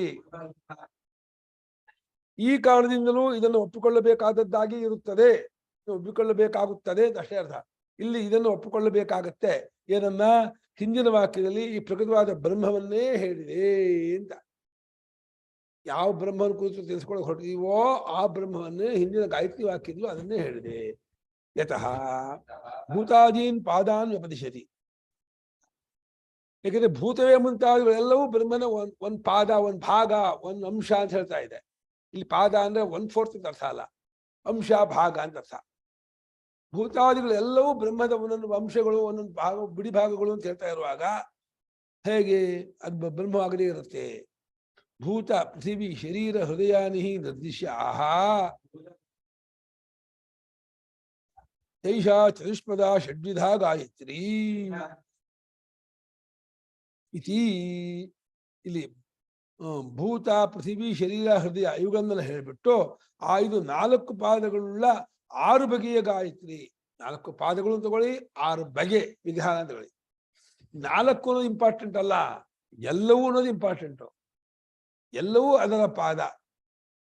ಈ ಕಾರಣದಿಂದಲೂ ಇದನ್ನು ಒಪ್ಪಿಕೊಳ್ಳಬೇಕಾದದ್ದಾಗಿ ಇರುತ್ತದೆ, ಒಪ್ಪಿಕೊಳ್ಳಬೇಕಾಗುತ್ತದೆ ಅಂತ ಅಷ್ಟೇ ಅರ್ಥ. ಇಲ್ಲಿ ಇದನ್ನು ಒಪ್ಪಿಕೊಳ್ಳಬೇಕಾಗತ್ತೆ. ಏನನ್ನ? ಹಿಂದಿನ ವಾಕ್ಯದಲ್ಲಿ ಈ ಪ್ರಕೃತವಾದ ಬ್ರಹ್ಮವನ್ನೇ ಹೇಳಿದೆ ಅಂತ. ಯಾವ ಬ್ರಹ್ಮನ ಕುರಿತು ತಿಳಿಸ್ಕೊಳ್ಳೋಕೆ ಹೊರಟಿದೀವೋ ಆ ಬ್ರಹ್ಮವನ್ನೇ ಹಿಂದಿನ ಗಾಯತ್ರಿ ವಾಕ್ಯದಲ್ಲೂ ಅದನ್ನೇ ಹೇಳಿದೆ. ಯತಃ ಭೂತಾದೀನ್ ಪಾದಾನ್ ವ್ಯಪದಿಶತಿ. ಯಾಕಂದ್ರೆ ಭೂತವೇ ಮುಂತಾದವುಗಳೆಲ್ಲವೂ ಬ್ರಹ್ಮನ ಒಂದ್ ಪಾದ, ಒಂದ್ ಭಾಗ, ಒಂದ್ ಅಂಶ ಅಂತ ಹೇಳ್ತಾ ಇದೆ. ಇಲ್ಲಿ ಪಾದ ಅಂದ್ರೆ 1/4 ಅಂತ ಅರ್ಥ ಅಲ್ಲ, ಅಂಶ ಭಾಗ ಅಂತ ಅರ್ಥ. ಭೂತಾದಿಗಳೆಲ್ಲವೂ ಬ್ರಹ್ಮದ ಒಂದೊಂದು ಅಂಶಗಳು, ಒಂದೊಂದು ಭಾಗ, ಬಿಡಿ ಭಾಗಗಳು ಅಂತ ಹೇಳ್ತಾ ಇರುವಾಗ ಹೇಗೆ ಅದು ಬ್ರಹ್ಮವಾಗದೇ ಇರುತ್ತೆ? ಭೂತ ಪೃಥಿವಿ ಶರೀರ ಹೃದಯಾನಿ ನಿರ್ದಿಶ್ಯ ಆಹಾ ತೈಷಾ ಚತುಷ್ಪದ ಷಡ್ವಿಧ ಗಾಯತ್ರಿ ಇತಿ. ಇಲ್ಲಿ ಭೂತ ಪೃಥಿವಿ ಶರೀರ ಹೃದಯ ಇವುಗಳನ್ನೆಲ್ಲ ಹೇಳಿಬಿಟ್ಟು ಆ 4 ಪಾದಗಳುಳ್ಳ 6 ಬಗೆಯ ಗಾಯತ್ರಿ. 4 ಪಾದಗಳು ತಗೊಳ್ಳಿ, 6 ಬಗೆ ವಿಧಾನ ಅಂತ ಹೇಳಿ. 4 ಅನ್ನೋದು ಇಂಪಾರ್ಟೆಂಟ್ ಅಲ್ಲ, ಎಲ್ಲವೂ ಅನ್ನೋದು ಇಂಪಾರ್ಟೆಂಟು. ಎಲ್ಲವೂ ಅದರ ಪಾದ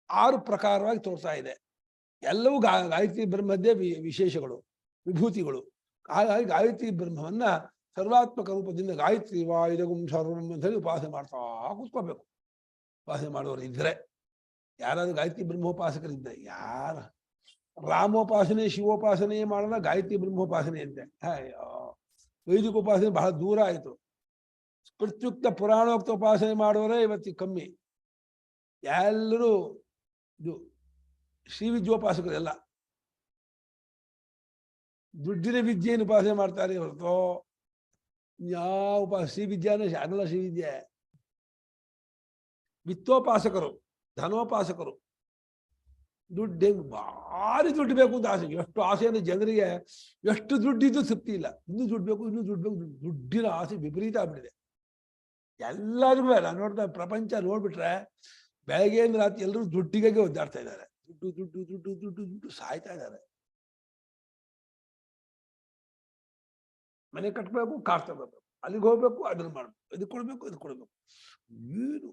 6 ಪ್ರಕಾರವಾಗಿ ತೋರ್ತಾ ಇದೆ. ಎಲ್ಲವೂ ಗಾಯತ್ರಿ ಬ್ರಹ್ಮದ್ದೇ ವಿಶೇಷಗಳು, ವಿಭೂತಿಗಳು. ಹಾಗಾಗಿ ಗಾಯತ್ರಿ ಬ್ರಹ್ಮವನ್ನ ಸರ್ವಾತ್ಮಕ ರೂಪದಿಂದ ಗಾಯತ್ರಿ ವಾಯುದಗುಂ ಸರ್ವಂ ಅಂತ ಹೇಳಿ ಉಪಾಸನೆ ಮಾಡ್ತಾ ಕೂತ್ಕೋಬೇಕು. ಉಪಾಸನೆ ಮಾಡೋರು ಇದ್ರೆ, ಯಾರಾದ್ರೂ ಗಾಯತ್ರಿ ಬ್ರಹ್ಮೋಪಾಸಕರಿದ್ದ, ಯಾರ ರಾಮೋಪಾಸನೆ ಶಿವೋಪಾಸನೆ ಮಾಡೋಣ, ಗಾಯತ್ರಿ ಬ್ರಹ್ಮೋಪಾಸನೆ ಅಂತೆ. ವೈದಿಕ ಉಪಾಸನೆ ಬಹಳ ದೂರ ಆಯಿತು. ಪ್ರತ್ಯುಕ್ತ ಪುರಾಣೋಕ್ತ ಉಪಾಸನೆ ಮಾಡೋರೇ ಇವತ್ತಿಗೆ ಕಮ್ಮಿ. ಎಲ್ಲರೂ ಇದು ಶ್ರೀವಿದ್ಯೋಪಾಸಕರೆಲ್ಲ ದುಡ್ಡಿನ ವಿದ್ಯೆಯನ್ನು ಉಪಾಸನೆ ಮಾಡ್ತಾರೆ ಹೊರತು ಯಾವ ಶ್ರೀವಿದ್ಯಾನೇ ಆಗಲ್ಲ. ಶ್ರೀವಿದ್ಯೆ ವಿತ್ತೋಪಾಸಕರು, ಧನೋಪಾಸಕರು. ದುಡ್ಡು ಭಾರಿ ದುಡ್ಡು ಬೇಕು ಅಂತ ಆಸೆ. ಎಷ್ಟು ಆಸೆ ಅಂದ್ರೆ ಜನರಿಗೆ ಎಷ್ಟು ದುಡ್ಡಿದ್ದು ತೃಪ್ತಿ ಇಲ್ಲ. ಇನ್ನೂ ದುಡ್ಡು ಬೇಕು, ಇನ್ನೂ ದುಡ್ಡು ಬೇಕು. ದುಡ್ಡಿನ ಆಸೆ ವಿಪರೀತ ಆಗ್ಬಿಟ್ಟಿದೆ ಎಲ್ಲರಿಗೂ. ನಾನು ನೋಡ್ತಾ ಪ್ರಪಂಚ ನೋಡ್ಬಿಟ್ರೆ ಬೆಳಗ್ಗೆಯಿಂದ ರಾತ್ರಿ ಎಲ್ಲರೂ ದುಡ್ಡಿಗಾಗಿ ಒದ್ದಾಡ್ತಾ ಇದ್ದಾರೆ. ದುಡ್ಡು ದುಡ್ಡು ದುಡ್ಡು ದುಡ್ಡು ದುಡ್ಡು ಸಾಯ್ತಾ ಇದ್ದಾರೆ. ಮನೆ ಕಟ್ಟಬೇಕು, ಕಾರ್ ತಗೋಬೇಕು, ಅಲ್ಲಿಗೆ ಹೋಗ್ಬೇಕು, ಅದನ್ನ ಮಾಡ್ಬೇಕು, ಇದು ಕೊಡ್ಬೇಕು, ಇದು ಕೊಡ್ಬೇಕು. ಏನು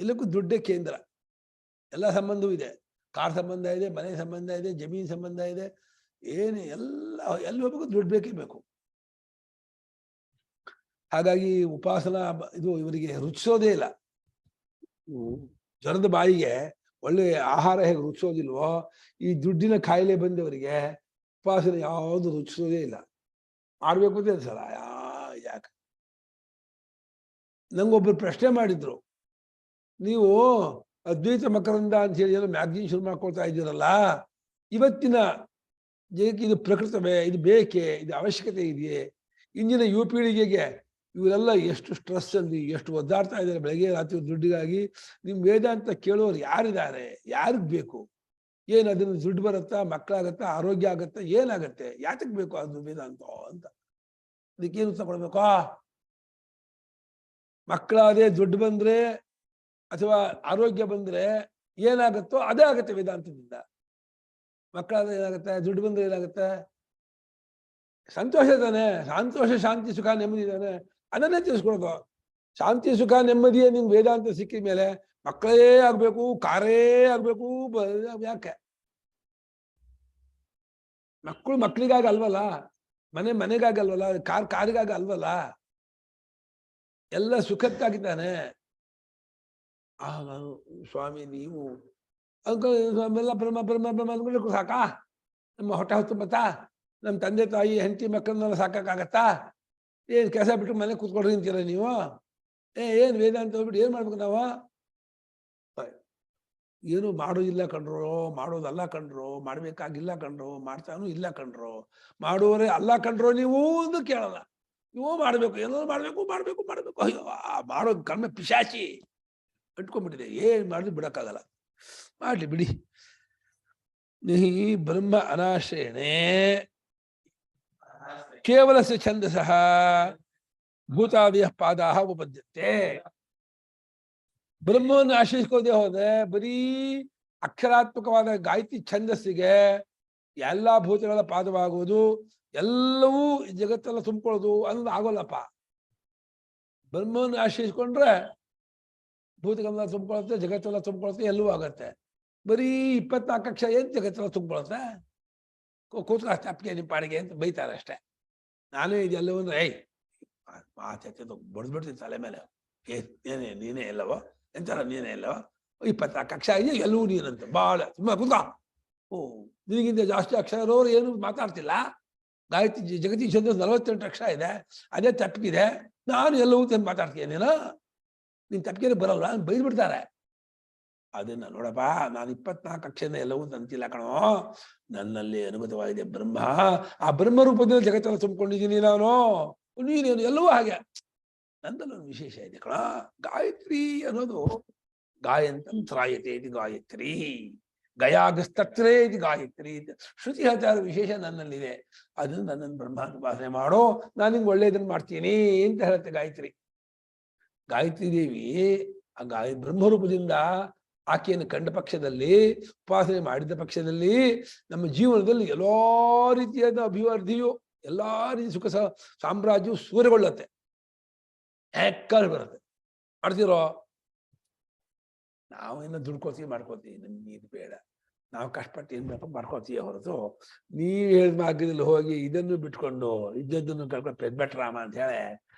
ಎಲ್ಲಕ್ಕೂ ದುಡ್ಡೇ ಕೇಂದ್ರ. ಎಲ್ಲ ಸಂಬಂಧವೂ ಇದೆ. ಕಾರ್ ಸಂಬಂಧ ಇದೆ, ಮನೆ ಸಂಬಂಧ ಇದೆ, ಜಮೀನ್ ಸಂಬಂಧ ಇದೆ. ಏನು ಎಲ್ಲಿ ಹೋಗ್ಬೇಕು ದುಡ್ಡು ಬೇಕೇ ಬೇಕು. ಹಾಗಾಗಿ ಉಪಾಸನಾ ಇದು ಇವರಿಗೆ ರುಚಿಸೋದೇ ಇಲ್ಲ. ಜ್ವರದ ಬಾಯಿಗೆ ಒಳ್ಳೆ ಆಹಾರ ಹೇಗೆ ರುಚಿಸೋದಿಲ್ವೋ, ಈ ದುಡ್ಡಿನ ಕಾಯಿಲೆ ಬಂದವರಿಗೆ ಉಪಾಸನೆ ಯಾವುದು ರುಚಿಸೋದೇ ಇಲ್ಲ. ಮಾಡ್ಬೇಕು ಅಂತ ಅನ್ಸಲ್ಲ. ಯಾಕೆ? ನಂಗೊಬ್ಬರು ಪ್ರಶ್ನೆ ಮಾಡಿದ್ರು, ನೀವು ಅದ್ವೈತ ಮಕರಂದ ಅಂತ ಹೇಳಿ ಏನೋ ಮ್ಯಾಗ್ಝಿನ್ ಶುರು ಮಾಡ್ಕೊಳ್ತಾ ಇದ್ದೀರಲ್ಲ, ಇವತ್ತಿನ ಜಗಕ್ಕೆ ಇದು ಪ್ರಕೃತವೇ? ಇದು ಬೇಕೇ? ಇದು ಅವಶ್ಯಕತೆ ಇದೆಯೇ? ಇಂದಿನ ಯುವ ಪೀಳಿಗೆಗೆ ಇವರೆಲ್ಲ ಎಷ್ಟು ಸ್ಟ್ರೆಸ್ ಅಲ್ಲಿ ಎಷ್ಟು ಒದ್ದಾಡ್ತಾ ಇದ್ದಾರೆ ಬೆಳಗ್ಗೆ ರಾತ್ರಿ ದುಡ್ಡಿಗಾಗಿ. ನಿಮ್ ವೇದಾಂತ ಕೇಳೋರು ಯಾರಿದ್ದಾರೆ? ಯಾರಿಗ್ ಬೇಕು? ಏನು ಅದನ್ನ ದುಡ್ಡು ಬರುತ್ತಾ, ಮಕ್ಕಳಾಗತ್ತಾ, ಆರೋಗ್ಯ ಆಗತ್ತಾ, ಏನಾಗತ್ತೆ? ಯಾತಕ್ ಬೇಕು ಅದು ವೇದಾಂತ ಅಂತ? ಅದಕ್ಕೇನು ಉತ್ತರ ಕೊಡ್ಬೇಕಾ? ಮಕ್ಕಳಾದೇ ದುಡ್ಡು ಬಂದ್ರೆ ಅಥವಾ ಆರೋಗ್ಯ ಬಂದ್ರೆ ಏನಾಗತ್ತೋ ಅದೇ ಆಗತ್ತೆ ವೇದಾಂತದಿಂದ. ಮಕ್ಕಳಾದ್ರೆ ಏನಾಗತ್ತೆ? ದುಡ್ಡು ಬಂದ್ರೆ ಏನಾಗತ್ತೆ? ಸಂತೋಷ ತಾನೆ. ಸಂತೋಷ, ಶಾಂತಿ, ಸುಖ, ನೆಮ್ಮದಿ ತಾನೆ. ಅದನ್ನೇ ತಿಳಿಸ್ಕೊಡೋದು. ಶಾಂತಿ, ಸುಖ, ನೆಮ್ಮದಿಯೇ ನಿಮ್ಗೆ ವೇದಾಂತ ಸಿಕ್ಕಿದ ಮೇಲೆ ಮಕ್ಕಳೇ ಆಗ್ಬೇಕು, ಕಾರೇ ಆಗ್ಬೇಕು. ಯಾಕೆ? ಮಕ್ಕಳು ಮಕ್ಕಳಿಗಾಗಿ ಅಲ್ವಲ್ಲ, ಮನೆ ಮನೆಗಾಗಿ ಅಲ್ವಲ್ಲ, ಕಾರಿಗಾಗಿ ಅಲ್ವಲ್ಲ, ಎಲ್ಲ ಸುಖಕ್ಕಾಗಿದ್ದಾನೆ. ನಾನು ಸ್ವಾಮಿ ನೀವು ಅಂಕಲ್ ಬ್ರಹ್ಮ ಬ್ರಹ್ಮ ಬ್ರಹ್ಮ ಅಂದ್ಬಿಟ್ಟು ಸಾಕಾ? ನಮ್ಮ ಹೊಟ್ಟೆ ಹೊತ್ತು ಬತ್ತಾ? ನಮ್ಮ ತಂದೆ ತಾಯಿ ಹೆಂಡತಿ ಮಕ್ಕಳನ್ನೆಲ್ಲ ಸಾಕಾಗತ್ತಾ? ಏನು ಕೆಲಸ ಬಿಟ್ಟು ಮನೆ ಕೂತ್ಕೊಡ್ರಿ ಅಂತೀರ ನೀವು? ಏನು ವೇದಾಂತ ಹೋಗ್ಬಿಟ್ಟು ಏನು ಮಾಡ್ಬೇಕು ನಾವು? ಏನು ಮಾಡೋದಿಲ್ಲ ಕಣ್ರು, ಮಾಡೋದಲ್ಲ ಕಣ್ರು, ಮಾಡ್ಬೇಕಾಗಿಲ್ಲ ಕಣ್ರು, ಮಾಡ್ತಾನೂ ಇಲ್ಲ ಕಣ್ರು, ಮಾಡುವವರೇ ಅಲ್ಲ ಕಣ್ರು ನೀವು ಒಂದು ಕೇಳಲ್ಲ. ನೀವು ಮಾಡ್ಬೇಕು, ಏನೋ ಮಾಡ್ಬೇಕು ಮಾಡ್ಬೇಕು ಮಾಡ್ಬೇಕು. ಅಯ್ಯೋ ಮಾಡೋದು ಕರ್ಮ ಪಿಶಾಚಿ ಇಟ್ಕೊಂಡ್ಬಿಟ್ಟಿದೆ. ಏನ್ ಮಾಡಿದ್ರು ಬಿಡಕ್ಕಾಗಲ್ಲ. ಮಾಡ್ಲಿ ಬಿಡಿ. ನಿಹಿ ಬ್ರಹ್ಮ ಅನಾಶ್ರಯಣೆ ಕೇವಲ ಛಂದಸಃ ಭೂತಾದಿಯ ಪಾದಾಹ ಉಪದ್ಯತೆ. ಬ್ರಹ್ಮವನ್ನು ಆಶ್ರಯಿಸ್ಕೋದೇ ಹೋದ್ರೆ ಬರೀ ಅಕ್ಷರಾತ್ಮಕವಾದ ಗಾಯತ್ರಿ ಛಂದಸ್ಸಿಗೆ ಎಲ್ಲ ಭೂತಗಳ ಪಾದವಾಗುವುದು, ಎಲ್ಲವೂ ಜಗತ್ತೆಲ್ಲ ತುಂಬಿಕೊಳ್ಳೋದು ಅನ್ನೋದು ಆಗೋಲ್ಲಪ್ಪ. ಬ್ರಹ್ಮವನ್ನು ಆಶ್ರಯಿಸ್ಕೊಂಡ್ರೆ ಭೂತಗಳೆಲ್ಲ ತುಂಬಿಕೊಳ್ಳುತ್ತೆ, ಜಗತ್ತೆಲ್ಲ ತುಂಬಿಕೊಳ್ಳುತ್ತೆ, ಎಲ್ಲವೂ ಆಗತ್ತೆ. ಬರೀ 24 ಅಕ್ಷರ ಏನು ಜಗತ್ತೆಲ್ಲ ತುಂಬಿಕೊಳ್ಳುತ್ತೆ? ಕೂತ್ಕ ಅಪ್ಪಿಗೆ ನಿಮ್ಮ ಪಾಡಿಗೆ ಅಂತ ಬೈತಾರೆ ಅಷ್ಟೇ. ನಾನೇ ಇದೆಲ್ಲವೂ ಮಾತು ಬಡ್ದ್ಬಿಡ್ತೀನಿ ತಲೆ ಮೇಲೆ. ನೀನೇ ಎಲ್ಲವೋ ಎಂತಾರ, ನೀನೇ ಎಲ್ಲವೋ 24 ಅಕ್ಷರ ಇದೆಯಾ, ಎಲ್ಲವೂ ನೀನಂತೆ ಭಾಳ ತುಂಬ ಕೂತ್ಕ. ನಿನಗಿಂತ ಜಾಸ್ತಿ ಅಕ್ಷರ ಇರೋರು ಏನು ಮಾತಾಡ್ತಿಲ್ಲ. ಗಾಯತ್ರಿ ಜಗತಿ ಛಂದಸ್ 48 ಅಕ್ಷರ ಇದೆ, ಅದೇ ತಪ್ಪಿದೆ. ನಾನು ಎಲ್ಲವೂ ತಂದು ಮಾತಾಡ್ತೀನಿ. ನೀನು ತಪ್ಪಿಗೆ ಬರಲ್ಲ, ಬೈದ್ಬಿಡ್ತಾರೆ. ಅದನ್ನ ನೋಡಪ್ಪ, ನಾನು 24 ಅಕ್ಷರ ಎಲ್ಲವೂ ಅಂತಿಲ್ಲ ಕಣೋ, ನನ್ನಲ್ಲಿ ಅನುಗತವಾಗಿದೆ ಬ್ರಹ್ಮ. ಆ ಬ್ರಹ್ಮ ರೂಪದಲ್ಲಿ ಜಗತ್ತನ್ನು ತುಂಬಿಕೊಂಡಿದ್ದೀನಿ ನಾನು. ನೀನೇನು ಎಲ್ಲವೂ ಹಾಗೆ. ನಂದಲ್ಲೊಂದು ವಿಶೇಷ ಇದೆ ಕಣ. ಗಾಯತ್ರಿ ಅನ್ನೋದು ಗಾಯಂತಂ ತ್ರಾಯತೆ ಇದು ಗಾಯತ್ರಿ, ಗಯಾಗಸ್ತತ್ರೇ ಇದು ಗಾಯತ್ರಿ. ಶ್ರುತಿ ಹೇಳ್ತಾರ ವಿಶೇಷ ನನ್ನಲ್ಲಿದೆ. ಅದನ್ನು ನನ್ನನ್ನು ಬ್ರಹ್ಮಾನುಪಾಸನೆ ಮಾಡೋ, ನಾನು ನಿಂಗೆ ಒಳ್ಳೆಯದನ್ನು ಮಾಡ್ತೀನಿ ಅಂತ ಹೇಳುತ್ತೆ ಗಾಯತ್ರಿ. ಗಾಯತ್ರಿ ದೇವಿ ಆ ಬ್ರಹ್ಮರೂಪದಿಂದ ಆಕೆಯನ್ನು ಕಂಡ ಪಕ್ಷದಲ್ಲಿ, ಉಪಾಸನೆ ಮಾಡಿದ ಪಕ್ಷದಲ್ಲಿ ನಮ್ಮ ಜೀವನದಲ್ಲಿ ಎಲ್ಲಾ ರೀತಿಯಾದ ಅಭಿವೃದ್ಧಿಯು, ಎಲ್ಲಾ ರೀತಿ ಸುಖ ಸಾಮ್ರಾಜ್ಯವು ಸೂರ್ಯಗೊಳ್ಳುತ್ತೆ, ಹೆಕ್ಕಲ್ಲಿ ಬರುತ್ತೆ. ಮಾಡ್ತಿರೋ ನಾವೇನೋ ದುಡ್ಕೋತೀವಿ ಮಾಡ್ಕೋತೀವಿ, ನಮ್ಗೆ ಇದು ಬೇಡ. ನಾವು ಕಷ್ಟಪಟ್ಟು ಏನ್ ಬೇಕು ಮಾಡ್ಕೋತೀವಿ ಹೊರತು ನೀವು ಹೇಳಿದ ಮಾರ್ಗದಲ್ಲಿ ಹೋಗಿ ಇದನ್ನು ಬಿಟ್ಕೊಂಡು ಇದ್ದದ್ದನ್ನು ಕಳ್ಕೊಂಡು ಪೆದ್ಬೆಟ್ರಾಮ ಅಂತ ಹೇಳಿ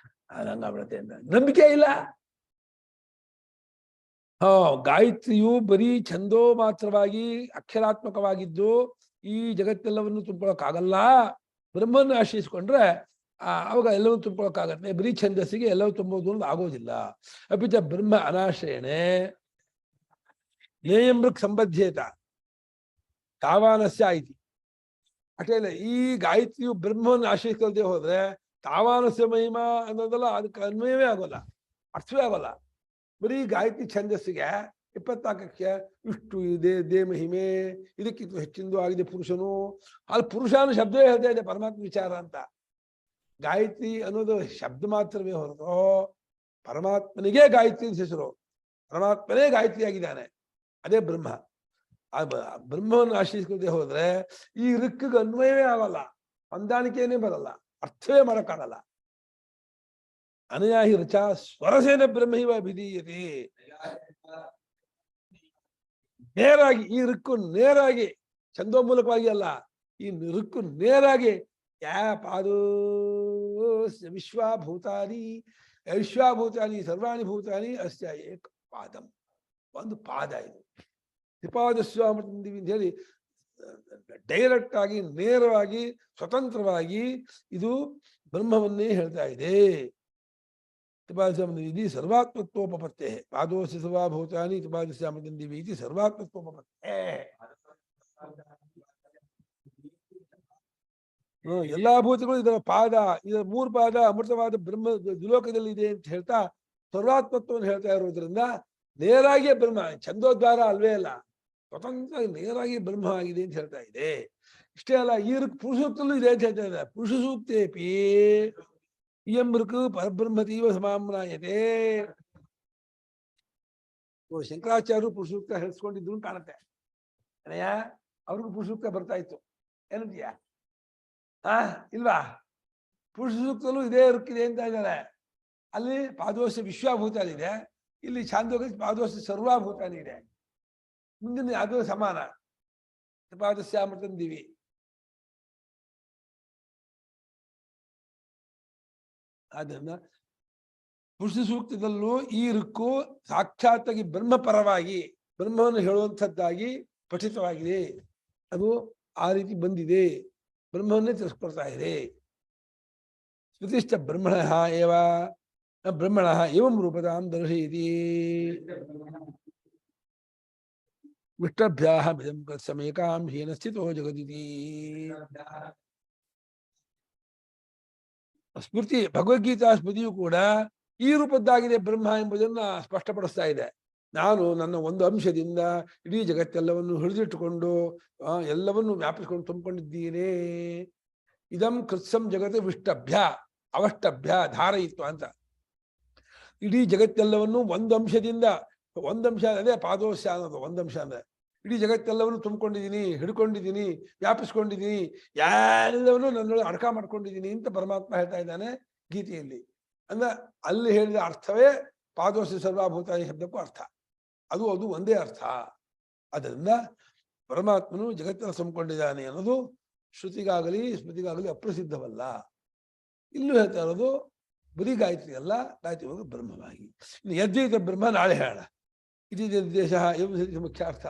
ಅದಂಗಾಗ್ಬಿಡತ್ತೆ ಅಂತ ನಂಬಿಕೆ ಇಲ್ಲ. ಗಾಯತ್ರಿಯು ಬರೀ ಛಂದೋ ಮಾತ್ರವಾಗಿ ಅಕ್ಷರಾತ್ಮಕವಾಗಿದ್ದು ಈ ಜಗತ್ತೆಲ್ಲವನ್ನು ತುಂಬಿಕೊಳ್ಳೋಕ್ಕಾಗಲ್ಲ. ಬ್ರಹ್ಮನ್ನು ಆಶ್ರಯಿಸ್ಕೊಂಡ್ರೆ ಅವಾಗ ಎಲ್ಲವೂ ತುಂಬಿಕೊಳ್ಳೋಕ್ಕಾಗತ್ತೆ. ಬರೀ ಛಂದಸ್ಸಿಗೆ ಎಲ್ಲವೂ ತುಂಬೋದು ಅನ್ನೋದು ಆಗೋದಿಲ್ಲ. ಅಪಿಚ ಬ್ರಹ್ಮ ಅನಾಶ್ರಯಣೆ ನೇಯಮೃಕ್ ಸಂಬದ್ಧೇತ ತಾವಾನಸ್ಯ ಐತಿ. ಅಷ್ಟೇ ಇಲ್ಲ, ಈ ಗಾಯತ್ರಿಯು ಬ್ರಹ್ಮವನ್ನು ಆಶ್ರಯಿಸಲ್ದೆ ಹೋದ್ರೆ ತಾವಾನಸ್ಯ ಮಹಿಮಾ ಅನ್ನೋದಲ್ಲ, ಅದಕ್ಕೆ ಅನ್ವಯವೇ ಆಗೋಲ್ಲ, ಅರ್ಥವೇ ಆಗೋಲ್ಲ. ಬರೀ ಗಾಯತ್ರಿ ಛಂದಸ್ಸಿಗೆ 24ಕ್ಕೆ ಇಷ್ಟು ಇದೆ, ದೇ ಮಹಿಮೆ, ಇದಕ್ಕಿಂತ ಹೆಚ್ಚಿಂದು ಆಗಿದೆ ಪುರುಷನು. ಅಲ್ಲಿ ಪುರುಷನ ಶಬ್ದವೇ ಹೇಳ್ತಾ ಇದೆ ಪರಮಾತ್ಮ ವಿಚಾರ ಅಂತ. ಗಾಯತ್ರಿ ಅನ್ನೋದು ಶಬ್ದ ಮಾತ್ರವೇ ಹೊರತು ಪರಮಾತ್ಮನಿಗೆ ಗಾಯತ್ರಿ ಹೆಸರು. ಪರಮಾತ್ಮನೇ ಗಾಯತ್ರಿ ಆಗಿದ್ದಾನೆ, ಅದೇ ಬ್ರಹ್ಮ. ಆ ಬ್ರಹ್ಮವನ್ನು ಆಶ್ರಯಿಸ್ಕೊಳ್ಳದೆ ಹೋದ್ರೆ ಈ ಋಕ್ಕಿಗೆ ಅನ್ವಯವೇ ಆಗಲ್ಲ, ಹೊಂದಾಣಿಕೆಯೇ ಬರಲ್ಲ, ಅರ್ಥವೇ ಮಾಡೋಕ್ಕಾಗಲ್ಲ. ಅನಯಾಹಿ ರಚ ಸ್ವರಸೇನ ಬ್ರಹ್ಮೈವ ವಿಧೀಯತೆ. ನೇರಾಗಿ ಈ ಋಕ್ಕು ನೇರಾಗಿ ಛಂದೋ ಮೂಲಕವಾಗಿ ಅಲ್ಲ, ಈ ಋಕ್ಕು ನೇರಾಗಿ ಪಾದೋ ವಿಶ್ವಭೂತಾನಿ ವಿಶ್ವಭೂತಾನಿ ಸರ್ವಾಣಿ ಭೂತಾನಿ ಅಸ್ಯ ಏಕ ಪಾದಂ. ಒಂದು ಪಾದ ಇದು. ತ್ರಿಪಾದಸ್ವಾಮೃತಂದಿವಿ ಅಂತ ಹೇಳಿ ಡೈರೆಕ್ಟ್ ಆಗಿ ನೇರವಾಗಿ ಸ್ವತಂತ್ರವಾಗಿ ಇದು ಬ್ರಹ್ಮವನ್ನೇ ಹೇಳ್ತಾ ಇದೆ. ತ್ರಿಪಾದಸ್ವಾಮೃತಂದಿವಿ ಸರ್ವಾತ್ಮತ್ವೋಪಪತ್ತೇ ಪಾದೋಸ್ಯ ಸರ್ವಭೂತಾನಿ ತ್ರಿಪಾದಸ್ವಾಮೃತಂದಿವಿ ಇತಿ ಸರ್ವಾತ್ಮತ್ವೋಪಪತ್ತೇ. ಎಲ್ಲಾ ಭೂತಗಳು ಇದರ ಪಾದ, ಇದರ 3 ಪಾದ ಅಮೃತವಾದ ಬ್ರಹ್ಮ ದ್ವಿಲೋಕದಲ್ಲಿ ಇದೆ ಅಂತ ಹೇಳ್ತಾ ಸರ್ವಾತ್ಮತ್ವವನ್ನು ಹೇಳ್ತಾ ಇರೋದ್ರಿಂದ ನೇರಾಗಿಯೇ ಬ್ರಹ್ಮ, ಛಂದೋದ್ವಾರ ಅಲ್ವೇ ಅಲ್ಲ, ಸ್ವತಂತ್ರ ನೇರಾಗಿ ಬ್ರಹ್ಮ ಆಗಿದೆ ಅಂತ ಹೇಳ್ತಾ ಇದೆ. ಇಷ್ಟೇ ಅಲ್ಲ, ಈ ಪುರುಷ ಸೂಕ್ತಲ್ಲೂ ಇದೆ ಅಂತ ಹೇಳ್ತಾ ಇದೆ. ಪುರುಷ ಸೂಕ್ತೇಪಿ ಇಯಂ ಋಕ್ ಪರಬ್ರಹ್ಮತೀವ ಸಮಾಮ್ನಾಯತೆ. ಶಂಕರಾಚಾರ್ಯರು ಪುರುಷ ಸೂಕ್ತ ಹೇಳಿಸ್ಕೊಂಡಿದ್ರು ಕಾಣುತ್ತೆ. ಅನಯ್ಯ ಅವ್ರಿಗೂ ಪುರುಷ ಸೂಕ್ತ ಬರ್ತಾ ಇತ್ತು, ಏನಂತೀಯ? ಇಲ್ವಾ? ಪುರುಷ ಸೂಕ್ತಲ್ಲೂ ಇದೇ ಋಕ್ಕಿದೆ ಅಂತ ಇದ್ದಾರೆ. ಅಲ್ಲಿ ಪಾದೋಶ ವಿಶ್ವಭೂತಾನಿ ಇದೆ, ಇಲ್ಲಿ ಛಾಂದೋಗ ಪಾದೋಶ ಸರ್ವಭೂತಾನಿ ಇದೆ. ಮುಂದಿನ ಅದು ಸಮಾನ, ಪಾದಸ್ಯಾಮೃತಂದಿವಿ. ಅದನ್ನ ಪುರುಷ ಸೂಕ್ತದಲ್ಲೂ ಈ ಋಕ್ಕು ಸಾಕ್ಷಾತ್ತಾಗಿ ಬ್ರಹ್ಮ ಪರವಾಗಿ ಬ್ರಹ್ಮವನ್ನು ಹೇಳುವಂಥದ್ದಾಗಿ ಪಠಿತವಾಗಿದೆ. ಅದು ಆ ರೀತಿ ಬಂದಿದೆ, ಬ್ರಹ್ಮವನ್ನೇ ತಿಳಿಸ್ಕೊಡ್ತಾ ಇದೆ. ಸ್ಮೃತಿಶ್ಚ ಬ್ರಹ್ಮಣಃ ಏವ ಬ್ರಹ್ಮಣಃ ಏವಂ ರೂಪದಾಂ ದರ್ಶಯತಿ. ವಿಷ್ಣಭ್ಯಾಹ ಮಿದಂ ಸಮೇಕಾಂ ಹೀನ ಸ್ಥಿತೋ ಜಗದಿತಿ. ಸ್ಮೃತಿ, ಭಗವದ್ಗೀತಾ ಸ್ಮೃತಿಯು ಕೂಡ ಈ ರೂಪದ್ದಾಗಿದೆ ಬ್ರಹ್ಮ ಎಂಬುದನ್ನ ಸ್ಪಷ್ಟಪಡಿಸ್ತಾ ಇದೆ. ನಾನು ನನ್ನ ಒಂದು ಅಂಶದಿಂದ ಇಡೀ ಜಗತ್ತೆಲ್ಲವನ್ನು ಹಿಡಿದಿಟ್ಟುಕೊಂಡು ಎಲ್ಲವನ್ನು ವ್ಯಾಪಿಸ್ಕೊಂಡು ತುಂಬಿಕೊಂಡಿದ್ದೀನಿ. ಇದಂ ಕೃತ್ಸಂ ಜಗತ್ ವಿಷ್ಟಭ್ಯ ಅವಷ್ಟಭ್ಯ ಧಾರಯಿತ್ವ ಅಂತ. ಇಡೀ ಜಗತ್ತೆಲ್ಲವನ್ನು ಒಂದು ಅಂಶದಿಂದ, ಒಂದು ಅಂಶ ಅದೇ ಪಾದೋಶ ಅನ್ನೋದು ಒಂದು ಅಂಶ ಅಂದ್ರೆ ಇಡೀ ಜಗತ್ತೆಲ್ಲವನ್ನು ತುಂಬಿಕೊಂಡಿದ್ದೀನಿ, ಹಿಡ್ಕೊಂಡಿದ್ದೀನಿ, ವ್ಯಾಪಿಸ್ಕೊಂಡಿದ್ದೀನಿ, ಎಲ್ಲವನ್ನೂ ನನ್ನೊಳಗೆ ಅಡಕ ಮಾಡ್ಕೊಂಡಿದ್ದೀನಿ ಅಂತ ಪರಮಾತ್ಮ ಹೇಳ್ತಾ ಇದ್ದಾನೆ ಗೀತೆಯಲ್ಲಿ. ಅಂದ್ರೆ ಅಲ್ಲಿ ಹೇಳಿದ ಅರ್ಥವೇ ಪಾದೋಸಿ ಸರ್ವಭೂತಾನಿ ಶಬ್ದಕ್ಕೂ ಅರ್ಥ. ಅದು ಒಂದೇ ಅರ್ಥ. ಅದರಿಂದ ಪರಮಾತ್ಮನು ಜಗತ್ತನ್ನು ತುಂಬಿಕೊಂಡಿದ್ದಾನೆ ಅನ್ನೋದು ಶ್ರುತಿಗಾಗಲಿ ಸ್ಮೃತಿಗಾಗಲಿ ಅಪ್ರಸಿದ್ಧವಲ್ಲ. ಇಲ್ಲೂ ಹೇಳ್ತಾ ಇರೋದು ಬರೀ ಗಾಯತ್ರಿ ಅಲ್ಲ, ಗಾಯತ್ರಿ ಹೋಗಿ ಬ್ರಹ್ಮವಾಗಿ. ಇನ್ನು ಯದ್ವೈತ ಬ್ರಹ್ಮ ನಾಳೆ ಹೇಳ. ಇದು ದೇಶ ಮುಖ್ಯಾರ್ಥ.